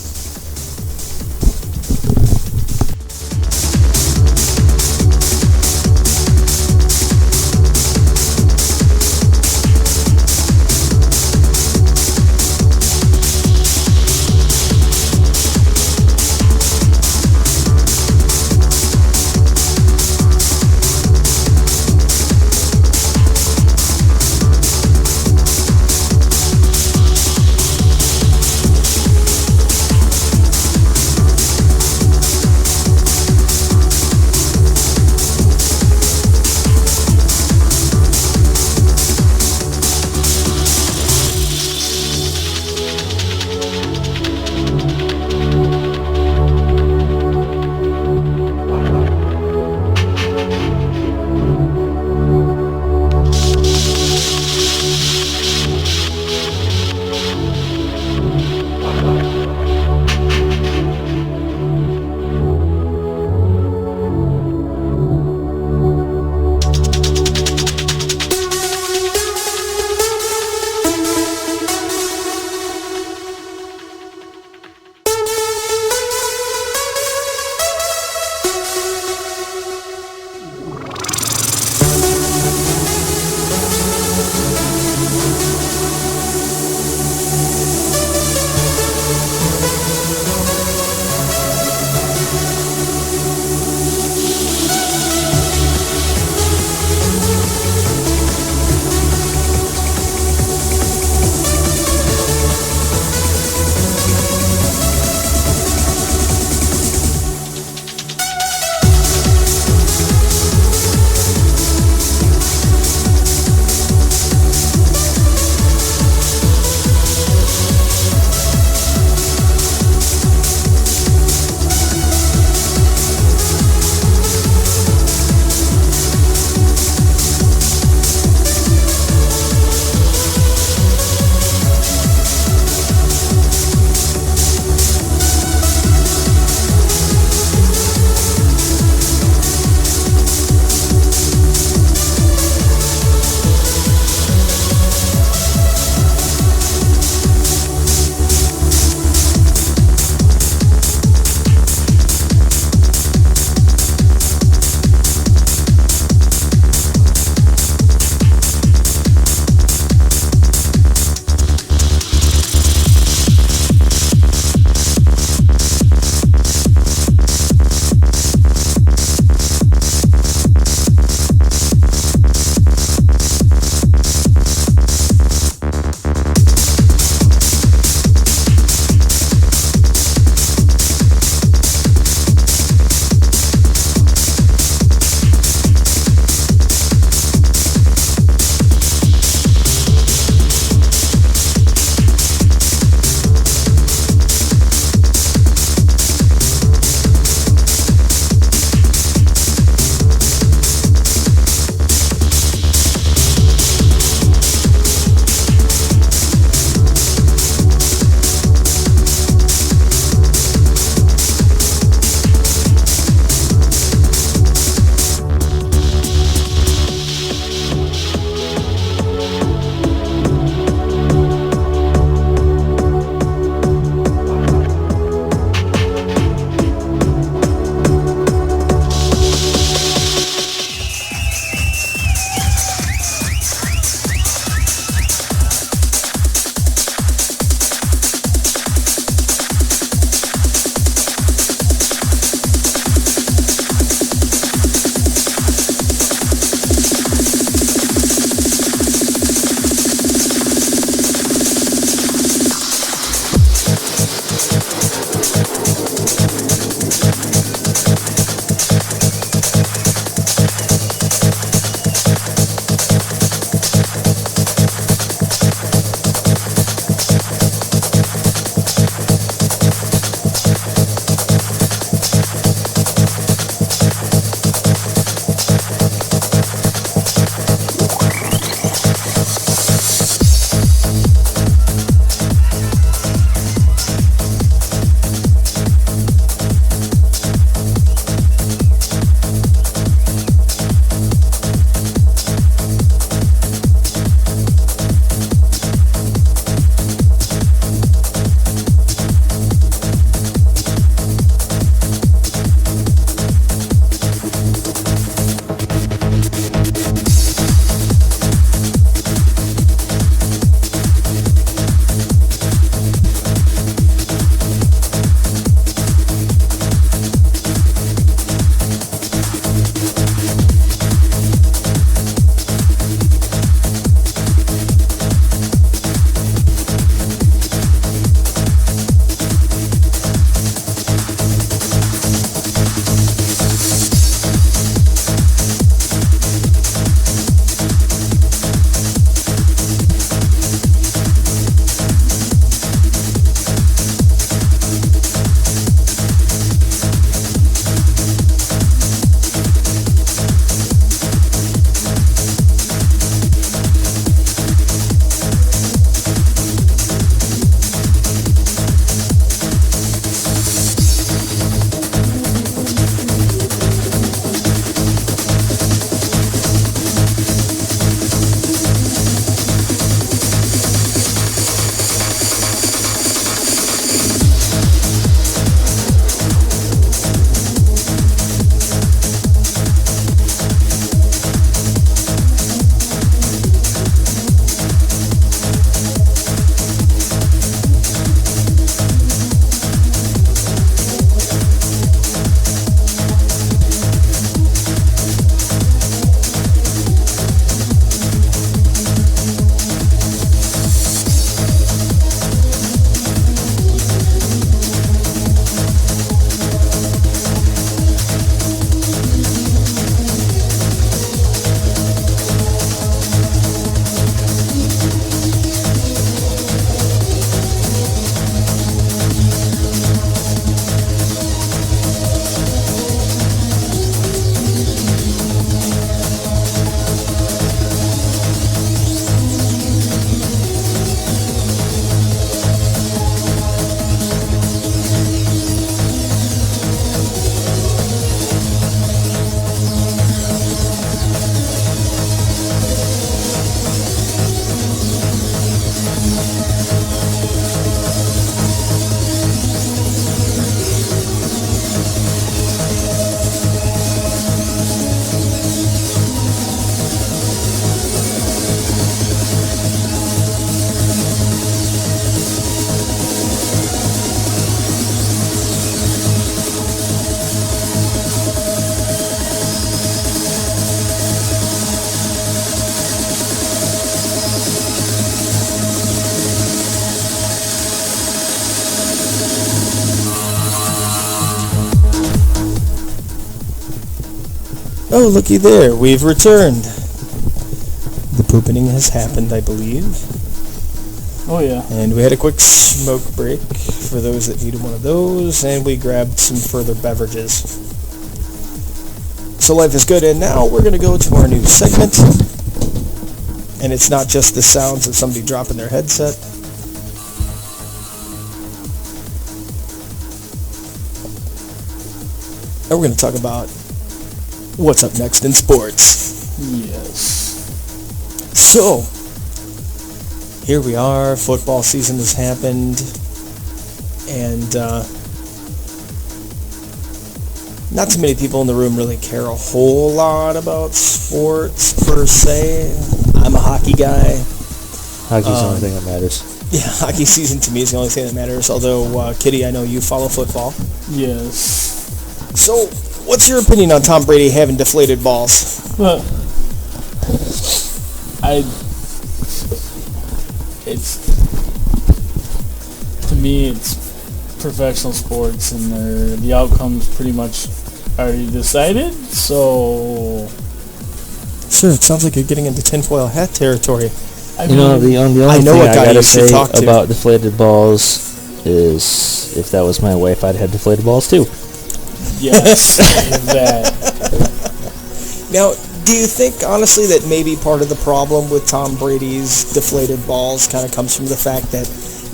[SPEAKER 2] Oh, looky there. We've returned. The pooping has happened, I believe.
[SPEAKER 3] Oh, yeah.
[SPEAKER 2] And we had a quick smoke break for those that needed one of those, and we grabbed some further beverages. So life is good, and now we're going to go to our new segment. And it's not just the sounds of somebody dropping their headset. And we're going to talk about what's up next in sports.
[SPEAKER 3] Yes.
[SPEAKER 2] So, here we are. Football season has happened. And not too many people in the room really care a whole lot about sports per se. I'm a hockey guy.
[SPEAKER 4] Hockey's the only thing that matters.
[SPEAKER 2] Yeah, hockey season to me is the only thing that matters. Although, Kitty, I know you follow football.
[SPEAKER 3] Yes.
[SPEAKER 2] So, what's your opinion on Tom Brady having deflated balls?
[SPEAKER 3] But to me, it's professional sports, and the outcome's pretty much already decided. So,
[SPEAKER 2] Sir, it sounds like you're getting into tinfoil hat territory.
[SPEAKER 3] I
[SPEAKER 4] You know, the only
[SPEAKER 2] I know
[SPEAKER 4] thing
[SPEAKER 2] a
[SPEAKER 4] I
[SPEAKER 2] guy
[SPEAKER 4] gotta
[SPEAKER 2] you should
[SPEAKER 4] say
[SPEAKER 2] talk to.
[SPEAKER 4] about deflated balls is if that was my wife, I'd have deflated balls too.
[SPEAKER 3] yes, that.
[SPEAKER 2] Now, do you think, honestly, that maybe part of the problem with Tom Brady's deflated balls kind of comes from the fact that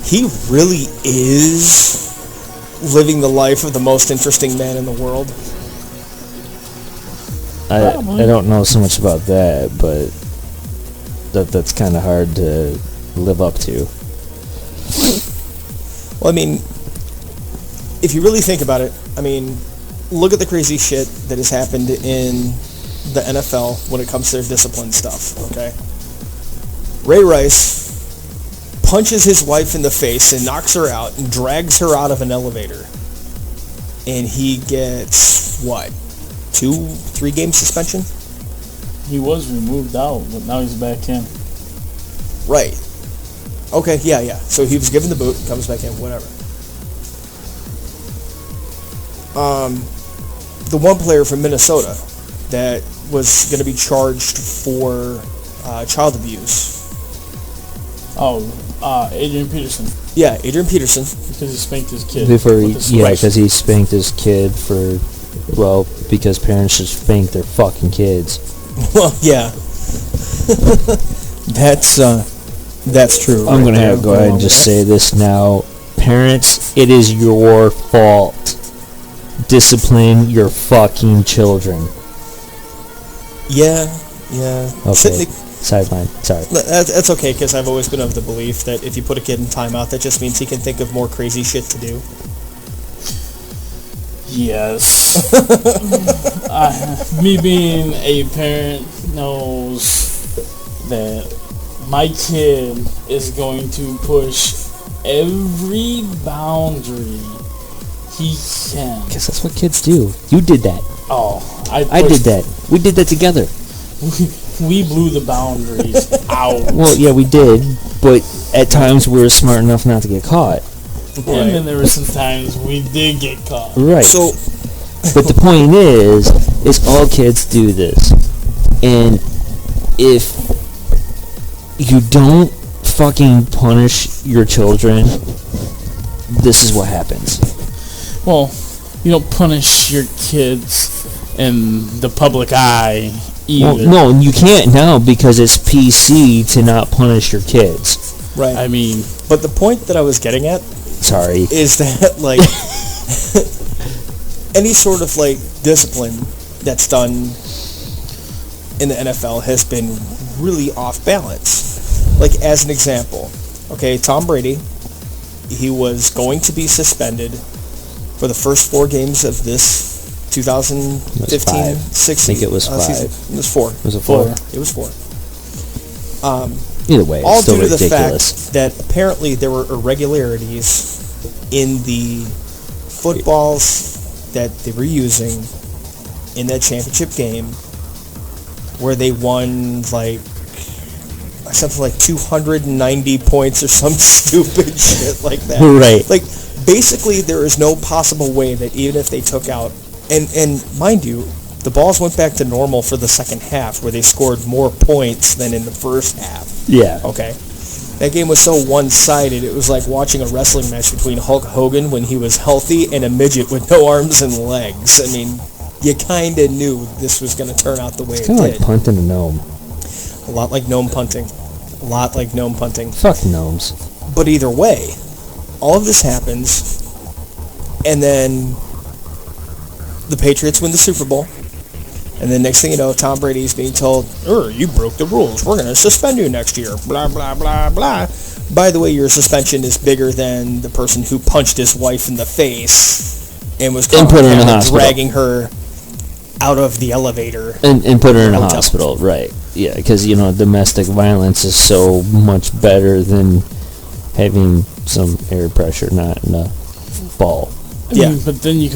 [SPEAKER 2] he really is living the life of the most interesting man in the world?
[SPEAKER 4] I don't know so much about that, but that's kind of hard to live up to.
[SPEAKER 2] Well, I mean, if you really think about it, I mean, look at the crazy shit that has happened in the NFL when it comes to their discipline stuff, okay? Ray Rice punches his wife in the face and knocks her out and drags her out of an elevator. And he gets, what, 2-3 game suspension?
[SPEAKER 3] He was removed out, but now he's back in.
[SPEAKER 2] Right. Okay, yeah. So he was given the boot, comes back in, whatever. The one player from Minnesota that was going to be charged for child abuse.
[SPEAKER 3] Oh, Adrian Peterson,
[SPEAKER 2] Yeah, Adrian Peterson.
[SPEAKER 3] because he spanked his kid.
[SPEAKER 4] Because he spanked his kid because parents should spank their fucking kids.
[SPEAKER 2] Well, yeah. That's true.
[SPEAKER 4] I'm
[SPEAKER 2] right
[SPEAKER 4] gonna
[SPEAKER 2] there.
[SPEAKER 4] go ahead and just say this now. Parents, it is your fault. Discipline your fucking children.
[SPEAKER 2] Yeah.
[SPEAKER 4] Okay. Sideline. Sorry.
[SPEAKER 2] That's okay, because I've always been of the belief that if you put a kid in timeout, that just means he can think of more crazy shit to do.
[SPEAKER 3] Yes. Me being a parent knows that my kid is going to push every boundary he can.
[SPEAKER 4] Guess that's what kids do. You did that.
[SPEAKER 3] Oh,
[SPEAKER 4] I did that. We did that together.
[SPEAKER 3] We blew the boundaries out.
[SPEAKER 4] Well, yeah, we did, but at times we were smart enough not to get caught.
[SPEAKER 3] And then there were some times we did get caught.
[SPEAKER 4] Right.
[SPEAKER 2] So,
[SPEAKER 4] but the point is all kids do this. And if you don't fucking punish your children, this is what happens.
[SPEAKER 3] Well, you don't punish your kids in the public eye either.
[SPEAKER 4] Well, no, and you can't now because it's PC to not punish your kids.
[SPEAKER 2] right.
[SPEAKER 3] I mean,
[SPEAKER 2] But the point that I was getting at
[SPEAKER 4] Sorry.
[SPEAKER 2] is that, like, any sort of, like, discipline that's done in the NFL has been really off balance. Like, as an example, okay, Tom Brady, he was going to be suspended for the first 4 games of this 2015-16
[SPEAKER 4] I think it was 5.
[SPEAKER 2] season. It was 4.
[SPEAKER 4] Was it 4?
[SPEAKER 2] It was 4.
[SPEAKER 4] Either way,
[SPEAKER 2] All
[SPEAKER 4] it's still
[SPEAKER 2] due to the
[SPEAKER 4] ridiculous.
[SPEAKER 2] fact that apparently there were irregularities in the footballs that they were using in that championship game, where they won like something like 290 points or some stupid shit like that.
[SPEAKER 4] Right.
[SPEAKER 2] Like, basically, there is no possible way that even if they took out, and mind you, the balls went back to normal for the second half, where they scored more points than in the first half.
[SPEAKER 4] Yeah.
[SPEAKER 2] Okay. That game was so one-sided, it was like watching a wrestling match between Hulk Hogan when he was healthy and a midget with no arms and legs. I mean, you kind of knew this was going to turn out the way it
[SPEAKER 4] Kind of
[SPEAKER 2] did.
[SPEAKER 4] like punting a gnome.
[SPEAKER 2] A lot like gnome punting. A lot like gnome punting.
[SPEAKER 4] Fuck gnomes.
[SPEAKER 2] But either way, all of this happens, and then the Patriots win the Super Bowl. And then next thing you know, Tom Brady's being told, you broke the rules. We're going to suspend you next year. Blah, blah, blah, blah. By the way, your suspension is bigger than the person who punched his wife in the face and was
[SPEAKER 4] And put her in the
[SPEAKER 2] kind of
[SPEAKER 4] hospital.
[SPEAKER 2] dragging her out of the elevator.
[SPEAKER 4] And put her in a
[SPEAKER 2] Hotel.
[SPEAKER 4] hospital, right. Yeah, because, domestic violence is so much better than having some air pressure, not in a ball.
[SPEAKER 2] Yeah.
[SPEAKER 3] But then you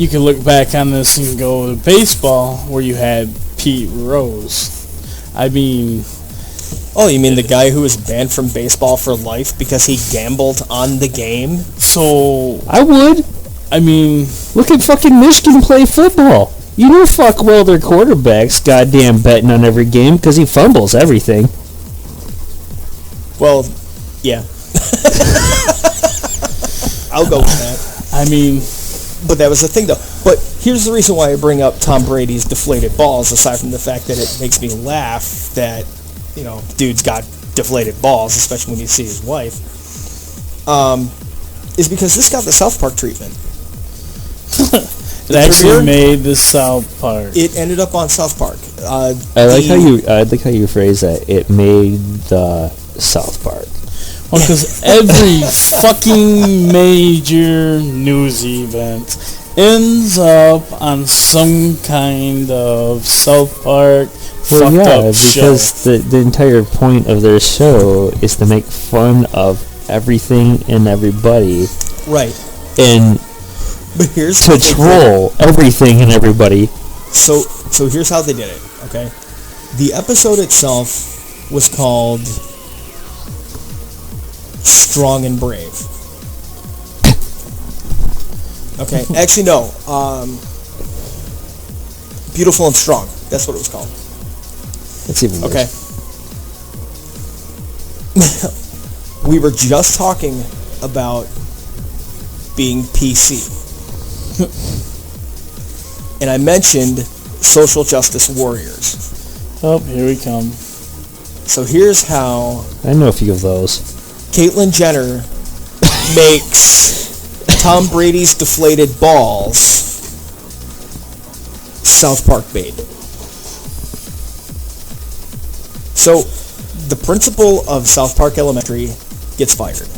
[SPEAKER 3] could look back on this and go to baseball, where you had Pete Rose. I mean,
[SPEAKER 2] Oh, you mean the guy who was banned from baseball for life because he gambled on the game?
[SPEAKER 3] so
[SPEAKER 4] I would.
[SPEAKER 3] I mean,
[SPEAKER 4] Look at fucking Michigan play football. You know fuck well their quarterback's goddamn betting on every game because he fumbles everything.
[SPEAKER 2] Well, yeah. I'll go with that.
[SPEAKER 3] I mean,
[SPEAKER 2] But that was the thing, though. But here's the reason why I bring up Tom Brady's deflated balls, aside from the fact that it makes me laugh that, dude's got deflated balls, especially when you see his wife, is because this got the South Park treatment.
[SPEAKER 3] it actually
[SPEAKER 2] premiere?
[SPEAKER 3] made the South Park.
[SPEAKER 2] It ended up on South Park.
[SPEAKER 4] I like how you phrase that. It made the South Park.
[SPEAKER 3] Well, because every fucking major news event ends up on some kind of South Park fucked up show.
[SPEAKER 4] Because the entire point of their show is to make fun of everything and everybody
[SPEAKER 2] Right.
[SPEAKER 4] and
[SPEAKER 2] But here's
[SPEAKER 4] to
[SPEAKER 2] how they did it.
[SPEAKER 4] troll everything and everybody.
[SPEAKER 2] So here's how they did it, okay? The episode itself was called Strong and Brave. Okay, actually no. Beautiful and Strong. That's what it was called.
[SPEAKER 4] It's even worse.
[SPEAKER 2] Okay. We were just talking about being PC. And I mentioned social justice warriors.
[SPEAKER 3] Oh, here we come.
[SPEAKER 2] So here's how
[SPEAKER 4] I know a few of those.
[SPEAKER 2] Caitlyn Jenner makes Tom Brady's deflated balls South Park bait. So the principal of South Park Elementary gets fired.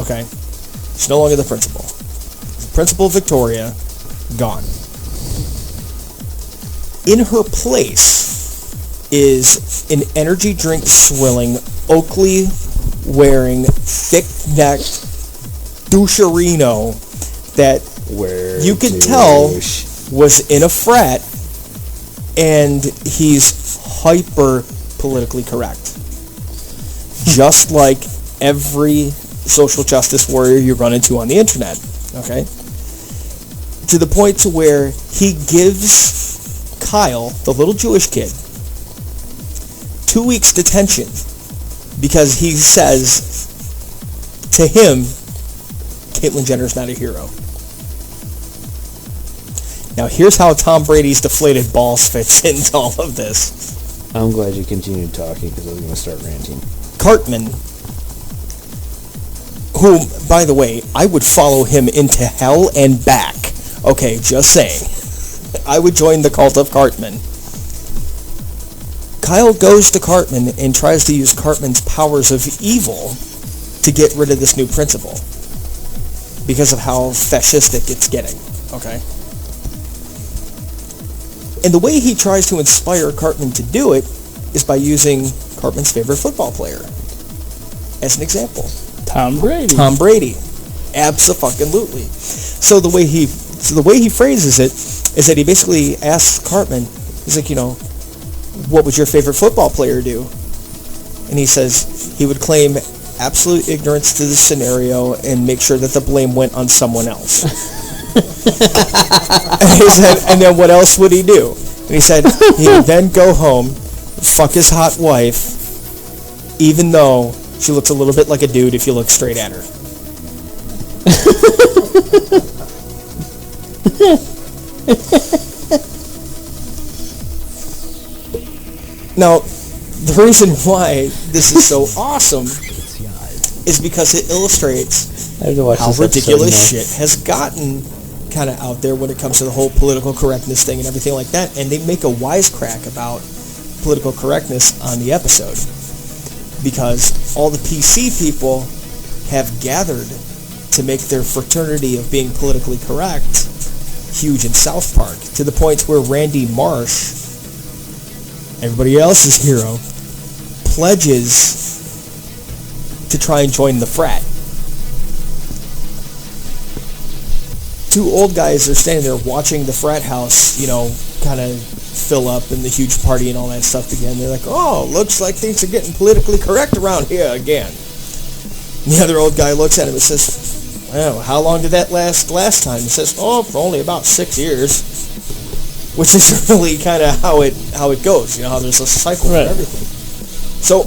[SPEAKER 2] Okay? She's no longer the principal. Principal Victoria, gone. In her place is an energy drink swilling, Oakley wearing, thick-necked doucherino that you could tell was in a frat, and he's hyper politically correct. Just like every social justice warrior you run into on the internet, okay? To the point to where he gives Kyle, the little Jewish kid, 2 weeks detention because he says to him, Caitlyn Jenner's not a hero. Now here's how Tom Brady's deflated balls fits into all of this.
[SPEAKER 4] I'm glad you continued talking because I was going to start ranting.
[SPEAKER 2] Cartman, whom, by the way, I would follow him into hell and back. Okay, just saying. I would join the cult of Cartman. Kyle goes to Cartman and tries to use Cartman's powers of evil to get rid of this new principal because of how fascistic it's getting, okay? And the way he tries to inspire Cartman to do it is by using Cartman's favorite football player as an example.
[SPEAKER 3] Tom Brady.
[SPEAKER 2] Tom Brady. Abso-fucking-lutely. So the way he phrases it is that he basically asks Cartman, he's like, what would your favorite football player do? And he says he would claim absolute ignorance to the scenario and make sure that the blame went on someone else. And he said, and then what else would he do? And he said he would then go home, fuck his hot wife, even though she looks a little bit like a dude if you look straight at her. Now, the reason why this is so awesome is because it illustrates
[SPEAKER 4] I have to watch
[SPEAKER 2] how
[SPEAKER 4] this episode
[SPEAKER 2] ridiculous
[SPEAKER 4] now.
[SPEAKER 2] shit has gotten kind of out there when it comes to the whole political correctness thing and everything like that. And they make a wisecrack about political correctness on the episode because all the PC people have gathered to make their fraternity of being politically correct huge in South Park, to the point where Randy Marsh, everybody else's hero, pledges to try and join the frat. Two old guys are standing there watching the frat house, you know, kind of fill up and the huge party and all that stuff again. They're like, oh, looks like things are getting politically correct around here again. And the other old guy looks at him and says, well, how long did that last time? He says, oh, for only about 6 years. Which is really kind of how it goes, you know, how there's a cycle for everything. So,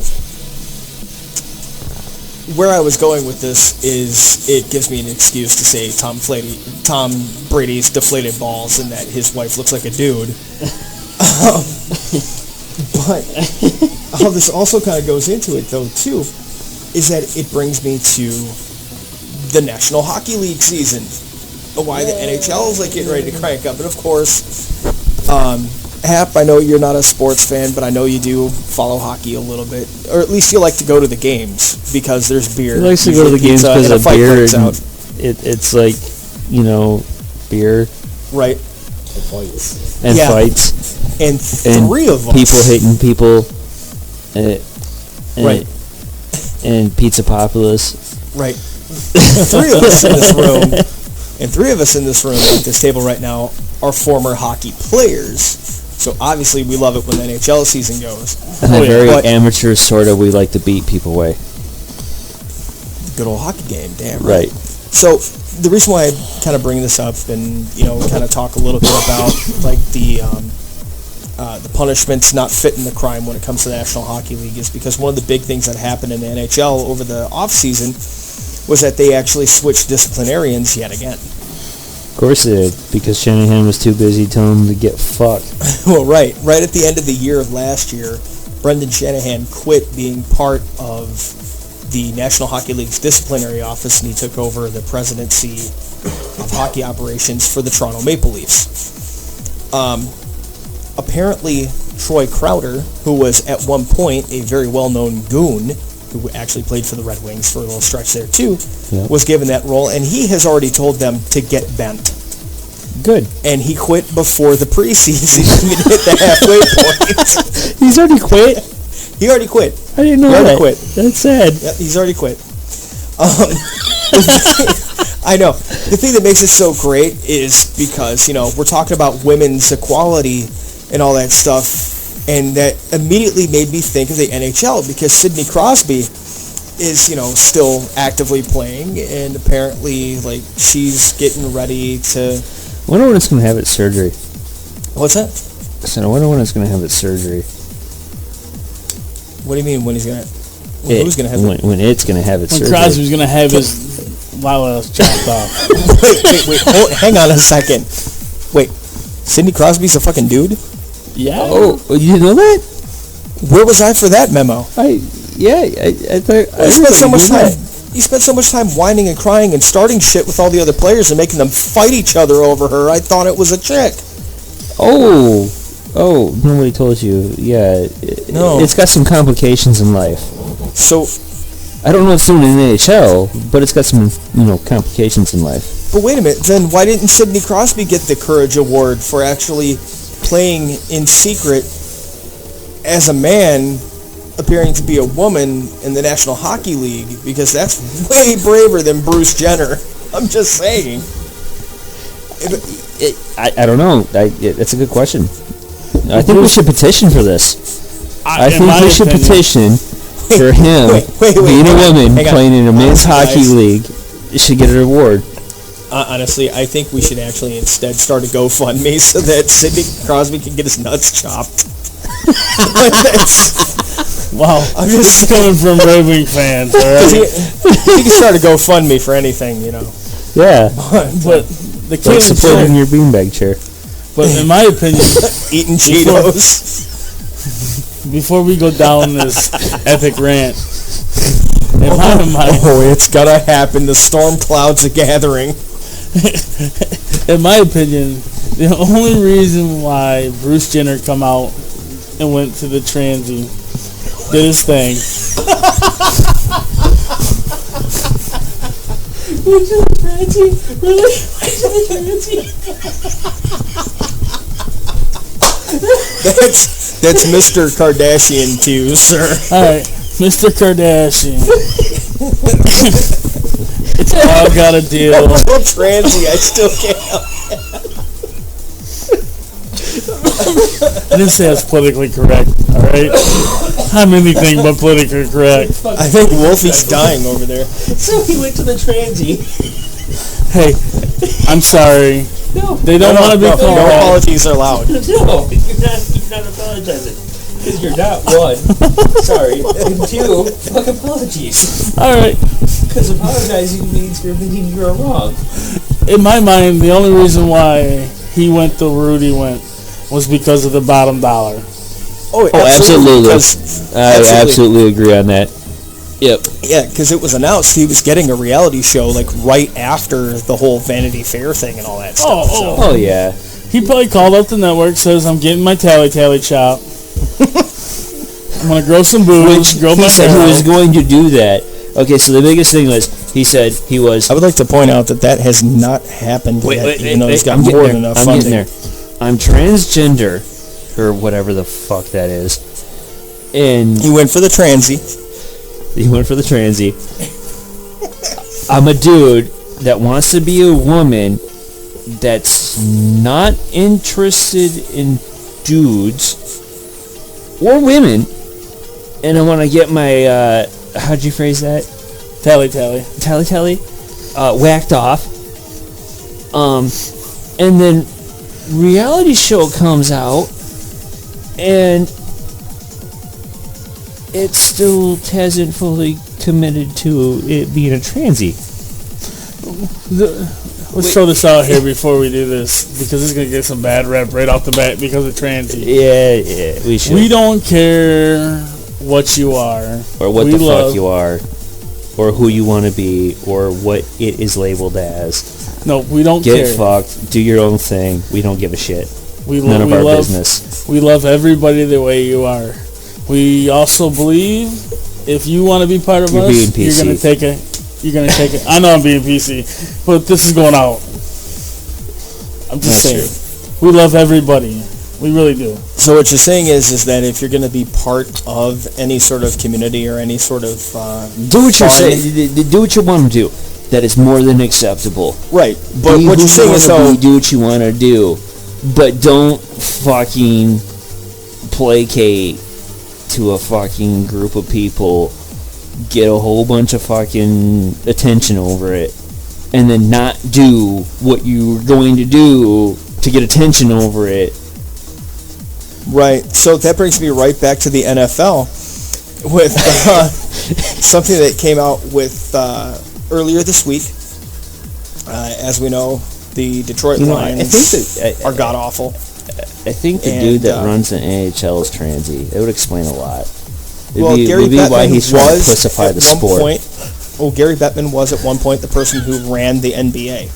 [SPEAKER 2] where I was going with this is it gives me an excuse to say Tom Brady's deflated balls and that his wife looks like a dude. But how this also kind of goes into it, though, too, is that it brings me to the National Hockey League season. Why the NHL is like getting ready to crank up. And, of course, Hap, I know you're not a sports fan, but I know you do follow hockey a little bit. Or at least you like to go to the games because there's beer.
[SPEAKER 4] He likes to go to the games because of beer. And it's like, you know, beer.
[SPEAKER 2] Right.
[SPEAKER 5] And fights.
[SPEAKER 4] And fights.
[SPEAKER 2] And three of us.
[SPEAKER 4] People hating people.
[SPEAKER 2] Right.
[SPEAKER 4] And Pizza Populous.
[SPEAKER 2] Right. Three of us in this room. And three of us in this room at this table right now are former hockey players. So obviously we love it when the NHL season goes.
[SPEAKER 4] And very amateur sort of, we like to beat people away.
[SPEAKER 2] Good old hockey game, damn
[SPEAKER 4] right.
[SPEAKER 2] So the reason why I kind of bring this up and, you know, kind of talk a little bit about like the punishments not fitting the crime when it comes to the National Hockey League is because one of the big things that happened in the NHL over the off-season was that they actually switched disciplinarians yet again.
[SPEAKER 4] Of course they did, because Shanahan was too busy telling them to get fucked.
[SPEAKER 2] Well, right at the end of the year of last year, Brendan Shanahan quit being part of the National Hockey League's disciplinary office, and he took over the presidency of hockey operations for the Toronto Maple Leafs. Apparently, Troy Crowder, who was at one point a very well-known goon, who actually played for the Red Wings for a little stretch there too, was given that role, and he has already told them to get bent.
[SPEAKER 4] Good.
[SPEAKER 2] And he quit before the preseason even hit the halfway point.
[SPEAKER 4] He's already quit?
[SPEAKER 2] He already quit.
[SPEAKER 4] I didn't know that. Quit. That's sad.
[SPEAKER 2] Yep, he's already quit. I know. The thing that makes it so great is because, you know, we're talking about women's equality and all that stuff, and that immediately made me think of the NHL because Sidney Crosby is, you know, still actively playing, and apparently, like, she's getting ready to...
[SPEAKER 4] I wonder when it's going to have its surgery.
[SPEAKER 2] What's that?
[SPEAKER 4] I said, I wonder when it's going to have its surgery.
[SPEAKER 2] What do you mean, when he's going to... Who's going to have it?
[SPEAKER 4] When it's going to have its surgery.
[SPEAKER 3] When Crosby's going to have his lollies chopped off.
[SPEAKER 2] Wait, hang on a second. Wait, Sidney Crosby's a fucking dude?
[SPEAKER 3] Yeah.
[SPEAKER 4] Oh, you didn't know that?
[SPEAKER 2] Where was I for that memo?
[SPEAKER 4] I thought...
[SPEAKER 2] You spent so much time... You spent so much time whining and crying and starting shit with all the other players and making them fight each other over her. I thought it was a chick.
[SPEAKER 4] Oh, nobody told you. Yeah.
[SPEAKER 2] No.
[SPEAKER 4] It's got some complications in life.
[SPEAKER 2] So...
[SPEAKER 4] I don't know what's doing in the NHL, but it's got some, you know, complications in life.
[SPEAKER 2] But wait a minute, then why didn't Sidney Crosby get the Courage Award for actually playing in secret as a man, appearing to be a woman in the National Hockey League? Because that's way braver than Bruce Jenner. I'm just saying.
[SPEAKER 4] I don't know. That's a good question. I think we should petition for this. I think we should petition for him being a woman playing in a men's hockey league. Should get an award.
[SPEAKER 2] Honestly, I think we should actually instead start a GoFundMe so that Sidney Crosby can get his nuts chopped.
[SPEAKER 3] Wow, this is coming from Red Wing fans, all right?
[SPEAKER 2] He can start a GoFundMe for anything, you know.
[SPEAKER 4] Yeah.
[SPEAKER 3] But the
[SPEAKER 4] Like
[SPEAKER 3] killing
[SPEAKER 4] supporting your beanbag chair.
[SPEAKER 3] But in my opinion,
[SPEAKER 2] Eating Cheetos.
[SPEAKER 3] before we go down this epic rant, in my mind,
[SPEAKER 2] It's gonna happen. The storm clouds are gathering.
[SPEAKER 3] in my opinion, the only reason why Bruce Jenner come out and went to the transy, did his thing.
[SPEAKER 4] Went to the transy? Really? Went to the transy?
[SPEAKER 2] That's Mr. Kardashian to you, sir.
[SPEAKER 3] All right, Mr. Kardashian. It's all got a deal.
[SPEAKER 2] Little transy, I still can't help.
[SPEAKER 3] I didn't say I was politically correct, all right? I'm anything but politically correct.
[SPEAKER 2] I think Wolfie's dying over there.
[SPEAKER 4] So he went to the transy.
[SPEAKER 3] Hey, I'm sorry.
[SPEAKER 4] No.
[SPEAKER 3] They don't want to be
[SPEAKER 2] No
[SPEAKER 3] called.
[SPEAKER 2] apologies are allowed.
[SPEAKER 4] No, you're not apologizing. Because you're not, one, sorry, and two, fuck apologies.
[SPEAKER 3] All right.
[SPEAKER 4] Because apologizing means you're admitting you're wrong.
[SPEAKER 3] In my mind, the only reason why he went the route he went was because of the bottom dollar.
[SPEAKER 2] Oh,
[SPEAKER 4] absolutely.
[SPEAKER 2] Because-
[SPEAKER 4] I absolutely agree on that. Yep.
[SPEAKER 2] Yeah, because it was announced he was getting a reality show like right after the whole Vanity Fair thing and all that stuff.
[SPEAKER 4] Oh, yeah.
[SPEAKER 3] He probably called up the network, says, I'm getting my tally chop. I'm going to grow some boobs, grow my
[SPEAKER 4] He said
[SPEAKER 3] hair
[SPEAKER 4] he was
[SPEAKER 3] out.
[SPEAKER 4] going to do that. Okay, so the biggest thing was, he said he was...
[SPEAKER 2] I would like to point out that has not happened yet, even though he's got
[SPEAKER 4] I'm
[SPEAKER 2] more
[SPEAKER 4] getting
[SPEAKER 2] than
[SPEAKER 4] there.
[SPEAKER 2] enough
[SPEAKER 4] I'm
[SPEAKER 2] funding.
[SPEAKER 4] getting there. I'm transgender, or whatever the fuck that is. And
[SPEAKER 2] He went for the transy.
[SPEAKER 4] he went for the transy. I'm a dude that wants to be a woman that's not interested in dudes or women, and I want to get my how'd you phrase that?
[SPEAKER 3] Tally.
[SPEAKER 4] Whacked off. And then reality show comes out, and it still hasn't fully committed to it being a transy.
[SPEAKER 3] Let's throw this out here before we do this, because it's going to get some bad rep right off the bat because of transy.
[SPEAKER 4] Yeah, we should.
[SPEAKER 3] We don't care what you are.
[SPEAKER 4] Or what the fuck you are. Or who you want to be. Or what it is labeled as.
[SPEAKER 3] No, we don't care.
[SPEAKER 4] Get fucked. Do your own thing. We don't give a shit.
[SPEAKER 3] None
[SPEAKER 4] of our business.
[SPEAKER 3] We love everybody the way you are. We also believe if you want to be part of us, you're going to take it. You're going to take it. I know I'm being PC, but this is going out. I'm just saying. We love everybody. We really do.
[SPEAKER 2] So what you're saying is that if you're going to be part of any sort of community or any sort of
[SPEAKER 4] do what you're saying. Do what you want to do. That is more than acceptable.
[SPEAKER 2] Right. But what you're saying is
[SPEAKER 4] do what you want to do, but don't fucking placate to a fucking group of people, get a whole bunch of fucking attention over it, and then not do what you're going to do to get attention over it.
[SPEAKER 2] Right. So that brings me right back to the NFL with something that came out with earlier this week. As we know, the Detroit Lions are god-awful.
[SPEAKER 4] I think the dude that runs the NHL is transy. It would explain a lot.
[SPEAKER 2] Gary Bettman
[SPEAKER 4] why he's trying to pussify the sport.
[SPEAKER 2] Gary Bettman was at one point the person who ran the NBA.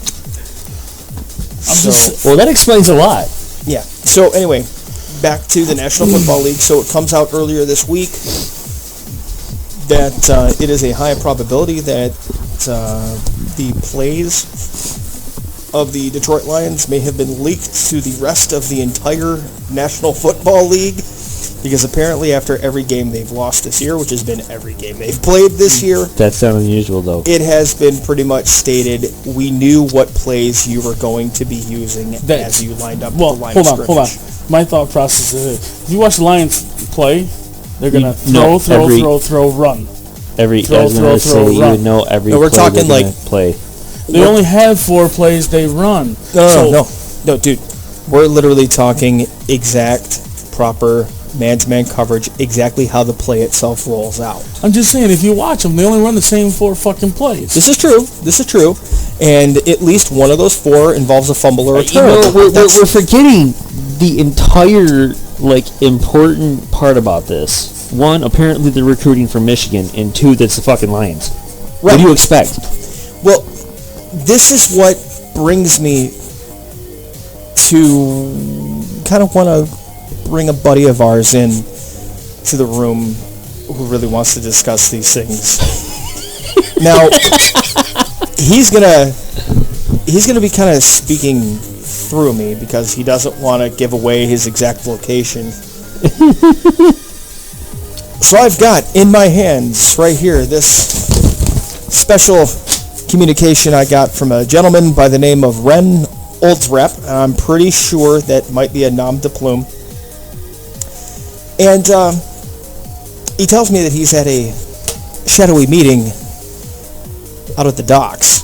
[SPEAKER 4] Well, that explains a lot.
[SPEAKER 2] Yeah. So anyway, back to the National Football League. So it comes out earlier this week that it is a high probability that the plays of the Detroit Lions may have been leaked to the rest of the entire National Football League, because apparently after every game they've lost this year, which has been every game they've played this year,
[SPEAKER 4] that's not unusual though.
[SPEAKER 2] It has been pretty much stated, we knew what plays you were going to be using as you lined up the line of scrimmage.
[SPEAKER 3] Hold on. My thought process is this. If you watch the Lions play, they're going to throw, run.
[SPEAKER 4] You would know every
[SPEAKER 2] No, we're
[SPEAKER 4] play
[SPEAKER 2] talking
[SPEAKER 4] they're
[SPEAKER 2] like
[SPEAKER 4] play.
[SPEAKER 3] They only have 4 plays they run.
[SPEAKER 2] No, dude. We're literally talking exact, proper man-to-man coverage, exactly how the play itself rolls out.
[SPEAKER 3] I'm just saying, if you watch them, they only run the same 4 fucking plays.
[SPEAKER 2] This is true. And at least one of those 4 involves a fumble or a turnover.
[SPEAKER 4] We're forgetting the entire, important part about this. 1, apparently they're recruiting from Michigan, and 2, that's the fucking Lions. Right. What do you expect?
[SPEAKER 2] Well, this is what brings me to kind of want to bring a buddy of ours in to the room who really wants to discuss these things. Now, he's gonna be kind of speaking through me because he doesn't want to give away his exact location. So I've got in my hands right here this special communication I got from a gentleman by the name of Ren Oldsrep, and I'm pretty sure that might be a nom de plume. And he tells me that he's at a shadowy meeting out at the docks.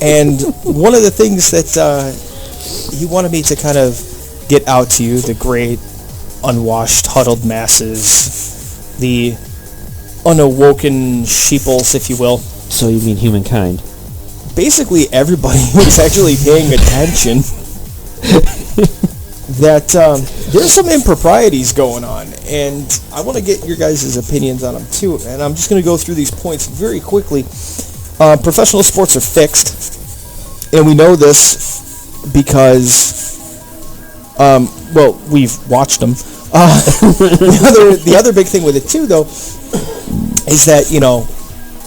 [SPEAKER 2] And one of the things that he wanted me to kind of get out to you, the great unwashed, huddled masses, the unawoken sheeples, if you will.
[SPEAKER 4] So you mean humankind?
[SPEAKER 2] Basically everybody who's actually paying attention, that there's some improprieties going on, and I want to get your guys' opinions on them too, and I'm just going to go through these points very quickly. Professional sports are fixed, and we know this because, we've watched them. The other big thing with it too, though, is that,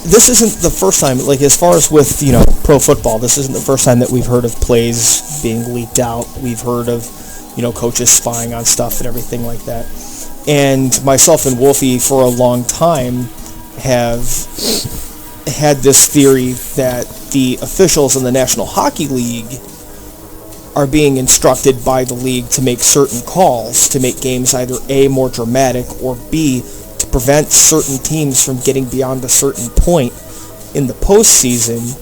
[SPEAKER 2] this isn't the first time, as far as with, pro football, this isn't the first time that we've heard of plays being leaked out. We've heard of, coaches spying on stuff and everything like that. And myself and Wolfie, for a long time, have had this theory that the officials in the National Hockey League are being instructed by the league to make certain calls to make games either A, more dramatic, or B, to prevent certain teams from getting beyond a certain point in the postseason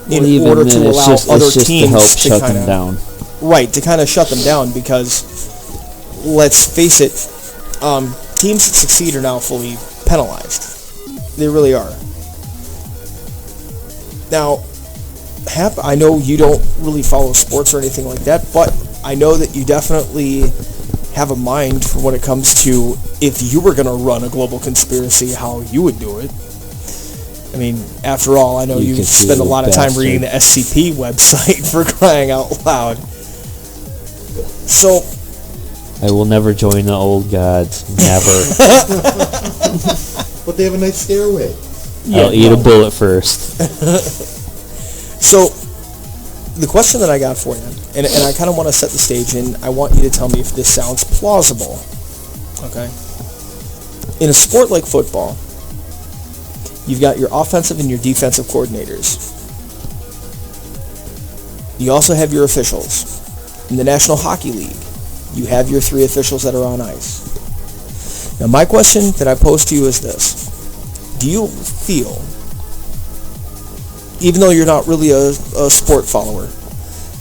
[SPEAKER 2] in order to allow other teams to
[SPEAKER 4] shut them down.
[SPEAKER 2] Right, to kind of shut them down, because let's face it, teams that succeed are now fully penalized. They really are. Now, Hap, I know you don't really follow sports or anything like that, but I know that you definitely have a mind for when it comes to if you were going to run a global conspiracy, how you would do it. I mean, after all, I know you spend a lot of time reading the SCP website, for crying out loud. So,
[SPEAKER 4] I will never join the old gods. Never.
[SPEAKER 5] But they have a nice stairway.
[SPEAKER 4] I'll eat a bullet first.
[SPEAKER 2] So, the question that I got for you, and I kind of want to set the stage, and I want you to tell me if this sounds plausible. Okay? In a sport like football, you've got your offensive and your defensive coordinators. You also have your officials. In the National Hockey League, you have your 3 officials that are on ice. Now, my question that I pose to you is this. Do you feel, even though you're not really a sport follower,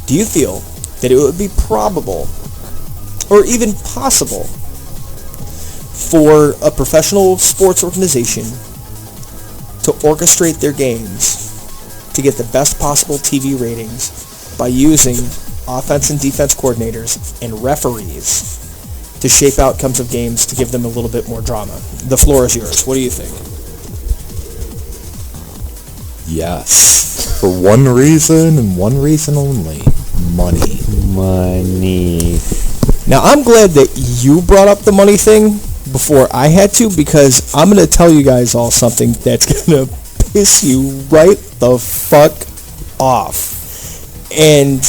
[SPEAKER 2] do you feel that it would be probable or even possible for a professional sports organization to orchestrate their games to get the best possible TV ratings by using offense and defense coordinators and referees to shape outcomes of games to give them a little bit more drama? The floor is yours. What do you think?
[SPEAKER 5] Yes. For one reason and one reason only. Money.
[SPEAKER 4] Money.
[SPEAKER 2] Now, I'm glad that you brought up the money thing before I had to, because I'm going to tell you guys all something that's going to piss you right the fuck off. And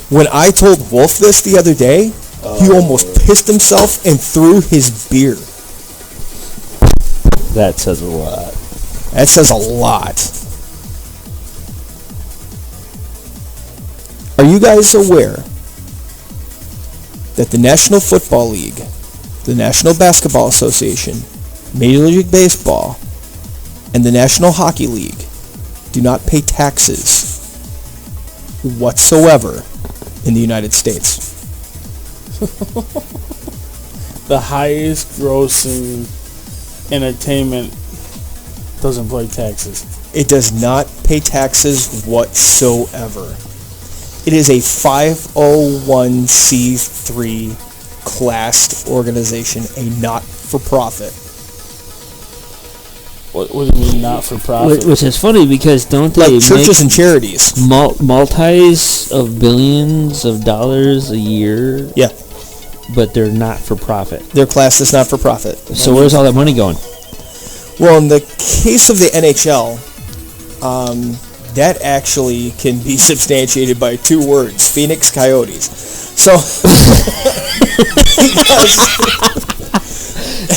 [SPEAKER 2] when I told Wolf this the other day, he almost pissed himself and threw his beer.
[SPEAKER 4] That says a lot.
[SPEAKER 2] That says a lot. Are you guys aware that the National Football League, the National Basketball Association, Major League Baseball, and the National Hockey League do not pay taxes whatsoever in the United States.
[SPEAKER 3] The highest grossing entertainment doesn't pay taxes.
[SPEAKER 2] It does not pay taxes whatsoever. It is a 501c3 classed organization, a not-for-profit.
[SPEAKER 3] What do you mean not for profit?
[SPEAKER 4] Which is funny because don't they
[SPEAKER 2] Like churches
[SPEAKER 4] make
[SPEAKER 2] and charities.
[SPEAKER 4] multis of billions of dollars a year?
[SPEAKER 2] Yeah,
[SPEAKER 4] But they're not for profit.
[SPEAKER 2] they're classed as not-for-profit.
[SPEAKER 4] So where's all that money going?
[SPEAKER 2] Well, in the case of the NHL, that actually can be substantiated by two words: Phoenix Coyotes. So,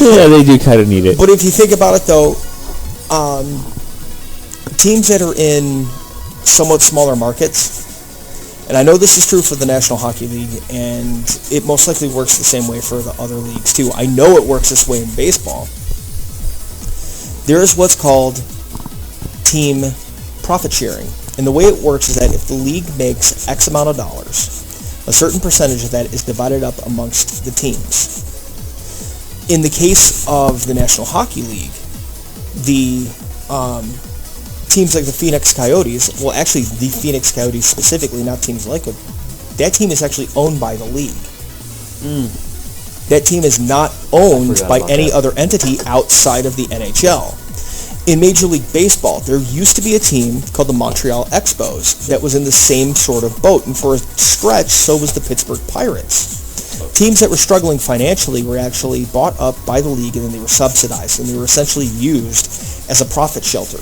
[SPEAKER 4] Yeah, they do kind of need it.
[SPEAKER 2] but if you think about it, though, teams that are in somewhat smaller markets, and I know this is true for the National Hockey League, and it most likely works the same way for the other leagues too. I know it works this way in baseball. There is what's called team profit sharing. And the way it works is that if the league makes X amount of dollars, a certain percentage of that is divided up amongst the teams. In the case of the National Hockey League, the teams like the Phoenix Coyotes, well, actually the Phoenix Coyotes specifically, not teams like it, that team is actually owned by the league. That team is not owned by any other entity outside of the NHL. In Major League Baseball, there used to be a team called the Montreal Expos that was in the same sort of boat, and for a stretch, so was the Pittsburgh Pirates. Teams that were struggling financially were actually bought up by the league, and then they were subsidized, and they were essentially used as a profit shelter.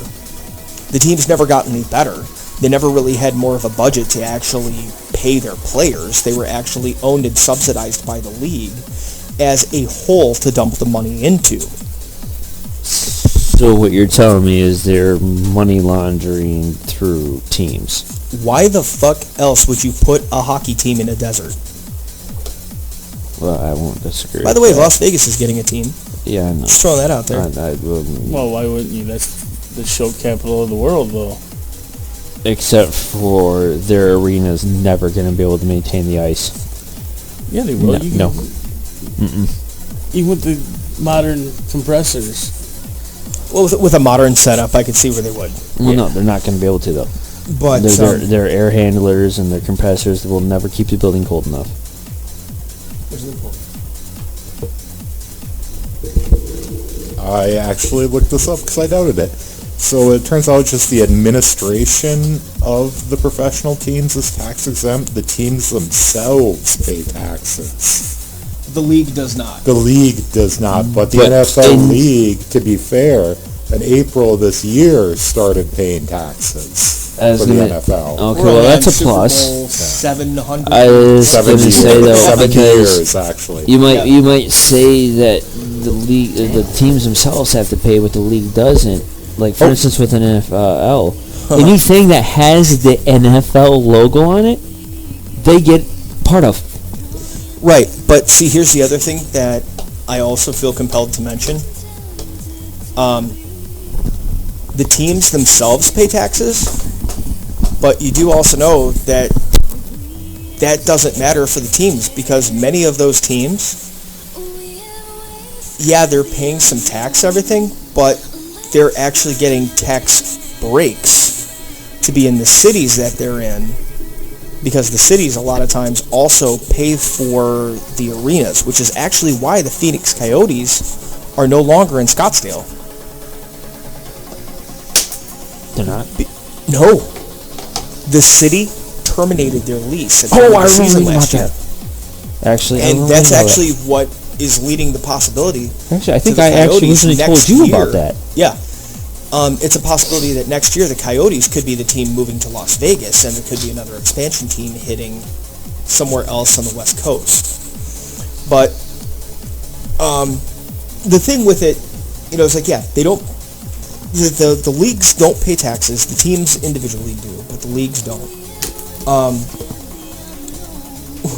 [SPEAKER 2] The teams never got any better. They never really had more of a budget to actually pay their players. They were actually owned and subsidized by the league as a whole to dump the money into.
[SPEAKER 4] So what you're telling me is they're money laundering through teams.
[SPEAKER 2] Why the fuck else would you put a hockey team in a desert?
[SPEAKER 4] Well, I won't disagree.
[SPEAKER 2] By the way, Las Vegas is getting a team.
[SPEAKER 4] Yeah, I know.
[SPEAKER 2] Just throwing that out there.
[SPEAKER 3] Well, why wouldn't you? That's the show capital of the world, though.
[SPEAKER 4] Except for their arena's never going to be able to maintain the ice.
[SPEAKER 3] Yeah, they will.
[SPEAKER 4] No.
[SPEAKER 3] Even with the modern compressors.
[SPEAKER 2] Well, with a modern setup, I could see where they would.
[SPEAKER 4] Well, no, they're not going to be able to, though.
[SPEAKER 2] But
[SPEAKER 4] Their air handlers and their compressors will never keep the building cold enough.
[SPEAKER 5] I actually looked this up because I doubted it. So it turns out just the administration of the professional teams is tax exempt. The teams themselves pay taxes.
[SPEAKER 2] the league does not.
[SPEAKER 5] The league does not, but the
[SPEAKER 4] But
[SPEAKER 5] NFL league, to be fair, in April of this year started paying taxes for the NFL.
[SPEAKER 4] Okay, well that's a plus.
[SPEAKER 2] 700.
[SPEAKER 4] I was going to say though,
[SPEAKER 5] 7
[SPEAKER 4] because
[SPEAKER 5] years actually.
[SPEAKER 4] you might say that the league, the teams themselves have to pay what the league doesn't. Like for instance, with an NFL, anything that has the NFL logo on it, they get part of.
[SPEAKER 2] Right, but see, here's the other thing that I also feel compelled to mention. The teams themselves pay taxes, but you do also know that that doesn't matter for the teams because many of those teams, yeah, they're paying some tax, everything, but they're actually getting tax breaks to be in the cities that they're in, because the cities a lot of times also pay for the arenas, which is actually why the Phoenix Coyotes are no longer in Scottsdale.
[SPEAKER 4] They're not.
[SPEAKER 2] No. The city terminated their lease at the end of the season last year.
[SPEAKER 4] Actually,
[SPEAKER 2] And that's actually what is leading the possibility.
[SPEAKER 4] Actually, I think
[SPEAKER 2] the
[SPEAKER 4] I actually
[SPEAKER 2] Coyotes
[SPEAKER 4] originally told
[SPEAKER 2] next
[SPEAKER 4] you
[SPEAKER 2] year.
[SPEAKER 4] about that.
[SPEAKER 2] Yeah. It's a possibility that next year the Coyotes could be the team moving to Las Vegas, and there could be another expansion team hitting somewhere else on the West Coast. But the thing with it, it's like, yeah, they don't. The leagues don't pay taxes. The teams individually do, but the leagues don't.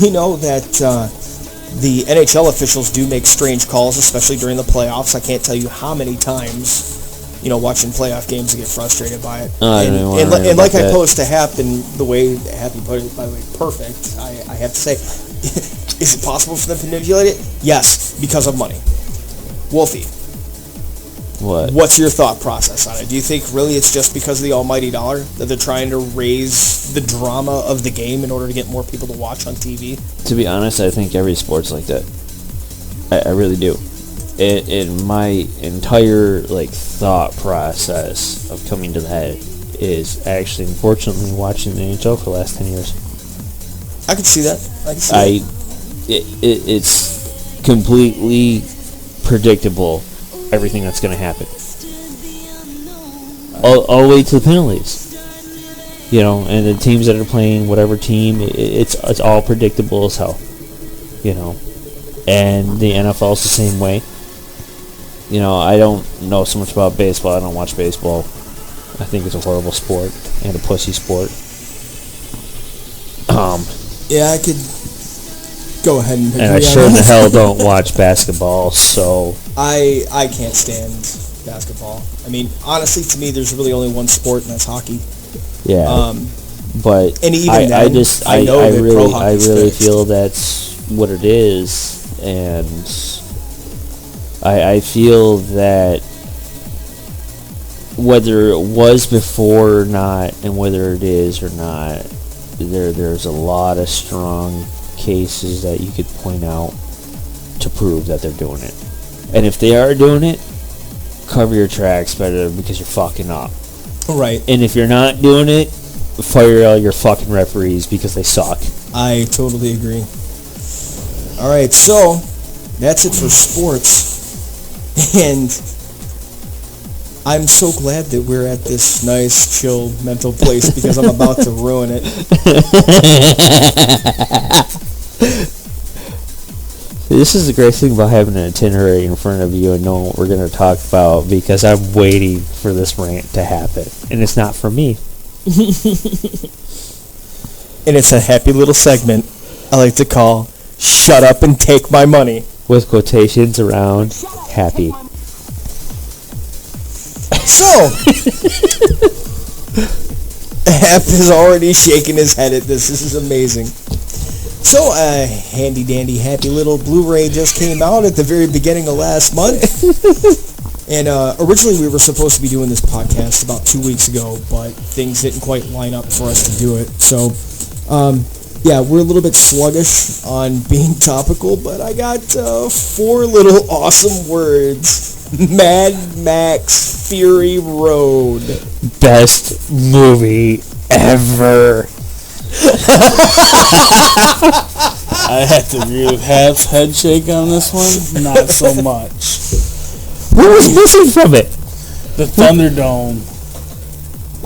[SPEAKER 2] We know that the NHL officials do make strange calls, especially during the playoffs. I can't tell you how many times watching playoff games and get frustrated by it.
[SPEAKER 4] I don't know
[SPEAKER 2] and like I
[SPEAKER 4] that.
[SPEAKER 2] posed to Hap, and the way Happy put it, by the way, perfect. I have to say, is it possible for them to manipulate it? Yes, because of money. Wolfie,
[SPEAKER 4] What?
[SPEAKER 2] what's your thought process on it? Do you think really it's just because of the almighty dollar that they're trying to raise the drama of the game in order to get more people to watch on TV?
[SPEAKER 4] To be honest, I think every sport's like that. I really do. In my entire thought process of coming to that is actually, unfortunately, watching the NHL for the last 10 years.
[SPEAKER 2] I can see that. I can see that.
[SPEAKER 4] It's completely predictable, everything that's going to happen. All the way to the penalties. And the teams that are playing, whatever team, it's all predictable as hell. And the NFL's the same way. I don't know so much about baseball. I don't watch baseball. I think it's a horrible sport and a pussy sport.
[SPEAKER 2] Yeah, I could go ahead and agree
[SPEAKER 4] And I
[SPEAKER 2] on
[SPEAKER 4] sure the
[SPEAKER 2] that.
[SPEAKER 4] hell don't watch basketball, so...
[SPEAKER 2] I can't stand basketball. I mean, honestly, to me, there's really only one sport, and that's hockey.
[SPEAKER 4] Yeah. But
[SPEAKER 2] and even
[SPEAKER 4] I
[SPEAKER 2] then,
[SPEAKER 4] just
[SPEAKER 2] I know that pro
[SPEAKER 4] I
[SPEAKER 2] hockey's
[SPEAKER 4] really
[SPEAKER 2] fixed.
[SPEAKER 4] feel that's what it is, and I feel that whether it was before or not, and whether it is or not, there's a lot of strong cases that you could point out to prove that they're doing it. And if they are doing it, cover your tracks better because you're fucking up.
[SPEAKER 2] Right.
[SPEAKER 4] And if you're not doing it, fire all your fucking referees because they suck.
[SPEAKER 2] I totally agree. All right, so that's it for sports. And I'm so glad that we're at this nice, chill, mental place because I'm about to ruin it.
[SPEAKER 4] This is the great thing about having an itinerary in front of you and knowing what we're going to talk about, because I'm waiting for this rant to happen. And it's not for me.
[SPEAKER 2] And it's a happy little segment I like to call Shut Up and Take My Money.
[SPEAKER 4] With quotations around happy.
[SPEAKER 2] So, Hap is already shaking his head at this. This is amazing. So, a handy-dandy, happy little Blu-ray just came out at the very beginning of last month. And originally we were supposed to be doing this podcast about 2 weeks ago, but things didn't quite line up for us to do it. So, yeah, we're a little bit sluggish on being topical, but I got 4 little awesome words. Mad Max Fury Road.
[SPEAKER 4] Best movie ever.
[SPEAKER 3] I have to agree with Hap's head shake on this one. Not so much.
[SPEAKER 4] What was missing from it?
[SPEAKER 3] The Thunderdome.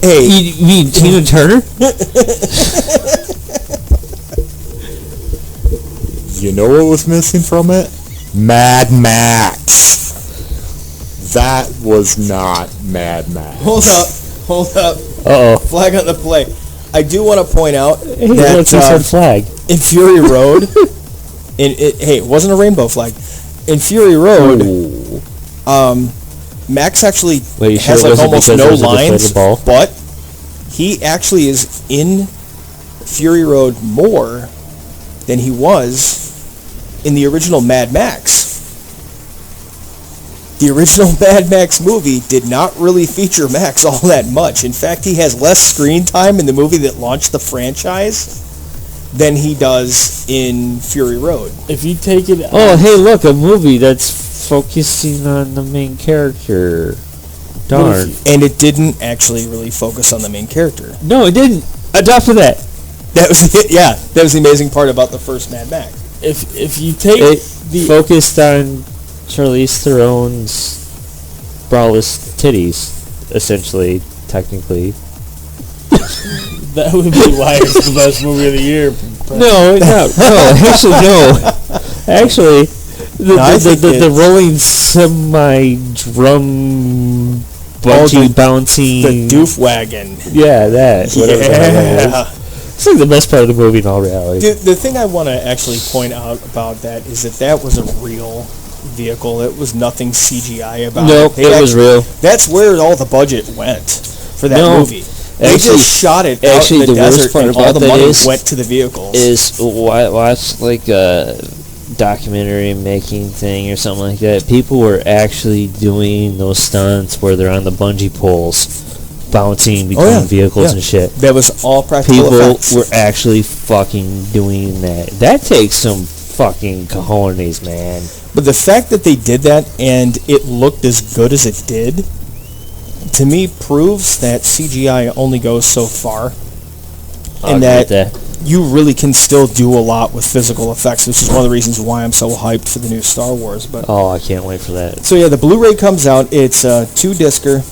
[SPEAKER 2] Hey,
[SPEAKER 4] You mean Tina Turner?
[SPEAKER 5] You know what was missing from it? Mad Max. That was not Mad Max.
[SPEAKER 2] hold up.
[SPEAKER 4] Uh-oh.
[SPEAKER 2] Flag on the play. I do want to point out
[SPEAKER 4] Hey,
[SPEAKER 2] that
[SPEAKER 4] look, he said flag.
[SPEAKER 2] in Fury Road, hey, it wasn't a rainbow flag. In Fury Road, Max actually
[SPEAKER 4] Wait, you sure
[SPEAKER 2] has
[SPEAKER 4] it wasn't
[SPEAKER 2] almost
[SPEAKER 4] because
[SPEAKER 2] no
[SPEAKER 4] there was a
[SPEAKER 2] lines,
[SPEAKER 4] deflated ball?
[SPEAKER 2] but he actually is in Fury Road more than he was in the original Mad Max. The original Mad Max movie did not really feature Max all that much. In fact, he has less screen time in the movie that launched the franchise than he does in Fury Road.
[SPEAKER 3] If you take it...
[SPEAKER 4] Oh, hey, look, a movie that's focusing on the main character. Darn.
[SPEAKER 2] And it didn't actually really focus on the main character.
[SPEAKER 4] No, it didn't. Enough of that.
[SPEAKER 2] That was yeah, that was the amazing part about the first Mad Max.
[SPEAKER 3] If you take
[SPEAKER 4] It
[SPEAKER 3] the...
[SPEAKER 4] focused on Charlize Theron's braless titties, essentially, technically.
[SPEAKER 3] That would be why it's the best movie of the year.
[SPEAKER 4] No, actually, the rolling semi-drum bungee bouncing...
[SPEAKER 2] The doof wagon.
[SPEAKER 4] Yeah, that. Whatever the hell that
[SPEAKER 2] Yeah.
[SPEAKER 4] is. It's like the best part of the movie in all reality.
[SPEAKER 2] The thing I want to actually point out about that is that was a real vehicle. It was nothing CGI about
[SPEAKER 4] Nope,
[SPEAKER 2] it.
[SPEAKER 4] it was real.
[SPEAKER 2] That's where all the budget went for that
[SPEAKER 4] No,
[SPEAKER 2] movie. They
[SPEAKER 4] actually-
[SPEAKER 2] just shot it out
[SPEAKER 4] actually,
[SPEAKER 2] in the
[SPEAKER 4] the worst
[SPEAKER 2] desert,
[SPEAKER 4] part
[SPEAKER 2] and all
[SPEAKER 4] about
[SPEAKER 2] the
[SPEAKER 4] that
[SPEAKER 2] money
[SPEAKER 4] is-
[SPEAKER 2] went to the vehicles.
[SPEAKER 4] Is watch like a documentary making thing or something like that. People were actually doing those stunts where they're on the bungee poles, bouncing between vehicles and shit.
[SPEAKER 2] That was all practical
[SPEAKER 4] People
[SPEAKER 2] effects.
[SPEAKER 4] were actually fucking doing that. That takes some fucking cojones, man.
[SPEAKER 2] But the fact that they did that and it looked as good as it did, to me, proves that CGI only goes so far.
[SPEAKER 4] I'll
[SPEAKER 2] And
[SPEAKER 4] agree with
[SPEAKER 2] that you really can still do a lot with physical effects, which is one of the reasons why I'm so hyped for the new Star Wars. But
[SPEAKER 4] Oh, I can't wait for that.
[SPEAKER 2] so yeah, the Blu-ray comes out. It's a 2-discer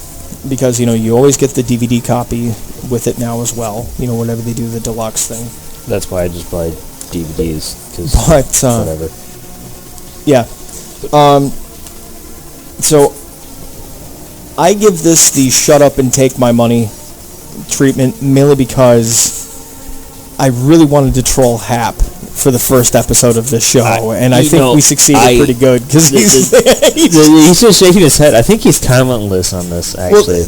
[SPEAKER 2] because you always get the DVD copy with it now as well. Whenever they do the deluxe thing.
[SPEAKER 4] That's why I just buy DVDs. Cause
[SPEAKER 2] But
[SPEAKER 4] whatever.
[SPEAKER 2] yeah, so I give this the shut up and take my money treatment mainly because I really wanted to troll Hap for the first episode of this show, and I think we succeeded pretty good because he's
[SPEAKER 4] he's just shaking his head. I think he's commentless on this, actually.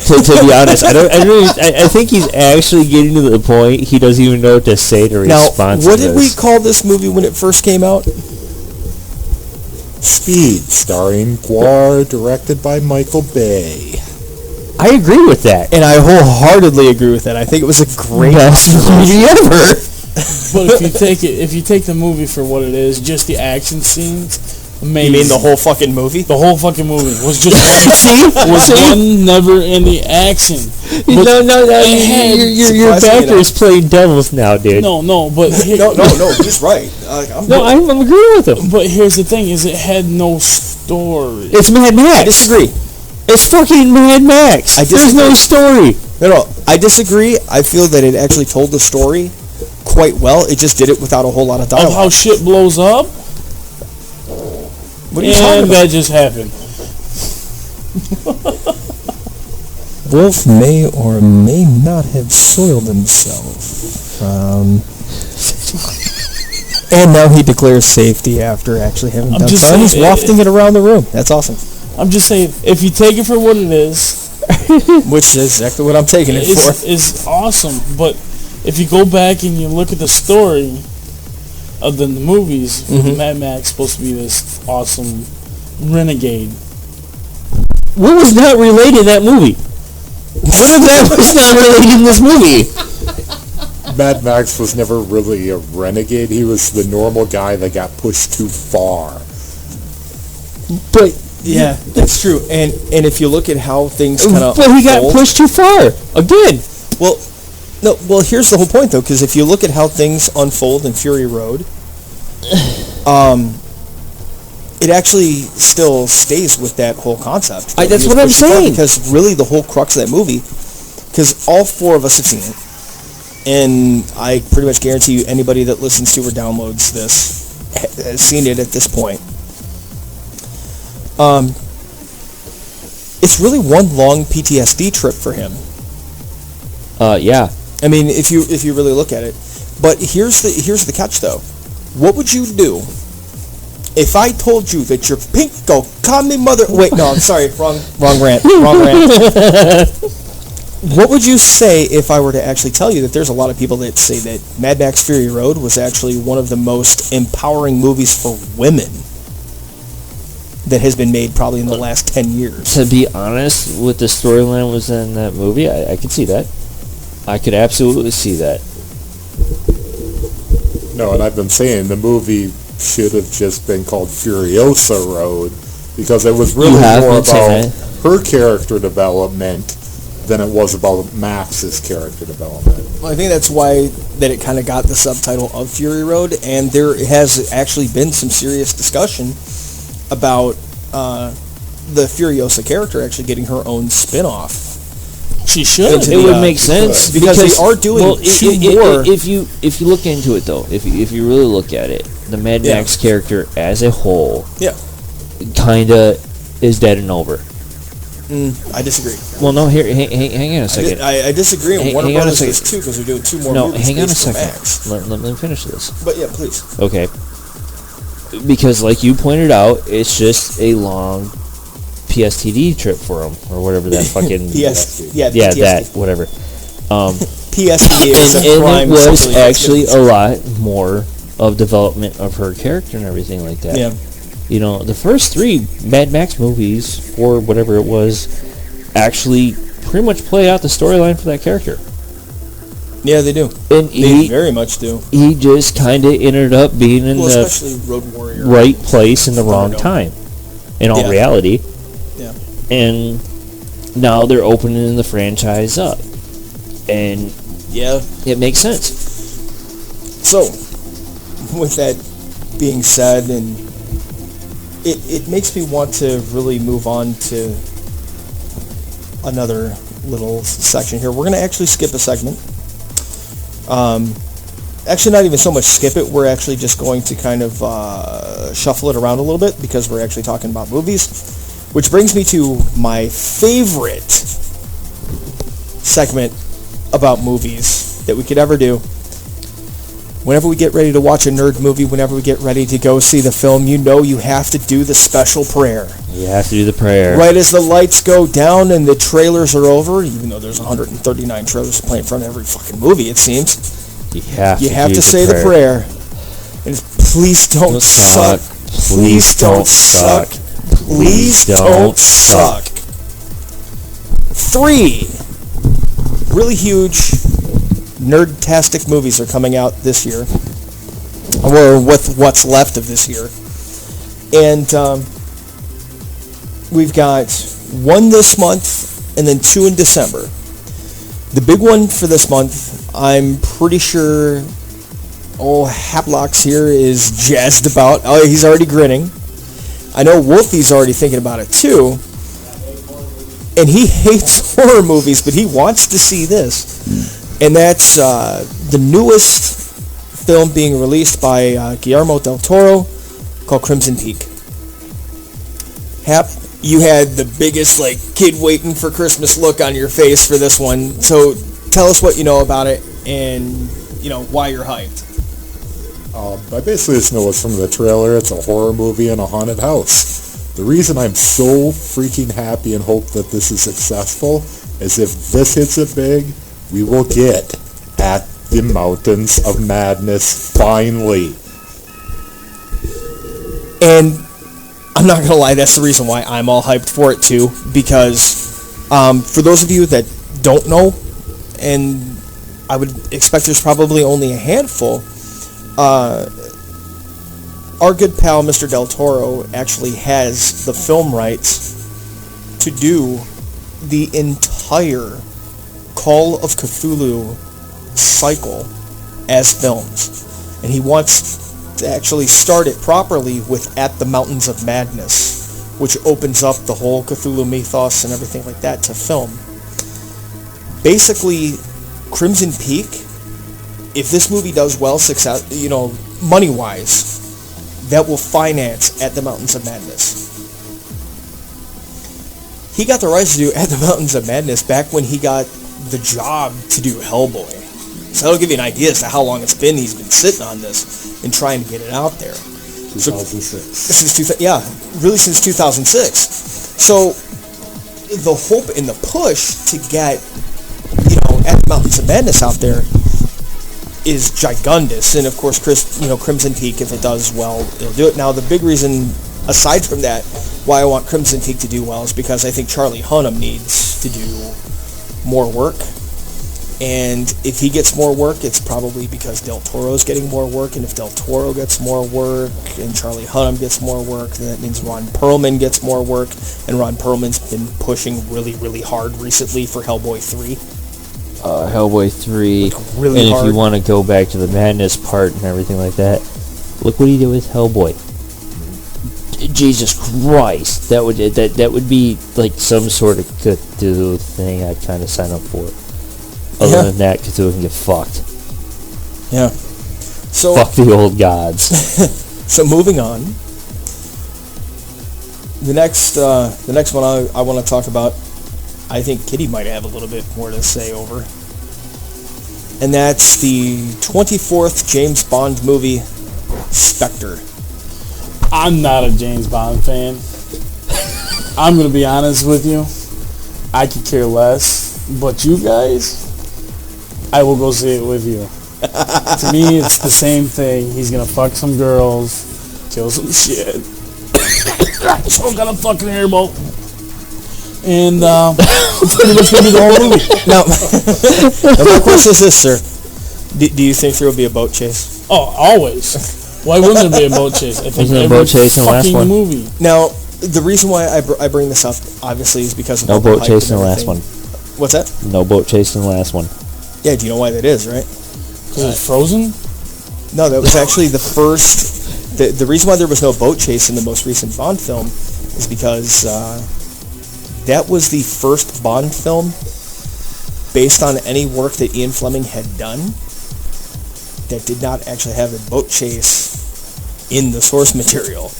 [SPEAKER 2] Well,
[SPEAKER 4] to be honest, I think he's actually getting to the point he doesn't even know what to say to
[SPEAKER 2] now,
[SPEAKER 4] respond to
[SPEAKER 2] what
[SPEAKER 4] this.
[SPEAKER 2] did we call this movie when it first came out?
[SPEAKER 5] Speed, starring Guar, directed by Michael Bay.
[SPEAKER 4] I agree with that.
[SPEAKER 2] And I wholeheartedly agree with that. I think it was a great
[SPEAKER 4] Best movie ever.
[SPEAKER 3] But if you take the movie for what it is, just the action scenes, amazing.
[SPEAKER 2] You mean the whole fucking movie?
[SPEAKER 3] The whole fucking movie was just one never-ending action.
[SPEAKER 4] No,
[SPEAKER 3] had-
[SPEAKER 4] your backer is playing devils now, dude.
[SPEAKER 3] No, but
[SPEAKER 2] No, he's right.
[SPEAKER 4] I'm agreeing with him.
[SPEAKER 3] But here's the thing: is it had no story.
[SPEAKER 4] It's Mad Max.
[SPEAKER 2] I disagree.
[SPEAKER 4] It's fucking Mad Max. There's no story.
[SPEAKER 2] No, I disagree. I feel that it actually told the story quite well. It just did it without a whole lot of
[SPEAKER 3] Of
[SPEAKER 2] dialogue.
[SPEAKER 3] how shit blows up,
[SPEAKER 2] What are you talking
[SPEAKER 3] and
[SPEAKER 2] about?
[SPEAKER 3] that just happened.
[SPEAKER 2] Wolf may or may not have soiled himself. And now he declares safety after actually having done
[SPEAKER 3] just
[SPEAKER 2] so. And he's
[SPEAKER 3] saying,
[SPEAKER 2] wafting it around the room. That's awesome.
[SPEAKER 3] I'm just saying, if you take it for what it is,
[SPEAKER 2] Which is exactly what I'm taking it for.
[SPEAKER 3] is awesome. But if you go back and you look at the story of the movies, Mad Max supposed to be this awesome renegade.
[SPEAKER 4] What was not related in that movie? What of that was not related in this movie?
[SPEAKER 5] Mad Max was never really a renegade. He was the normal guy that got pushed too far.
[SPEAKER 4] But
[SPEAKER 2] Yeah, that's true. And if you look at how things kind of
[SPEAKER 4] he got pushed too far again.
[SPEAKER 2] Well, here's the whole point, though, because if you look at how things unfold in Fury Road, it actually still stays with that whole concept.
[SPEAKER 4] That's what I'm saying.
[SPEAKER 2] Because really the whole crux of that movie, because all 4 of us have seen it, and I pretty much guarantee you anybody that listens to or downloads this has seen it at this point. It's really one long PTSD trip for him.
[SPEAKER 4] Yeah.
[SPEAKER 2] I mean, if you really look at it. But here's the catch, though. What would you do if I told you that your pinko kami mother... Wait, no, I'm sorry. Wrong rant. What would you say if I were to actually tell you that there's a lot of people that say that Mad Max Fury Road was actually one of the most empowering movies for women that has been made probably in the last 10 years?
[SPEAKER 4] To be honest, with the storyline was in that movie, I could see that. I could absolutely see that.
[SPEAKER 5] No, and I've been saying the movie should have just been called Furiosa Road because it was really more about her character development than it was about Max's character development.
[SPEAKER 2] Well, I think that's why that it kind of got the subtitle of Fury Road, and there has actually been some serious discussion about the Furiosa character actually getting her own spin-off.
[SPEAKER 3] She should.
[SPEAKER 4] It would make sense
[SPEAKER 2] because they are doing more.
[SPEAKER 4] If you look into it though, if you really look at it, the Mad Max character as a whole, kinda is dead and over.
[SPEAKER 2] I disagree.
[SPEAKER 4] Well, no, here, hang on a second.
[SPEAKER 2] I disagree.
[SPEAKER 4] Hang
[SPEAKER 2] Warner
[SPEAKER 4] on a
[SPEAKER 2] Brothers
[SPEAKER 4] second.
[SPEAKER 2] is too because they're doing 2 more
[SPEAKER 4] No,
[SPEAKER 2] movies.
[SPEAKER 4] hang on a
[SPEAKER 2] based on
[SPEAKER 4] second.
[SPEAKER 2] Max.
[SPEAKER 4] Let me finish this.
[SPEAKER 2] But yeah, please.
[SPEAKER 4] Okay. because, like you pointed out, it's just a long PSTD trip for them, or whatever that fucking
[SPEAKER 2] PTSD.
[SPEAKER 4] that whatever.
[SPEAKER 2] PSD
[SPEAKER 4] And it was actually a lot more of development of her character and everything like that.
[SPEAKER 2] Yeah.
[SPEAKER 4] You know, the first 3 Mad Max movies, or whatever it was, actually pretty much play out the storyline for that character.
[SPEAKER 2] Yeah, they do.
[SPEAKER 4] And
[SPEAKER 2] They very much do.
[SPEAKER 4] He just kind of ended up being in
[SPEAKER 2] especially Road Warrior.
[SPEAKER 4] the right place in the wrong time, in all reality.
[SPEAKER 2] Yeah.
[SPEAKER 4] And now they're opening the franchise up. And
[SPEAKER 2] yeah,
[SPEAKER 4] it makes sense.
[SPEAKER 2] So, with that being said, and it makes me want to really move on to another little section here. We're going to actually skip a segment. Actually, not even so much skip it. We're actually just going to kind of shuffle it around a little bit because we're actually talking about movies, which brings me to my favorite segment about movies that we could ever do. Whenever we get ready to watch a nerd movie, whenever we get ready to go see the film, you know you have to do the special prayer.
[SPEAKER 4] You have to do the prayer.
[SPEAKER 2] Right as the lights go down and the trailers are over, even though there's 139 trailers playing in front of every fucking movie, it seems.
[SPEAKER 4] You have
[SPEAKER 2] to say the prayer. And it's, please don't suck. Please don't suck. Please don't suck. 3 really huge nerd-tastic movies are coming out this year, or with what's left of this year. And we've got 1 this month and then 2 in December. The big one for this month, I'm pretty sure Haplocks here is jazzed about. Oh, he's already grinning. I know Wolfie's already thinking about it too. And he hates horror movies, but he wants to see this. And that's the newest film being released by Guillermo del Toro called Crimson Peak. Hap, you had the biggest kid waiting for Christmas look on your face for this one. So tell us what you know about it and why you're hyped.
[SPEAKER 5] I basically just know it's from the trailer. It's a horror movie in a haunted house. The reason I'm so freaking happy and hope that this is successful is if this hits it big, we will get At the Mountains of Madness finally.
[SPEAKER 2] And I'm not going to lie, that's the reason why I'm all hyped for it too, because for those of you that don't know, and I would expect there's probably only a handful, our good pal Mr. Del Toro actually has the film rights to do the entire Call of Cthulhu cycle as films. And he wants to actually start it properly with At the Mountains of Madness, which opens up the whole Cthulhu mythos and everything like that to film. Basically, Crimson Peak, if this movie does well, money-wise, that will finance At the Mountains of Madness. He got the rights to do At the Mountains of Madness back when he got the job to do Hellboy. So that'll give you an idea as to how long it's been. He's been sitting on this and trying to get it out there.
[SPEAKER 5] 2006.
[SPEAKER 2] Really since 2006. So the hope and the push to get, At the Mountains of Madness out there is gigundous. And of course, Crimson Peak, if it does well, it'll do it. Now, the big reason, aside from that, why I want Crimson Peak to do well is because I think Charlie Hunnam needs to do more work. And if he gets more work, it's probably because Del Toro's getting more work. And if Del Toro gets more work and Charlie Hunnam gets more work, then that means Ron Perlman gets more work. And Ron Perlman's been pushing really, really hard recently for Hellboy 3.
[SPEAKER 4] Hellboy 3.
[SPEAKER 2] Really
[SPEAKER 4] and
[SPEAKER 2] hard.
[SPEAKER 4] if you want to go back to the madness part and everything like that, look what he did with Hellboy. Jesus Christ, that would be like some sort of Cthulhu thing I'd kind of sign up for. Other than that, Cthulhu can get fucked.
[SPEAKER 2] Yeah. So
[SPEAKER 4] fuck the old gods.
[SPEAKER 2] So moving on. The next one I want to talk about, I think Kitty might have a little bit more to say over. And that's the 24th James Bond movie, Spectre.
[SPEAKER 3] I'm not a James Bond fan. I'm gonna be honest with you. I could care less. But you guys, I will go see it with you. To me, it's the same thing. He's gonna fuck some girls, kill some shit. So got a fucking airboat. And it's pretty much gonna be the whole movie.
[SPEAKER 2] Now, my question is this, sir. Do you think there will be a boat chase?
[SPEAKER 3] Oh, always. Why wouldn't there be a boat chase? I think
[SPEAKER 4] Wasn't there a
[SPEAKER 3] every
[SPEAKER 4] boat chase in the last
[SPEAKER 3] fucking
[SPEAKER 4] one?
[SPEAKER 3] movie.
[SPEAKER 2] Now, the reason why I bring this up, obviously, is because of
[SPEAKER 4] No
[SPEAKER 2] all the
[SPEAKER 4] boat
[SPEAKER 2] hype
[SPEAKER 4] chase in
[SPEAKER 2] and
[SPEAKER 4] the last
[SPEAKER 2] everything.
[SPEAKER 4] one.
[SPEAKER 2] What's that?
[SPEAKER 4] No boat chase in the last one.
[SPEAKER 2] Yeah, do you know why that is, right?
[SPEAKER 3] Because it's frozen?
[SPEAKER 2] No, that was actually the first... The reason why there was no boat chase in the most recent Bond film is because that was the first Bond film based on any work that Ian Fleming had done that did not actually have a boat chase in the source material.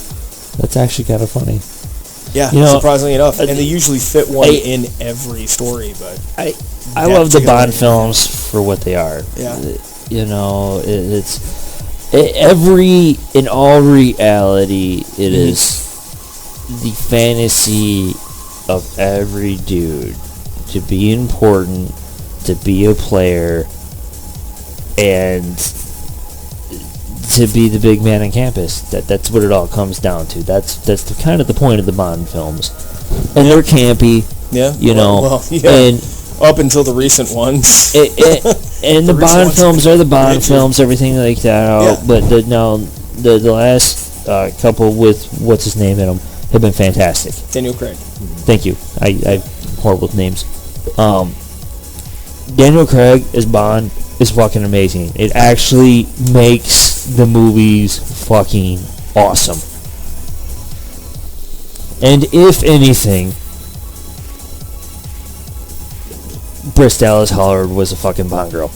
[SPEAKER 4] That's actually kind of funny.
[SPEAKER 2] Yeah,
[SPEAKER 4] You know,
[SPEAKER 2] surprisingly enough. And they usually fit one in every story, but...
[SPEAKER 4] I
[SPEAKER 2] that
[SPEAKER 4] love the
[SPEAKER 2] particular
[SPEAKER 4] Bond
[SPEAKER 2] one-
[SPEAKER 4] films for what they are.
[SPEAKER 2] Yeah.
[SPEAKER 4] You know, in all reality, it is the fantasy of every dude to be important, to be a player, and to be the big man on campus. That's what it all comes down to. That's kind of the point of the Bond films. And they're campy,
[SPEAKER 2] Yeah.
[SPEAKER 4] you know,
[SPEAKER 2] Well, yeah.
[SPEAKER 4] and
[SPEAKER 2] Up until the recent ones.
[SPEAKER 4] and the
[SPEAKER 2] recent
[SPEAKER 4] Bond
[SPEAKER 2] ones
[SPEAKER 4] films are the Bond
[SPEAKER 2] great, too.
[SPEAKER 4] films, everything like that.
[SPEAKER 2] Yeah.
[SPEAKER 4] But the last couple with what's his name in them have been fantastic.
[SPEAKER 2] Daniel Craig.
[SPEAKER 4] Thank you. I horrible with names. Daniel Craig as Bond is fucking amazing. It actually makes the movies fucking awesome. And if anything, Bryce Dallas Howard was a fucking Bond girl.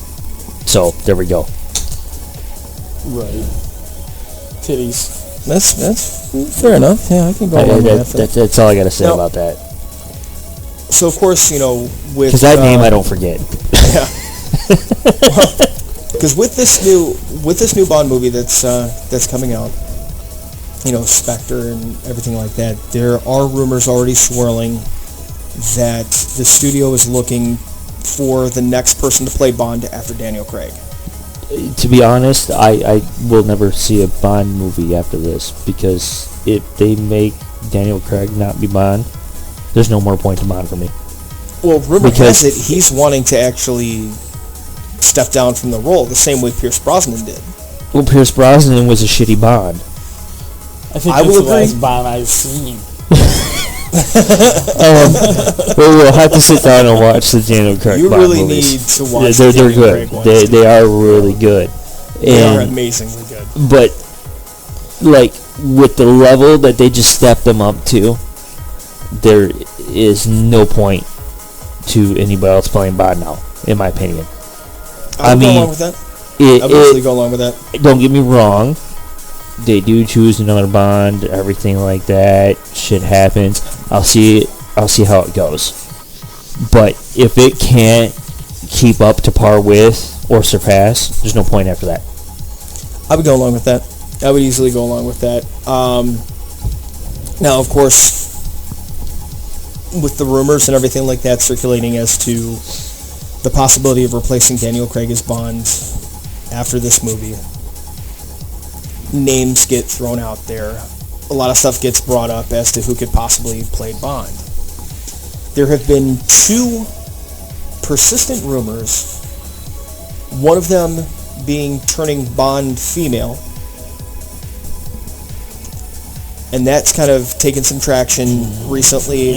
[SPEAKER 4] So there we go.
[SPEAKER 3] Right. Titties.
[SPEAKER 2] That's fair enough. Yeah, I can go along with that.
[SPEAKER 4] That's all I got to say
[SPEAKER 2] Now-
[SPEAKER 4] about that.
[SPEAKER 2] So of course, you know, with
[SPEAKER 4] Because that name I don't forget.
[SPEAKER 2] Yeah. Because with this new Bond movie that's coming out, you know, Spectre and everything like that, there are rumors already swirling that the studio is looking for the next person to play Bond after Daniel Craig.
[SPEAKER 4] To be honest, I will never see a Bond movie after this, because if they make Daniel Craig not be Bond, there's no more point to Bond for me.
[SPEAKER 2] Well, rumor
[SPEAKER 4] Because-
[SPEAKER 2] has it he's wanting to actually step down from the role the same way Pierce Brosnan did.
[SPEAKER 4] Well, Pierce Brosnan was a shitty Bond.
[SPEAKER 3] I think
[SPEAKER 2] I
[SPEAKER 3] that's
[SPEAKER 2] will
[SPEAKER 3] the last
[SPEAKER 2] agree.
[SPEAKER 3] Bond I've seen.
[SPEAKER 4] We'll have to sit down and watch the Daniel Craig
[SPEAKER 2] You
[SPEAKER 4] Bond
[SPEAKER 2] really
[SPEAKER 4] movies.
[SPEAKER 2] need to watch
[SPEAKER 4] They're
[SPEAKER 2] the Daniel
[SPEAKER 4] good.
[SPEAKER 2] Craig ones.
[SPEAKER 4] They are really good.
[SPEAKER 2] They are
[SPEAKER 4] And
[SPEAKER 2] amazingly good.
[SPEAKER 4] but like with the level that they just stepped them up to, there is no point to anybody else playing Bond now, in my opinion.
[SPEAKER 2] I would go
[SPEAKER 4] mean,
[SPEAKER 2] along with that.
[SPEAKER 4] It,
[SPEAKER 2] I would actually go along with that.
[SPEAKER 4] don't get me wrong, they do choose another Bond, everything like that. Shit happens. I'll see how it goes. But if it can't keep up to par with or surpass, there's no point after that.
[SPEAKER 2] I would go along with that. I would easily go along with that. Now, of course, with the rumors and everything like that circulating as to the possibility of replacing Daniel Craig as Bond after this movie, names get thrown out there. A lot of stuff gets brought up as to who could possibly play Bond. There have been two persistent rumors, one of them being turning Bond female, and that's kind of taken some traction recently.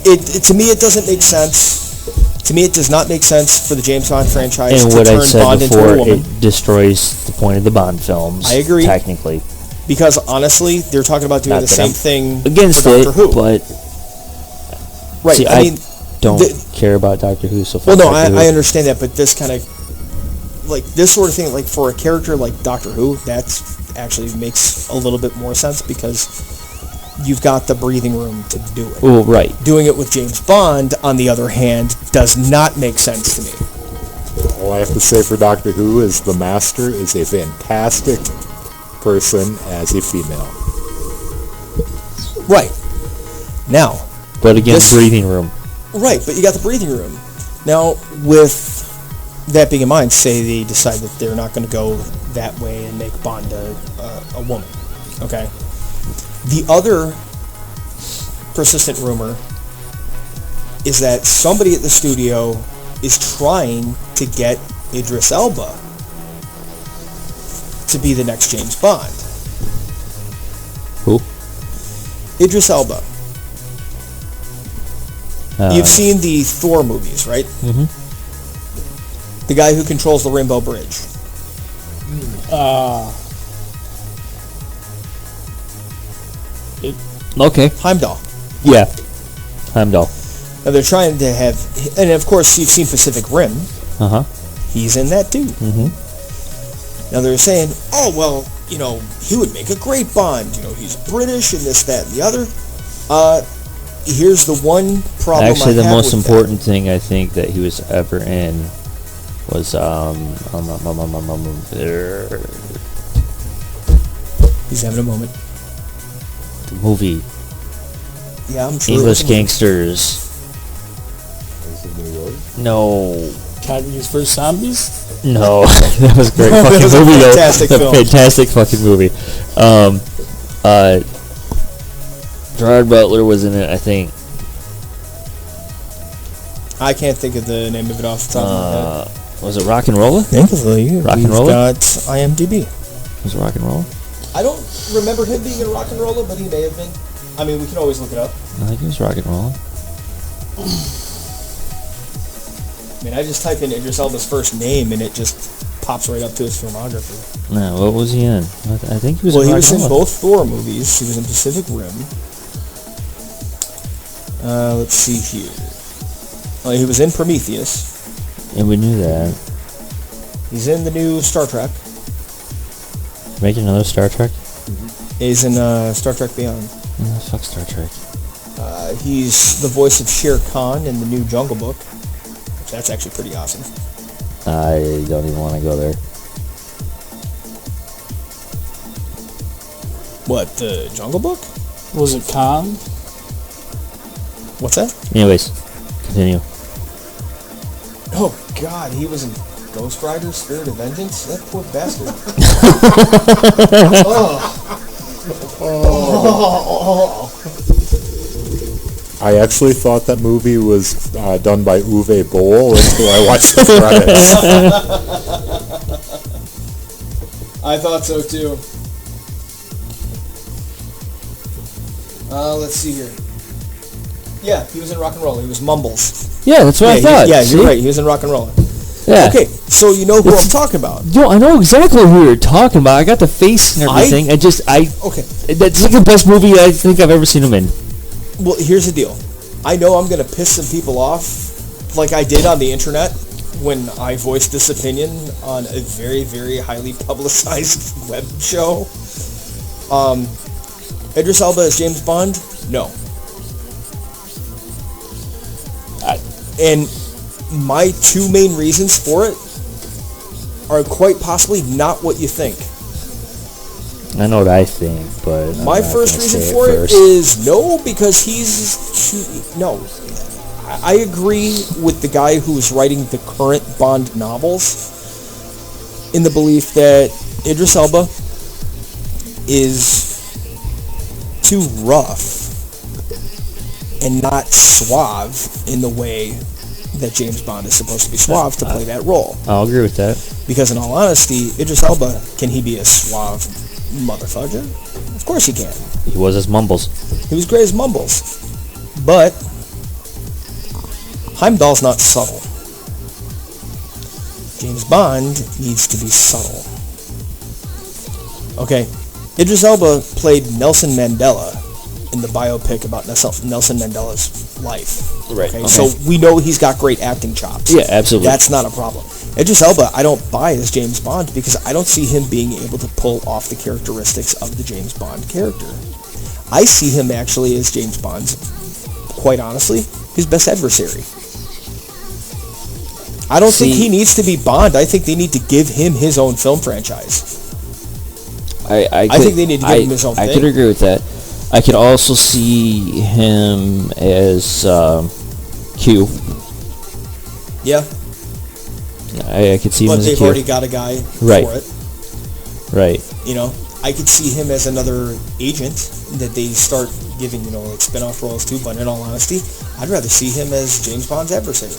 [SPEAKER 2] To me, it doesn't make sense. To me, it does not make sense for the James Bond franchise
[SPEAKER 4] And
[SPEAKER 2] to
[SPEAKER 4] what I
[SPEAKER 2] turn
[SPEAKER 4] said
[SPEAKER 2] Bond into a
[SPEAKER 4] before,
[SPEAKER 2] woman.
[SPEAKER 4] it destroys the point of the Bond films.
[SPEAKER 2] I agree.
[SPEAKER 4] Technically.
[SPEAKER 2] Because honestly, they're talking about doing
[SPEAKER 4] Not
[SPEAKER 2] the
[SPEAKER 4] that
[SPEAKER 2] same
[SPEAKER 4] I'm
[SPEAKER 2] thing
[SPEAKER 4] against
[SPEAKER 2] for
[SPEAKER 4] it,
[SPEAKER 2] Doctor Who.
[SPEAKER 4] but
[SPEAKER 2] Right.
[SPEAKER 4] see,
[SPEAKER 2] I mean,
[SPEAKER 4] don't
[SPEAKER 2] the-
[SPEAKER 4] care about Doctor Who. So
[SPEAKER 2] well,
[SPEAKER 4] fuck
[SPEAKER 2] no,
[SPEAKER 4] Doctor Who.
[SPEAKER 2] I understand that, but this kind of, like, this sort of thing, like, for a character like Doctor Who, that actually makes a little bit more sense because you've got the breathing room to do it.
[SPEAKER 4] Well, right.
[SPEAKER 2] Doing it with James Bond, on the other hand, does not make sense to me.
[SPEAKER 5] All I have to say for Doctor Who is the Master is a fantastic person as a female.
[SPEAKER 2] Right. Now,
[SPEAKER 4] But again,
[SPEAKER 2] This-
[SPEAKER 4] breathing room.
[SPEAKER 2] right, but you got the breathing room. Now, with that being in mind, say they decide that they're not going to go that way and make Bond a woman. Okay. The other persistent rumor is that somebody at the studio is trying to get Idris Elba to be the next James Bond.
[SPEAKER 4] Who?
[SPEAKER 2] Idris Elba. You've seen the Thor movies, right?
[SPEAKER 4] Mhm.
[SPEAKER 2] The guy who controls the Rainbow Bridge.
[SPEAKER 4] Okay.
[SPEAKER 2] Heimdall.
[SPEAKER 4] Yeah. Heimdall.
[SPEAKER 2] Now they're trying to have, and of course you've seen Pacific Rim.
[SPEAKER 4] Uh-huh.
[SPEAKER 2] He's in that too.
[SPEAKER 4] Mm-hmm.
[SPEAKER 2] Now they're saying, oh well, you know, he would make a great Bond. You know, he's British and this, that, and the other. Here's the one problem.
[SPEAKER 4] Actually,
[SPEAKER 2] I
[SPEAKER 4] the
[SPEAKER 2] have
[SPEAKER 4] most
[SPEAKER 2] with
[SPEAKER 4] important thing I think that he was ever in was
[SPEAKER 2] He's having a moment.
[SPEAKER 4] the movie
[SPEAKER 2] Yeah, I'm sure.
[SPEAKER 4] English Gangsters. No.
[SPEAKER 3] Coyotes vs. Zombies?
[SPEAKER 4] No, that was a great
[SPEAKER 2] That
[SPEAKER 4] fucking
[SPEAKER 2] was a
[SPEAKER 4] movie.
[SPEAKER 2] fantastic
[SPEAKER 4] though.
[SPEAKER 2] film.
[SPEAKER 4] Fantastic fucking movie. Gerard Butler was in it, I think.
[SPEAKER 2] I can't think of the name of it off the top of my head.
[SPEAKER 4] Was it Rock and Rolla?
[SPEAKER 2] Thankfully,
[SPEAKER 4] Rock and
[SPEAKER 2] we've
[SPEAKER 4] Rolla?
[SPEAKER 2] got IMDb.
[SPEAKER 4] Was it Rock and Rolla?
[SPEAKER 2] I don't remember him being in Rock and Rolla, but he may have been. I mean, we can always look it up.
[SPEAKER 4] I think it was Rock and Rolla.
[SPEAKER 2] I mean, I just type in Idris Elba's first name and it just pops right up to his filmography.
[SPEAKER 4] No, what was he in? I think he was
[SPEAKER 2] Well,
[SPEAKER 4] in
[SPEAKER 2] he
[SPEAKER 4] Rock
[SPEAKER 2] was
[SPEAKER 4] and
[SPEAKER 2] in
[SPEAKER 4] Rolla.
[SPEAKER 2] both Thor movies. He was in Pacific Rim. Let's see here. He was in Prometheus.
[SPEAKER 4] And we knew that.
[SPEAKER 2] He's in the new Star Trek.
[SPEAKER 4] Making another Star Trek?
[SPEAKER 2] He's in Star Trek Beyond.
[SPEAKER 4] Oh, fuck Star Trek.
[SPEAKER 2] He's the voice of Shere Khan in the new Jungle Book. Which that's actually pretty awesome.
[SPEAKER 4] I don't even want to go there.
[SPEAKER 2] What, the Jungle Book?
[SPEAKER 3] Was it Khan?
[SPEAKER 2] What's that?
[SPEAKER 4] Anyways, continue.
[SPEAKER 2] Oh, God, he was in Ghost Rider, Spirit of Vengeance? That poor bastard.
[SPEAKER 5] I actually thought that movie was done by Uwe Boll until I watched the credits.
[SPEAKER 2] I thought so too. Let's see here. Yeah, he was in Rock and Roll. He was Mumbles.
[SPEAKER 4] Yeah, that's what I thought.
[SPEAKER 2] Yeah,
[SPEAKER 4] See?
[SPEAKER 2] you're right. He was in Rock and Roll.
[SPEAKER 4] Yeah.
[SPEAKER 2] Okay, so you know who I'm talking about.
[SPEAKER 4] Yo, I know exactly who you're talking about. I got the face and everything.
[SPEAKER 2] Okay.
[SPEAKER 4] That's like the best movie I think I've ever seen him in.
[SPEAKER 2] Well, here's the deal. I know I'm going to piss some people off, like I did on the internet when I voiced this opinion on a very, very highly publicized web show. Idris Elba as James Bond? No. And my two main reasons for it are quite possibly not what you think.
[SPEAKER 4] I know what I think, but I'm
[SPEAKER 2] My
[SPEAKER 4] not
[SPEAKER 2] first
[SPEAKER 4] gonna
[SPEAKER 2] reason
[SPEAKER 4] say
[SPEAKER 2] for it
[SPEAKER 4] first.
[SPEAKER 2] is no, because no. I agree with the guy who's writing the current Bond novels in the belief that Idris Elba is too rough and not suave in the way that James Bond is supposed to be suave to play that role.
[SPEAKER 4] I'll agree with that.
[SPEAKER 2] Because in all honesty, Idris Elba, can he be a suave motherfucker? Of course he can.
[SPEAKER 4] He was as Mumbles.
[SPEAKER 2] He was great as Mumbles. But Heimdall's not subtle. James Bond needs to be subtle. Okay, Idris Elba played Nelson Mandela in the biopic about Nelson Mandela's life.
[SPEAKER 4] Right.
[SPEAKER 2] Okay, so we know he's got great acting chops.
[SPEAKER 4] Yeah, absolutely.
[SPEAKER 2] That's not a problem. Idris Elba, I don't buy as James Bond because I don't see him being able to pull off the characteristics of the James Bond character. I see him actually as James Bond's, quite honestly, his best adversary. I don't think he needs to be Bond. I think they need to give him his own film franchise.
[SPEAKER 4] I
[SPEAKER 2] think they need to give him his own
[SPEAKER 4] I
[SPEAKER 2] thing.
[SPEAKER 4] could agree with that. I could also see him as Q.
[SPEAKER 2] Yeah,
[SPEAKER 4] I could see him
[SPEAKER 2] but
[SPEAKER 4] as a
[SPEAKER 2] they've
[SPEAKER 4] Q.
[SPEAKER 2] already got a guy
[SPEAKER 4] Right.
[SPEAKER 2] for it.
[SPEAKER 4] Right.
[SPEAKER 2] You know, I could see him as another agent that they start giving, like spin-off roles to, but in all honesty, I'd rather see him as James Bond's adversary.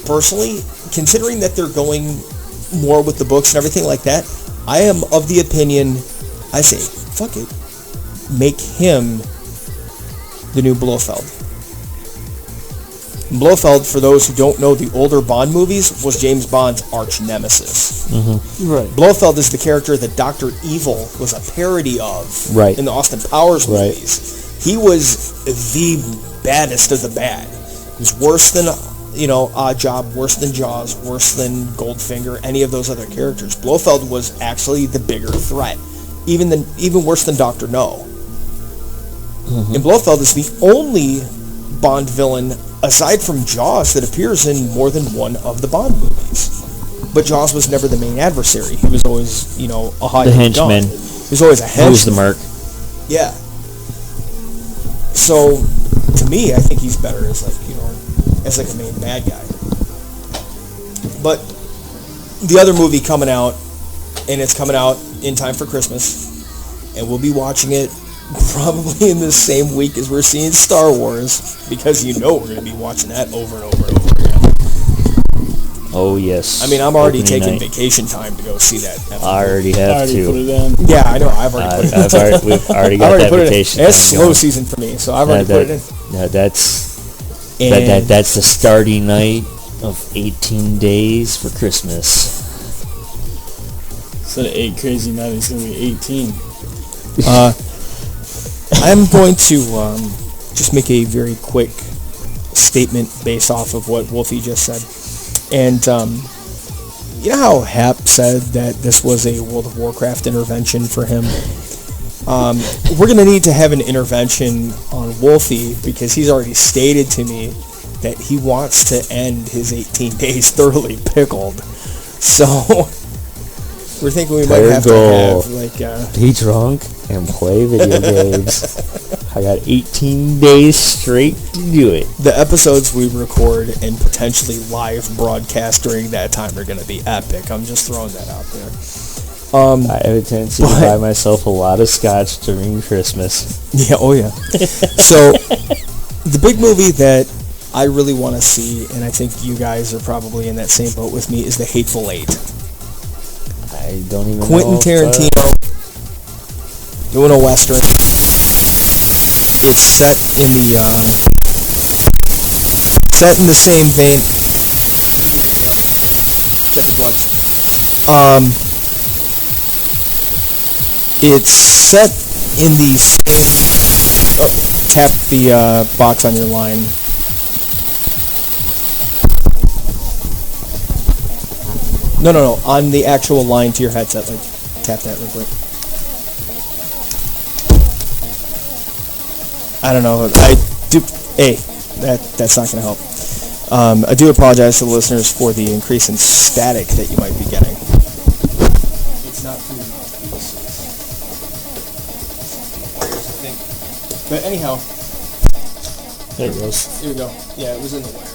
[SPEAKER 2] Personally, considering that they're going more with the books and everything like that, I am of the opinion, I say, fuck it, make him the new Blofeld. Blofeld, for those who don't know the older Bond movies, was James Bond's arch nemesis.
[SPEAKER 3] Right.
[SPEAKER 2] Blofeld is the character that Dr. Evil was a parody of
[SPEAKER 4] Right.
[SPEAKER 2] in the Austin Powers
[SPEAKER 4] Right.
[SPEAKER 2] movies. He was the baddest of the bad. He was worse than, Odd Job, worse than Jaws, worse than Goldfinger, any of those other characters. Blofeld was actually the bigger threat, even worse than Dr. No. And Blofeld is the only Bond villain aside from Jaws that appears in more than one of the Bond movies. But Jaws was never the main adversary. He was always, a high
[SPEAKER 4] The henchman.
[SPEAKER 2] He was always a henchman.
[SPEAKER 4] Who's the mark?
[SPEAKER 2] Yeah. So, to me, I think he's better as as a main bad guy. But the other movie coming out, and it's coming out in time for Christmas, and we'll be watching it probably in the same week as we're seeing Star Wars, because we're going to be watching that over and over and over again.
[SPEAKER 4] Oh, yes.
[SPEAKER 2] I mean, I'm already
[SPEAKER 4] Opening
[SPEAKER 2] taking
[SPEAKER 4] night.
[SPEAKER 2] vacation time to go see that.
[SPEAKER 4] I already
[SPEAKER 3] I
[SPEAKER 4] have
[SPEAKER 3] already put
[SPEAKER 4] to.
[SPEAKER 3] it in.
[SPEAKER 2] Yeah, I know. I've already put it in.
[SPEAKER 4] We've already
[SPEAKER 2] I've
[SPEAKER 4] got
[SPEAKER 2] already
[SPEAKER 4] that
[SPEAKER 2] put it in.
[SPEAKER 4] vacation.
[SPEAKER 2] It's
[SPEAKER 4] time
[SPEAKER 2] slow
[SPEAKER 4] going.
[SPEAKER 2] season for me, so I've already put it in.
[SPEAKER 4] Yeah, that's
[SPEAKER 2] And
[SPEAKER 4] that's the starting night of 18 days for Christmas.
[SPEAKER 3] Instead of 8 crazy nights, it's going to be 18.
[SPEAKER 2] I'm going to just make a very quick statement based off of what Wolfie just said. And you know how Hap said that this was a World of Warcraft intervention for him? We're going to need to have an intervention on Wolfie, because he's already stated to me that he wants to end his 18 days thoroughly pickled. So we're thinking we might have to have
[SPEAKER 4] be drunk and play video games. I got 18 days straight to do it.
[SPEAKER 2] the episodes we record and potentially live broadcast during that time are going to be epic. I'm just throwing that out there.
[SPEAKER 4] I have a tendency to buy myself a lot of scotch during Christmas.
[SPEAKER 2] Yeah, oh yeah. So the big movie that I really want to see, and I think you guys are probably in that same boat with me, is The Hateful Eight.
[SPEAKER 4] I don't even
[SPEAKER 2] Quentin
[SPEAKER 4] know.
[SPEAKER 2] Tarantino doing a Western. It's set in the same vein. Check the plugs. It's set in the same. Tap the box on your line. No. On the actual line to your headset, tap that real quick. I don't know. That's not going to help. I do apologize to the listeners for the increase in static that you might be getting. It's not through the wires, I think. But anyhow,
[SPEAKER 3] There it goes.
[SPEAKER 2] here we go. Yeah, it was in the wiring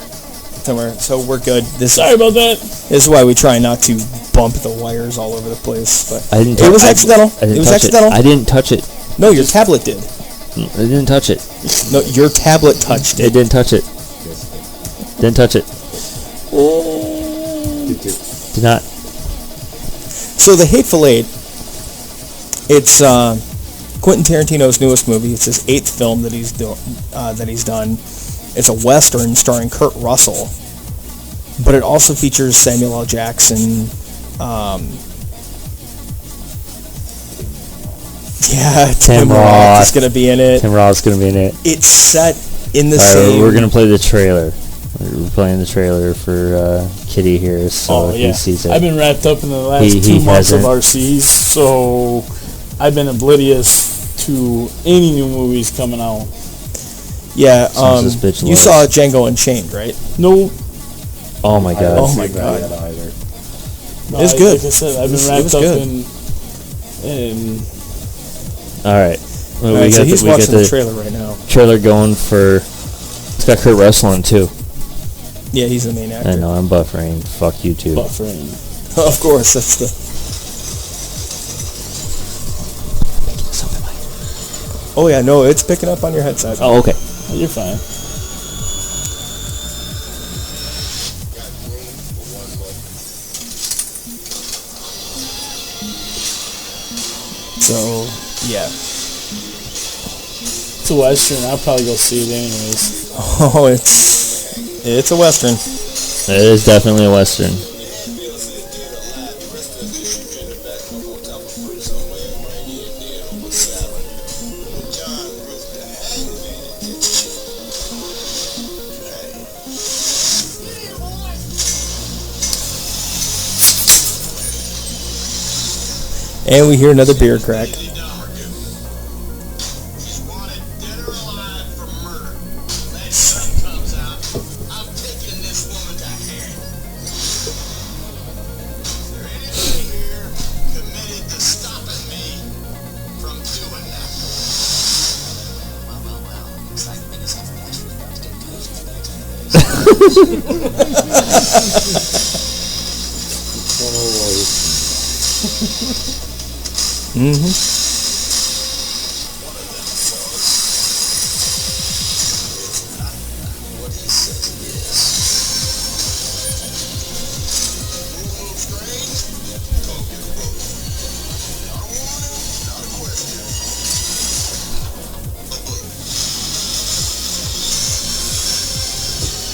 [SPEAKER 2] somewhere, so we're good.
[SPEAKER 3] Sorry about that.
[SPEAKER 2] This is why we try not to bump the wires all over the place. But
[SPEAKER 4] I didn't
[SPEAKER 2] it was accidental. It was accidental.
[SPEAKER 4] I didn't touch it.
[SPEAKER 2] No, your tablet did.
[SPEAKER 4] I didn't touch it.
[SPEAKER 2] No, your tablet touched
[SPEAKER 4] It
[SPEAKER 2] it.
[SPEAKER 4] didn't touch it. Didn't touch it. Did not.
[SPEAKER 2] So The Hateful Eight, it's Quentin Tarantino's newest movie. It's his 8th film that he's done. It's a Western starring Kurt Russell, but it also features Samuel L. Jackson. Tim Roth is going to be in it.
[SPEAKER 4] Tim Roth's going to be in it.
[SPEAKER 2] It's set in the
[SPEAKER 4] All right,
[SPEAKER 2] same...
[SPEAKER 4] we're going to play the trailer. We're playing the trailer for Kitty here, so he sees it.
[SPEAKER 3] I've been wrapped up in the last
[SPEAKER 4] He
[SPEAKER 3] 2 months of
[SPEAKER 4] hasn't.
[SPEAKER 3] RCs, so I've been oblivious to any new movies coming out.
[SPEAKER 2] Yeah,
[SPEAKER 4] Sounds this bitch
[SPEAKER 2] you
[SPEAKER 4] loves.
[SPEAKER 2] saw Django Unchained, right?
[SPEAKER 3] No,
[SPEAKER 4] Oh my god.
[SPEAKER 2] Oh my god.
[SPEAKER 3] no,
[SPEAKER 2] It's good.
[SPEAKER 3] Like I said, I've
[SPEAKER 2] It
[SPEAKER 3] been
[SPEAKER 2] was
[SPEAKER 3] wrapped up
[SPEAKER 2] good.
[SPEAKER 3] in
[SPEAKER 4] All right. Well,
[SPEAKER 2] All right, so he's
[SPEAKER 4] we got
[SPEAKER 2] watching the trailer right now.
[SPEAKER 4] trailer going for. It's got Kurt Russell in too.
[SPEAKER 2] Yeah, he's the main actor.
[SPEAKER 4] I know. I'm buffering. Fuck you too.
[SPEAKER 3] Buffering.
[SPEAKER 2] Of course, that's the. Oh yeah, no, it's picking up on your headset.
[SPEAKER 4] Oh, okay.
[SPEAKER 3] You're fine.
[SPEAKER 2] So, yeah.
[SPEAKER 3] It's a Western. I'll probably go see it anyways.
[SPEAKER 2] Oh, it's a Western.
[SPEAKER 4] It is definitely a Western.
[SPEAKER 2] And we hear another beer crack.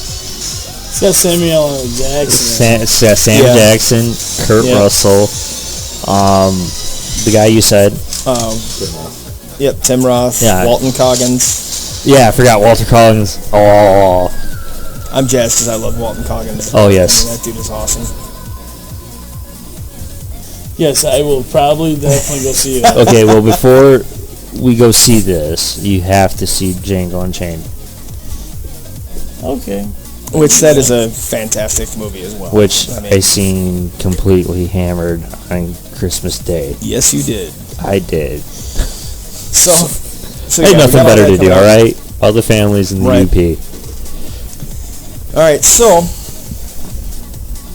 [SPEAKER 3] It's got Samuel L. Jackson.
[SPEAKER 4] It's got Sam
[SPEAKER 2] Yeah.
[SPEAKER 4] Jackson, Kurt
[SPEAKER 2] Yeah.
[SPEAKER 4] Russell, the guy you said.
[SPEAKER 2] Yep, Tim Roth,
[SPEAKER 4] Yeah.
[SPEAKER 2] Walton Coggins.
[SPEAKER 4] Yeah, I forgot Walter Collins. Oh,
[SPEAKER 2] I'm jazzed because I love Walton Coggins.
[SPEAKER 4] Oh, yes.
[SPEAKER 2] I mean, that dude is awesome.
[SPEAKER 3] Yes, I will probably definitely go see it.
[SPEAKER 4] okay. Well, before we go see this, you have to see Django Unchained,
[SPEAKER 3] Okay.
[SPEAKER 2] Which that is a fantastic movie as well.
[SPEAKER 4] which
[SPEAKER 2] I mean,
[SPEAKER 4] I seen completely hammered on Christmas Day.
[SPEAKER 2] yes, you did.
[SPEAKER 4] I did.
[SPEAKER 2] So
[SPEAKER 4] I had
[SPEAKER 2] yeah, we
[SPEAKER 4] nothing
[SPEAKER 2] got all
[SPEAKER 4] better
[SPEAKER 2] that
[SPEAKER 4] to do.
[SPEAKER 2] coming
[SPEAKER 4] All
[SPEAKER 2] up.
[SPEAKER 4] right, all the families in the
[SPEAKER 2] Right.
[SPEAKER 4] UP.
[SPEAKER 2] All right, so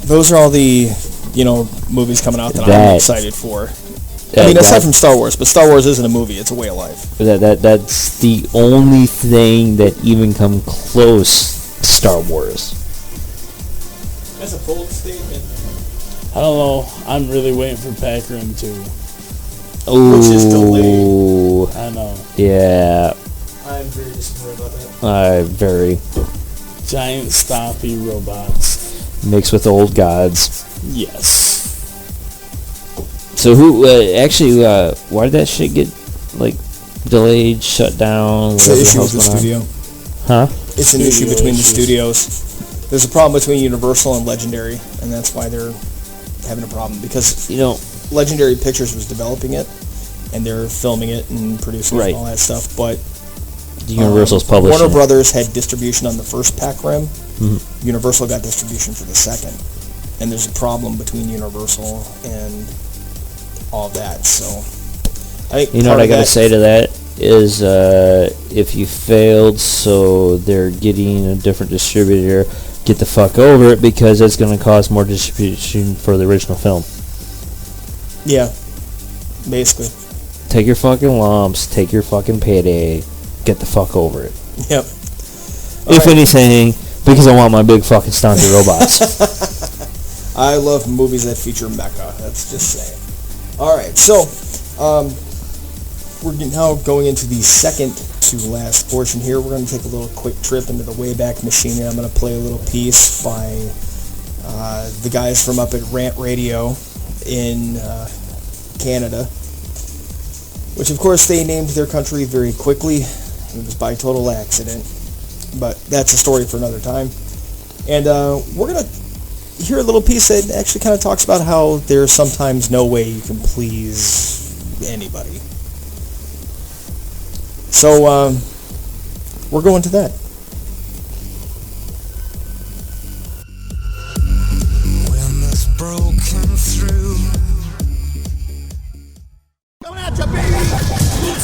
[SPEAKER 2] those are all the movies coming out that I'm
[SPEAKER 4] That-
[SPEAKER 2] excited for. I mean, aside from Star Wars, but Star Wars isn't a movie; it's a way of life.
[SPEAKER 4] That's the only thing that even come close to Star Wars.
[SPEAKER 2] That's a bold statement.
[SPEAKER 3] I don't know. I'm really waiting for Pac Rim 2.
[SPEAKER 4] Oh,
[SPEAKER 2] Which is delayed.
[SPEAKER 3] I know.
[SPEAKER 4] yeah,
[SPEAKER 2] I'm very disappointed about that.
[SPEAKER 4] very
[SPEAKER 3] Giant stompy robots.
[SPEAKER 4] mixed with old gods.
[SPEAKER 3] Yes.
[SPEAKER 4] So who actually? Why did that shit get like delayed, shut down?
[SPEAKER 2] It's an
[SPEAKER 4] whatever the
[SPEAKER 2] issue with
[SPEAKER 4] hell's
[SPEAKER 2] the
[SPEAKER 4] going
[SPEAKER 2] studio.
[SPEAKER 4] on? Huh?
[SPEAKER 2] It's an issue
[SPEAKER 3] Studio
[SPEAKER 2] between the
[SPEAKER 3] issues.
[SPEAKER 2] studios. There's a problem between Universal and Legendary, and that's why they're having a problem. Because
[SPEAKER 4] You know,
[SPEAKER 2] Legendary Pictures was developing it, and they're filming it and producing it
[SPEAKER 4] Right.
[SPEAKER 2] and all that stuff. But
[SPEAKER 4] Universal's publishing.
[SPEAKER 2] Warner
[SPEAKER 4] it.
[SPEAKER 2] Brothers had distribution on the first Pac Rim.
[SPEAKER 4] Mhm.
[SPEAKER 2] Universal got distribution for the second, and there's a problem between Universal and all that. So I think
[SPEAKER 4] You know
[SPEAKER 2] part
[SPEAKER 4] what I
[SPEAKER 2] of
[SPEAKER 4] gotta
[SPEAKER 2] that-
[SPEAKER 4] say to that is, if you failed, so they're getting a different distributor. Get the fuck over it, because it's gonna cost more distribution for the original film.
[SPEAKER 2] Yeah, basically.
[SPEAKER 4] Take your fucking lumps. Take your fucking payday. Get the fuck over it.
[SPEAKER 2] Yep.
[SPEAKER 4] If anything, because I want my big fucking stunty robots.
[SPEAKER 2] I love movies that feature mecha. That's just saying. All right, so we're now going into the second to last portion here. We're going to take a little quick trip into the Wayback Machine, and I'm going to play a little piece by the guys from up at Rant Radio in Canada, which of course they named their country very quickly. It was by total accident, but that's a story for another time. And we're going to hear a little piece that actually kind of talks about how there's sometimes no way you can please anybody. So we're going to that.
[SPEAKER 1] When this broken through. Coming at you, baby!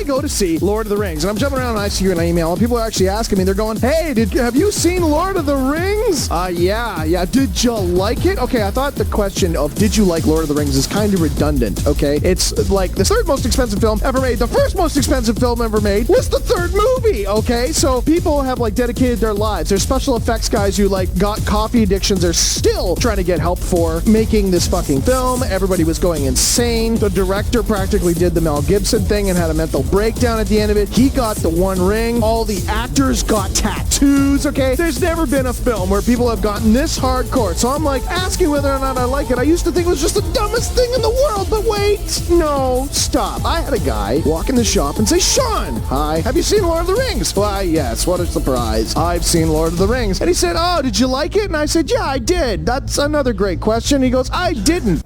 [SPEAKER 9] go to see Lord of the Rings. And I'm jumping around on ICU and I email, and people are actually asking me, they're going, hey, have you seen Lord of the Rings? Yeah. Did you like it? Okay, I thought the question of did you like Lord of the Rings is kind of redundant, okay? It's like the third most expensive film ever made. The first most expensive film ever made was the third movie, okay? So people have like dedicated their lives. There's special effects guys who like got coffee addictions are still trying to get help for making this fucking film. Everybody was going insane. The director practically did the Mel Gibson thing and had a mental breakdown at the end of it. He got the One Ring. All the actors got tattoos, okay? There's never been a film where people have gotten this hardcore. So I'm like asking whether or not I like it. I used to think it was just the dumbest thing in the world, but wait, no, stop. I had a guy walk in the shop and say, Sean, hi, have you seen Lord of the Rings? Why, yes, what a surprise. I've seen Lord of the Rings. And he said, oh, did you like it? And I said, yeah, I did. That's another great question. He goes, I didn't.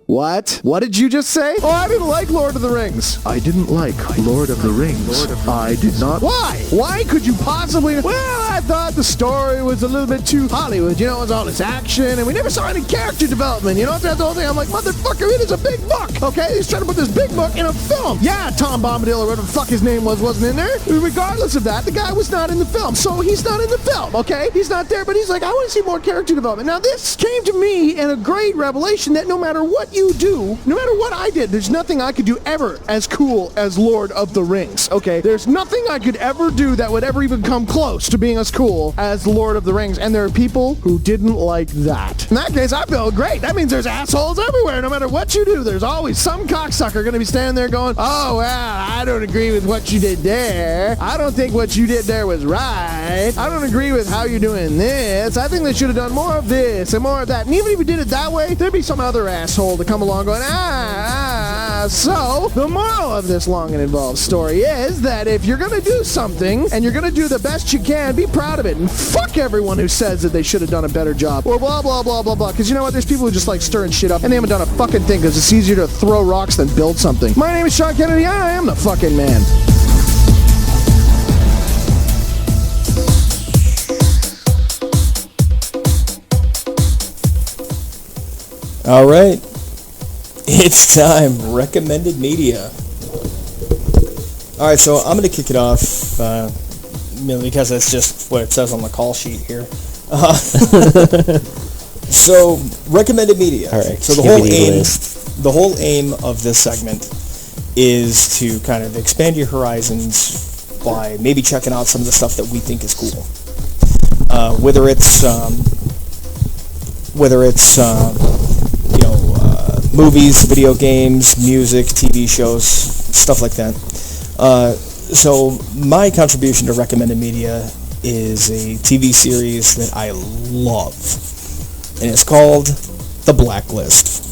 [SPEAKER 9] What? What did you just say? Oh, I didn't like Lord of the Rings. I didn't like Lord of the Rings. I did not. Why? Why could you possibly? Well, I thought the story was a little bit too Hollywood. You know, it was all this action, and we never saw any character development. You know, that's the whole thing. I'm like, motherfucker, it is a big book, okay? He's trying to put this big book in a film. Yeah, Tom Bombadil or whatever the fuck his name wasn't in there. Regardless of that, the guy was not in the film. So he's not in the film, okay? He's not there, but he's like, I want to see more character development. Now, this came to me in a great revelation that no matter what you do, no matter what I did, there's nothing I could do ever as cool as Lord of the Rings, okay? There's nothing I could ever do that would ever even come close to being as cool as Lord of the Rings, and there are people who didn't like that. In that case, I feel great. That means there's assholes everywhere. No matter what you do, there's always some cocksucker gonna be standing there going, oh, well, I don't agree with what you did there. I don't think what you did there was right. I don't agree with how you're doing this. I think they should have done more of this and more of that. And even if you did it that way, there'd be some other asshole to come along going, So, the moral of this long and involved story is that if you're going to do something and you're going to do the best you can, be proud of it. And fuck everyone who says that they should have done a better job. Or blah, blah, blah, blah, blah. Because you know what? There's people who just like stirring shit up and they haven't done a fucking thing because it's easier to throw rocks than build something. My name is Sean Kennedy. I am the fucking man.
[SPEAKER 2] All right. It's time. Recommended media. All right, so I'm going to kick it off because that's just what it says on the call sheet here. So, recommended media.
[SPEAKER 4] All right.
[SPEAKER 2] So the whole aim of this segment is to kind of expand your horizons by maybe checking out some of the stuff that we think is cool. Whether it's movies, video games, music, TV shows, stuff like that. So my contribution to recommended media is a TV series that I love, and it's called The Blacklist.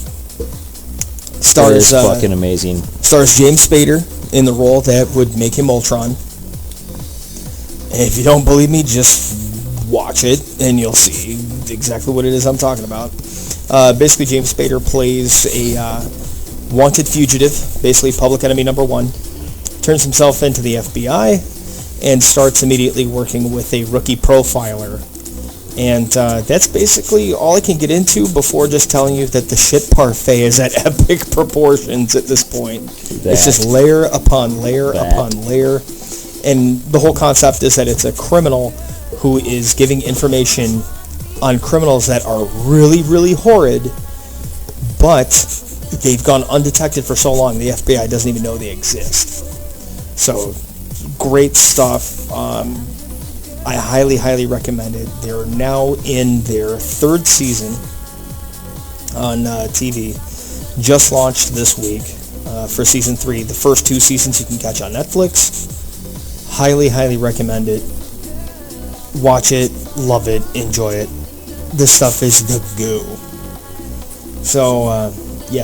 [SPEAKER 4] It is fucking amazing.
[SPEAKER 2] Stars James Spader in the role that would make him Ultron. And if you don't believe me, just watch it, and you'll see exactly what it is I'm talking about. Basically, James Spader plays a wanted fugitive, basically public enemy number one, turns himself into the FBI, and starts immediately working with a rookie profiler. And that's basically all I can get into before just telling you that the shit parfait is at epic proportions at this point. It's just layer upon layer upon layer. And the whole concept is that it's a criminal who is giving information on criminals that are really, really horrid, but they've gone undetected for so long the FBI doesn't even know they exist. So, great stuff. I highly, highly recommend it. They're now in their third season on TV. Just launched this week for season 3. The first 2 seasons you can catch on Netflix. Highly, highly recommend it. Watch it, love it, enjoy it. This stuff is the goo. So,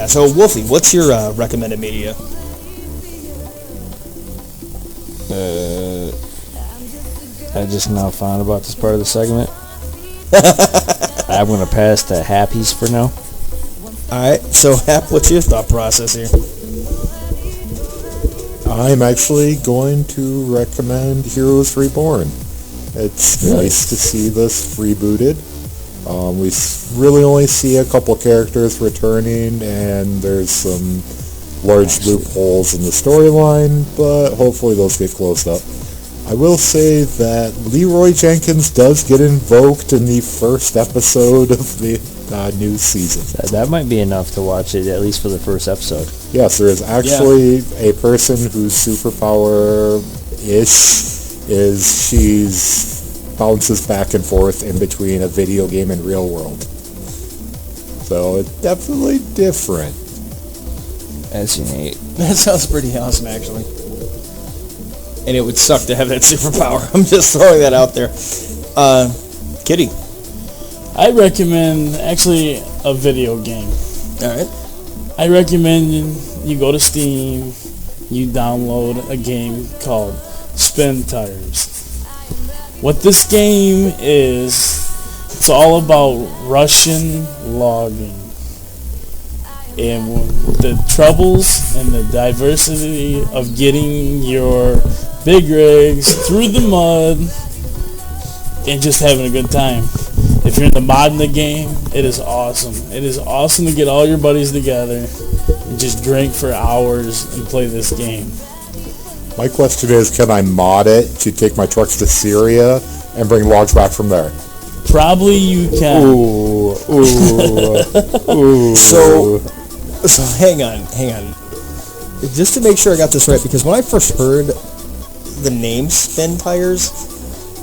[SPEAKER 2] so Wolfie, what's your recommended media?
[SPEAKER 4] I just now found about this part of the segment. I'm going to pass to Happy's for now.
[SPEAKER 2] Alright, so Hap, what's your thought process here?
[SPEAKER 5] I'm actually going to recommend Heroes Reborn. It's nice to see this rebooted. We really only see a couple characters returning, and there's some large loopholes in the storyline, but hopefully those get closed up. I will say that Leroy Jenkins does get invoked in the first episode of the new season.
[SPEAKER 4] That might be enough to watch it, at least for the first episode.
[SPEAKER 5] Yes, there is actually a person whose superpower is she's bounces back and forth in between a video game and real world. So it's definitely different.
[SPEAKER 4] That's unique.
[SPEAKER 8] That sounds pretty awesome, actually. And it would suck to have that superpower. I'm just throwing that out there. Kitty.
[SPEAKER 3] I recommend actually a video game.
[SPEAKER 8] All right.
[SPEAKER 3] I recommend you go to Steam, you download a game called Spin Tires. What this game is, it's all about Russian logging. And the troubles and the diversity of getting your big rigs through the mud and just having a good time. If you're into modding the game, it is awesome. It is awesome to get all your buddies together and just drink for hours and play this game.
[SPEAKER 5] My question is, can I mod it to take my trucks to Syria and bring logs back from there?
[SPEAKER 3] Probably you can.
[SPEAKER 4] Ooh.
[SPEAKER 8] So hang on. Just to make sure I got this right, because when I first heard the name Spin Tires,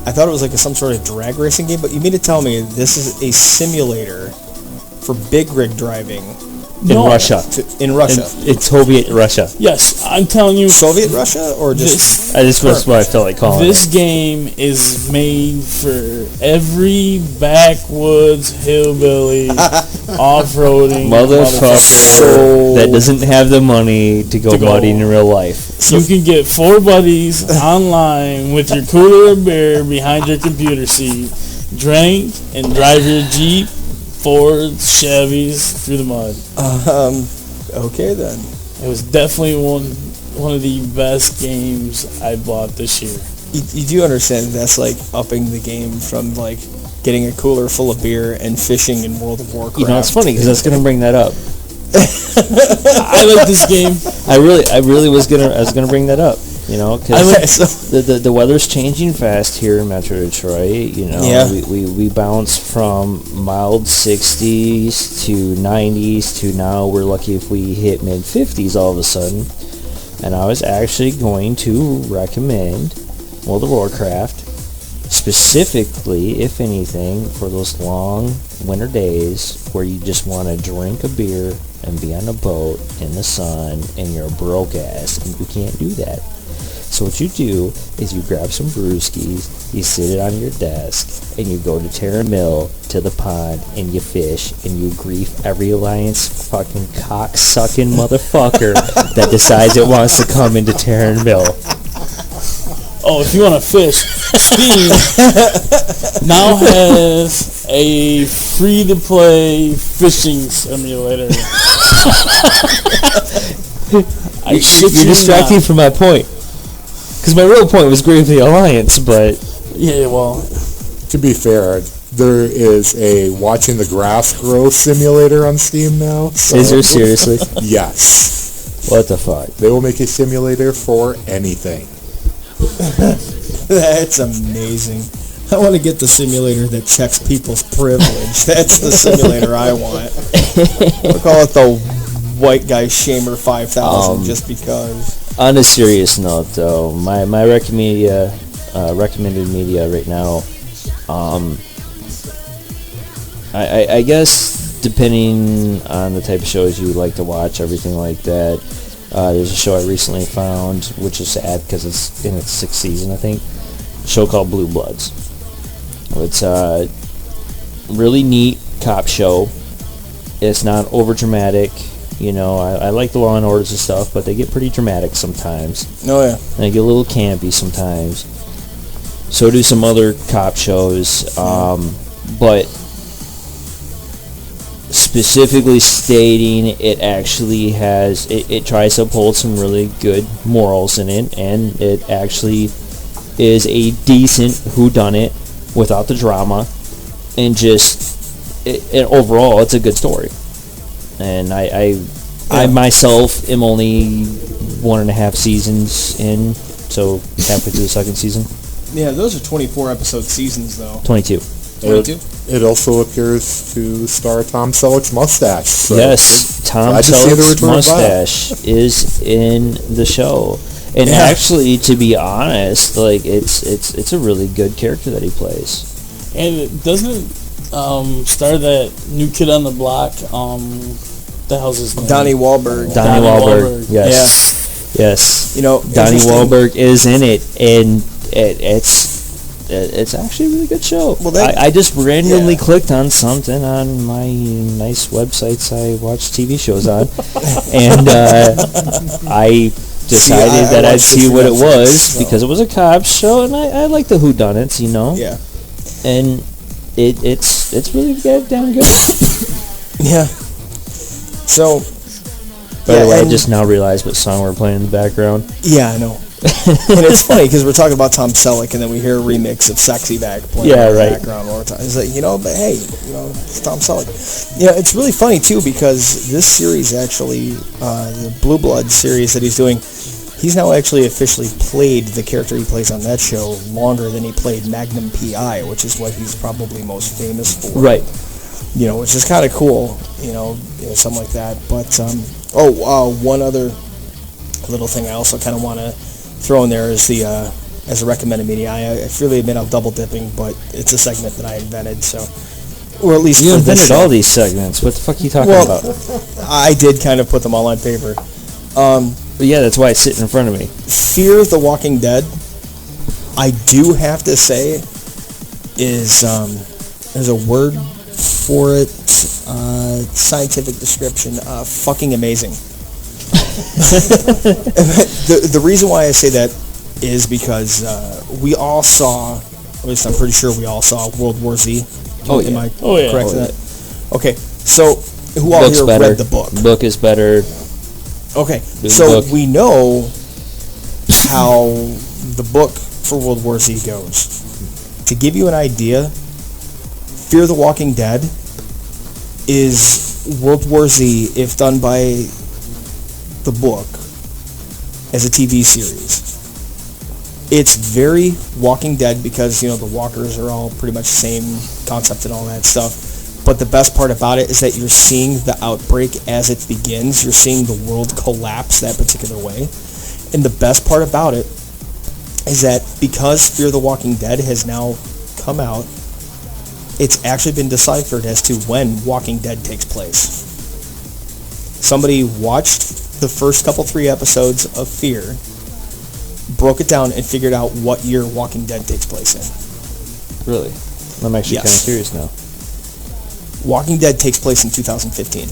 [SPEAKER 8] I thought it was like some sort of drag racing game, but you mean to tell me this is a simulator for big rig driving
[SPEAKER 4] In Russia.
[SPEAKER 8] In Russia.
[SPEAKER 4] It's Soviet Russia.
[SPEAKER 3] Yes, I'm telling you.
[SPEAKER 8] Soviet Russia or just...
[SPEAKER 4] This was what I felt like calling
[SPEAKER 3] This game is made for every backwoods hillbilly off-roading
[SPEAKER 4] motherfucker that doesn't have the money to go mudding in real life.
[SPEAKER 3] You can get 4 buddies online with your cooler of beer behind your computer seat, drink, and drive your Jeep, Fords, Chevys through the mud.
[SPEAKER 8] Okay then.
[SPEAKER 3] It was definitely one of the best games I bought this year.
[SPEAKER 8] You do understand that's like upping the game from like getting a cooler full of beer and fishing in World of Warcraft.
[SPEAKER 4] You know, it's funny because I was going to bring that up.
[SPEAKER 3] I like this game.
[SPEAKER 4] I was gonna bring that up. You know, because the weather's changing fast here in Metro Detroit. You know,
[SPEAKER 8] yeah.
[SPEAKER 4] we bounce from mild 60s to 90s to now we're lucky if we hit mid 50s all of a sudden. And I was actually going to recommend World of Warcraft, specifically, if anything, for those long winter days where you just want to drink a beer and be on a boat in the sun and you're a broke ass and you can't do that. So what you do is you grab some brewskis, you sit it on your desk, and you go to Terra Mill to the pond and you fish and you grief every Alliance fucking cock-sucking motherfucker that decides it wants to come into Terra Mill.
[SPEAKER 3] Oh, if you want to fish, Steam now has a free-to-play fishing simulator.
[SPEAKER 4] You're distracting from my point. Because my real point was grieve the Alliance, but...
[SPEAKER 3] Yeah, well...
[SPEAKER 5] To be fair, there is a watching the grass grow simulator on Steam now. So
[SPEAKER 4] is there seriously?
[SPEAKER 5] Yes.
[SPEAKER 4] What the fuck?
[SPEAKER 5] They will make a simulator for anything.
[SPEAKER 8] That's amazing. I want to get the simulator that checks people's privilege. That's the simulator I want. We'll call it the White Guy Shamer 5000 just because.
[SPEAKER 4] On a serious note, though, my recommended media right now, I guess depending on the type of shows you like to watch, everything like that, there's a show I recently found, which is sad because it's in its 6th season, I think, a show called Blue Bloods. It's a really neat cop show. It's not over dramatic. You know, I like the Law and Orders and stuff, but they get pretty dramatic sometimes.
[SPEAKER 8] Oh, yeah.
[SPEAKER 4] And they get a little campy sometimes. So do some other cop shows. But specifically stating it actually has, it tries to uphold some really good morals in it, and it actually is a decent whodunit without the drama, and just, overall, it's a good story. And I I myself am only 1.5 seasons in, so halfway through the second season.
[SPEAKER 2] Yeah, those are 24 episode seasons though.
[SPEAKER 4] 22.
[SPEAKER 2] 22.
[SPEAKER 5] It also appears to star Tom Selleck's mustache. So
[SPEAKER 4] Yes, Tom
[SPEAKER 5] glad to see the
[SPEAKER 4] Selleck's
[SPEAKER 5] return
[SPEAKER 4] mustache is in the show, and actually, to be honest, like it's a really good character that he plays.
[SPEAKER 3] And it doesn't star that new kid on the block. The hell's his name?
[SPEAKER 2] Donnie Wahlberg.
[SPEAKER 4] Donnie Wahlberg. Yes. Yes.
[SPEAKER 2] You know,
[SPEAKER 4] Donnie
[SPEAKER 2] interesting-
[SPEAKER 4] Wahlberg is in it, and it's actually a really good show.
[SPEAKER 2] Well, that-
[SPEAKER 4] I just randomly
[SPEAKER 2] yeah.
[SPEAKER 4] clicked on something on my nice websites I watch TV shows on, and I decided
[SPEAKER 2] I
[SPEAKER 4] that I'd
[SPEAKER 2] watched it
[SPEAKER 4] see
[SPEAKER 2] through
[SPEAKER 4] what it
[SPEAKER 2] Netflix,
[SPEAKER 4] was
[SPEAKER 2] so.
[SPEAKER 4] because it was a cops show, and I like the whodunits, you know.
[SPEAKER 2] Yeah.
[SPEAKER 4] And it's really damn good.
[SPEAKER 2] Yeah. So.
[SPEAKER 4] By the way, I
[SPEAKER 2] and-
[SPEAKER 4] just now realized what song we're playing in the background.
[SPEAKER 2] Yeah, I know. And it's funny because we're talking about Tom Selleck, and then we hear a remix of "Sexy Back" playing
[SPEAKER 4] Yeah,
[SPEAKER 2] in the
[SPEAKER 4] right.
[SPEAKER 2] background all the time. It's like, but hey, it's Tom Selleck. It's really funny too because this series actually, the Blue Blood series that he's doing, he's now actually officially played the character he plays on that show longer than he played Magnum P.I., which is what he's probably most famous for.
[SPEAKER 4] Right.
[SPEAKER 2] Which is kind of cool, something like that. But one other little thing I also kind of want to throw in there is the as a recommended media. I freely admit I'm double dipping, but it's a segment that I invented, so or at least
[SPEAKER 4] You
[SPEAKER 2] for this
[SPEAKER 4] invented
[SPEAKER 2] show.
[SPEAKER 4] all these segments. What the fuck are you talking about?
[SPEAKER 2] I did kind of put them all on paper.
[SPEAKER 4] But yeah, that's why it's sitting in front of me.
[SPEAKER 2] Fear the Walking Dead, I do have to say, is there's a word for it, scientific description, fucking amazing. The reason why I say that is because we all saw, at least I'm pretty sure we all saw World War Z. Am I correct in that? Okay, so who all
[SPEAKER 4] Book's
[SPEAKER 2] here
[SPEAKER 4] better.
[SPEAKER 2] read the book?
[SPEAKER 4] Book is better.
[SPEAKER 2] Okay,
[SPEAKER 4] the
[SPEAKER 2] so
[SPEAKER 4] book.
[SPEAKER 2] we know how the book for World War Z goes. To give you an idea, Fear the Walking Dead is World War Z if done by the book as a TV series. It's very Walking Dead because, the walkers are all pretty much the same concept and all that stuff. But the best part about it is that you're seeing the outbreak as it begins. You're seeing the world collapse that particular way. And the best part about it is that because Fear the Walking Dead has now come out, it's actually been deciphered as to when Walking Dead takes place. Somebody watched the first 3 episodes of Fear, broke it down, and figured out what year Walking Dead takes place in.
[SPEAKER 4] Really? I'm actually
[SPEAKER 2] Yes.
[SPEAKER 4] kind of curious now.
[SPEAKER 2] Walking Dead takes place in 2015.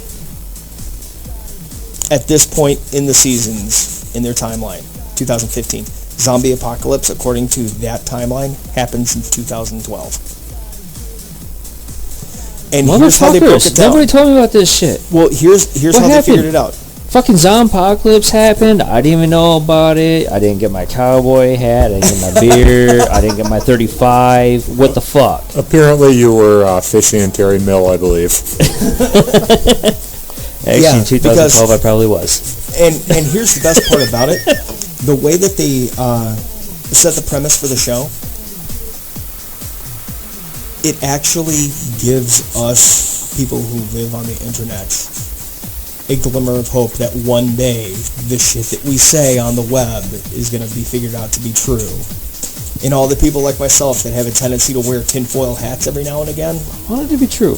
[SPEAKER 2] At this point in the seasons, in their timeline, 2015. Zombie apocalypse, according to that timeline, happens in 2012. And here's how they broke it
[SPEAKER 4] Motherfuckers,
[SPEAKER 2] down.
[SPEAKER 4] nobody told me about this shit.
[SPEAKER 2] Well, here's
[SPEAKER 4] What
[SPEAKER 2] how they figured
[SPEAKER 4] happened?
[SPEAKER 2] it out.
[SPEAKER 4] Fucking Zompocalypse happened. I didn't even know about it. I didn't get my cowboy hat. I didn't get my beer. I didn't get my 35. What the fuck?
[SPEAKER 5] Apparently you were fishing in Terry Mill, I believe.
[SPEAKER 4] Actually,
[SPEAKER 2] Yeah,
[SPEAKER 4] in 2012, I probably was.
[SPEAKER 2] And here's the best part about it. The way that they set the premise for the show, it actually gives us, people who live on the internet, a glimmer of hope that one day the shit that we say on the web is going to be figured out to be true. And all the people like myself that have a tendency to wear tinfoil hats every now and again,
[SPEAKER 4] I want it to be true.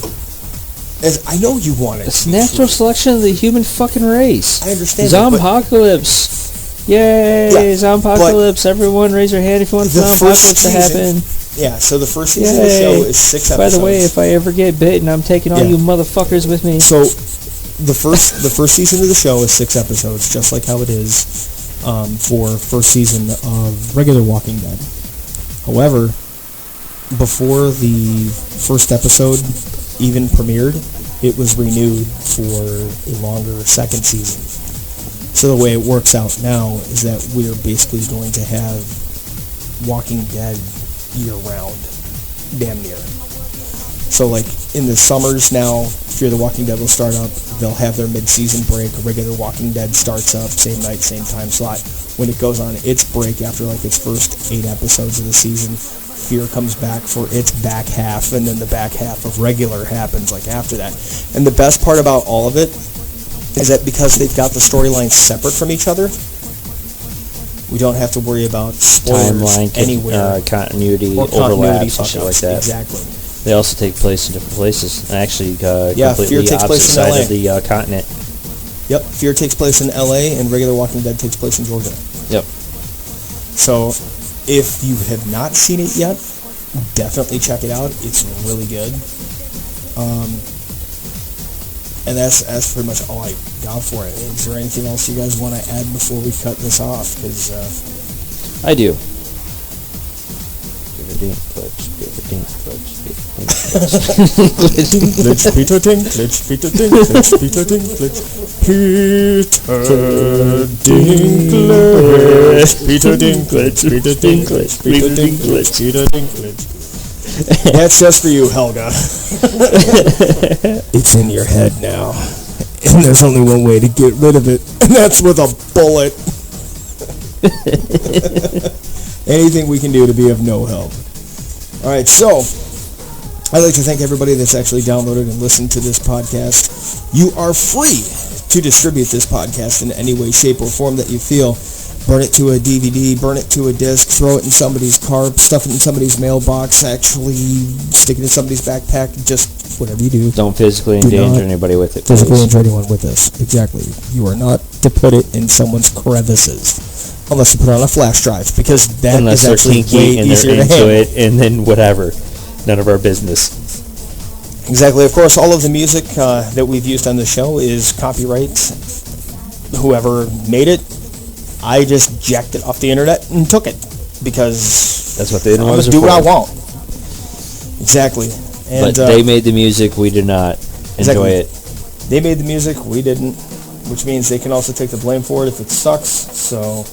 [SPEAKER 2] as I know you want it.
[SPEAKER 4] It's
[SPEAKER 2] to be
[SPEAKER 4] natural
[SPEAKER 2] true.
[SPEAKER 4] selection of the human fucking race.
[SPEAKER 2] I understand that, but
[SPEAKER 4] Zompocalypse. Yay,
[SPEAKER 2] Yeah,
[SPEAKER 4] Zompocalypse. Everyone raise your hand if you want
[SPEAKER 2] The first
[SPEAKER 4] Zompocalypse to happen.
[SPEAKER 2] yeah, so the first season of the
[SPEAKER 4] Yay.
[SPEAKER 2] show is 6
[SPEAKER 4] By
[SPEAKER 2] episodes.
[SPEAKER 4] the way, if I ever get bitten, I'm taking all
[SPEAKER 2] Yeah.
[SPEAKER 4] you motherfuckers with me.
[SPEAKER 2] So the first season of the show is 6 episodes, just like how it is for first season of regular Walking Dead. However, before the first episode even premiered, it was renewed for a longer second season. So the way it works out now is that we're basically going to have Walking Dead year-round, damn near. So like in the summers now, Fear the Walking Dead will start up. They'll have their mid-season break. A regular Walking Dead starts up, same night, same time slot. When it goes on its break after like its first 8 episodes of the season, Fear comes back for its back half, and then the back half of regular happens like after that. And the best part about all of it is that because they've got the storylines separate from each other, we don't have to worry about spoilers
[SPEAKER 4] Timeline,
[SPEAKER 2] anywhere.
[SPEAKER 4] continuity,
[SPEAKER 2] Or
[SPEAKER 4] overlaps, and shit like that.
[SPEAKER 2] Exactly.
[SPEAKER 4] They also take place in different places, and actually
[SPEAKER 2] Fear
[SPEAKER 4] completely
[SPEAKER 2] takes
[SPEAKER 4] opposite
[SPEAKER 2] place in
[SPEAKER 4] side
[SPEAKER 2] LA.
[SPEAKER 4] of the continent.
[SPEAKER 2] Yep, Fear takes place in LA, and regular Walking Dead takes place in Georgia.
[SPEAKER 4] Yep.
[SPEAKER 2] So, if you have not seen it yet, definitely check it out. It's really good. And that's pretty much all I got for it. Is there anything else you guys want to add before we cut this off? Because
[SPEAKER 4] I do.
[SPEAKER 2] Glitch, Peter Dinklage, Peter Dinklage, Peter Dinklage, Peter Dinklage, Peter Dinklage, Peter Dinklage, Peter Dinklage. That's just for you, Helga. It's in your head now, and there's only one way to get rid of it, and that's with a bullet. Anything we can do to be of no help. All right, so I'd like to thank everybody that's actually downloaded and listened to this podcast. You are free to distribute this podcast in any way, shape, or form that you feel. Burn it to a DVD, burn it to a disc, throw it in somebody's car, stuff it in somebody's mailbox, actually stick it in somebody's backpack, just whatever you do.
[SPEAKER 4] Don't physically endanger anybody with it.
[SPEAKER 2] Physically
[SPEAKER 4] please.
[SPEAKER 2] injure anyone with this. Exactly. You are not to put it in someone's crevices. Unless you put it on a flash drive, because that
[SPEAKER 4] Unless
[SPEAKER 2] is
[SPEAKER 4] they're
[SPEAKER 2] actually
[SPEAKER 4] kinky
[SPEAKER 2] way
[SPEAKER 4] and
[SPEAKER 2] easier
[SPEAKER 4] they're
[SPEAKER 2] to
[SPEAKER 4] into
[SPEAKER 2] handle.
[SPEAKER 4] it, and then whatever. None of our business.
[SPEAKER 2] Exactly. Of course, all of the music that we've used on the show is copyright. Whoever made it, I just jacked it off the internet and took it because
[SPEAKER 4] That's what the internet
[SPEAKER 2] I'm
[SPEAKER 4] was
[SPEAKER 2] gonna do what I
[SPEAKER 4] for.
[SPEAKER 2] want. Exactly. And
[SPEAKER 4] But they made the music, we did not enjoy
[SPEAKER 2] Exactly.
[SPEAKER 4] it.
[SPEAKER 2] They made the music, we didn't, which means they can also take the blame for it if it sucks. So,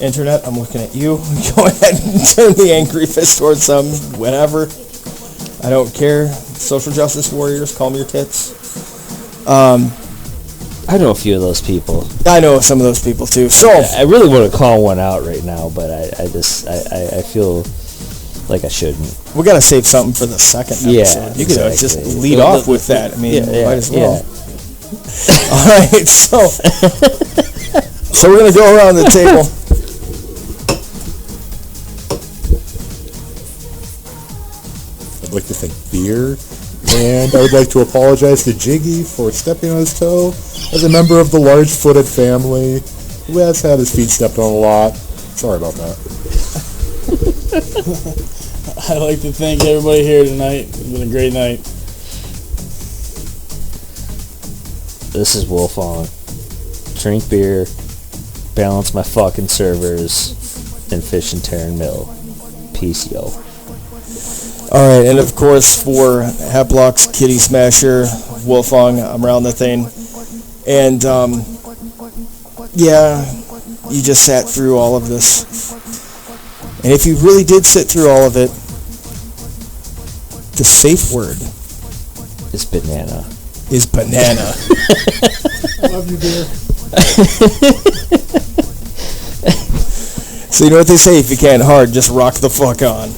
[SPEAKER 2] internet, I'm looking at you. Go ahead and turn the angry fist towards some, whatever. I don't care. Social justice warriors, call me your tits.
[SPEAKER 4] I know a few of those people.
[SPEAKER 2] I know some of those people too. So,
[SPEAKER 4] I really want to call one out right now, but I feel like I shouldn't.
[SPEAKER 2] we gotta save something for the second
[SPEAKER 4] Yeah,
[SPEAKER 2] episode. You could just
[SPEAKER 4] exactly.
[SPEAKER 2] lead off with that. I mean, might as well.
[SPEAKER 4] Yeah.
[SPEAKER 2] All right, so we're gonna go around the table.
[SPEAKER 5] I'd like to thank Beer, and I would like to apologize to Jiggy for stepping on his toe as a member of the large-footed family who has had his feet stepped on a lot. Sorry about that.
[SPEAKER 3] I'd like to thank everybody here tonight. It's been a great night.
[SPEAKER 4] This is Wolfong. Drink beer, balance my fucking servers, and fish in Terran Mill. Peace, yo.
[SPEAKER 2] All right, and of course for Haplock's Kitty Smasher, Wolfong, I'm around the thing, and yeah, you just sat through all of this, and if you really did sit through all of it, the safe word
[SPEAKER 4] It's banana.
[SPEAKER 2] is banana.
[SPEAKER 9] Love you, dear.
[SPEAKER 2] So you know what they say, if you can't hard, just rock the fuck on.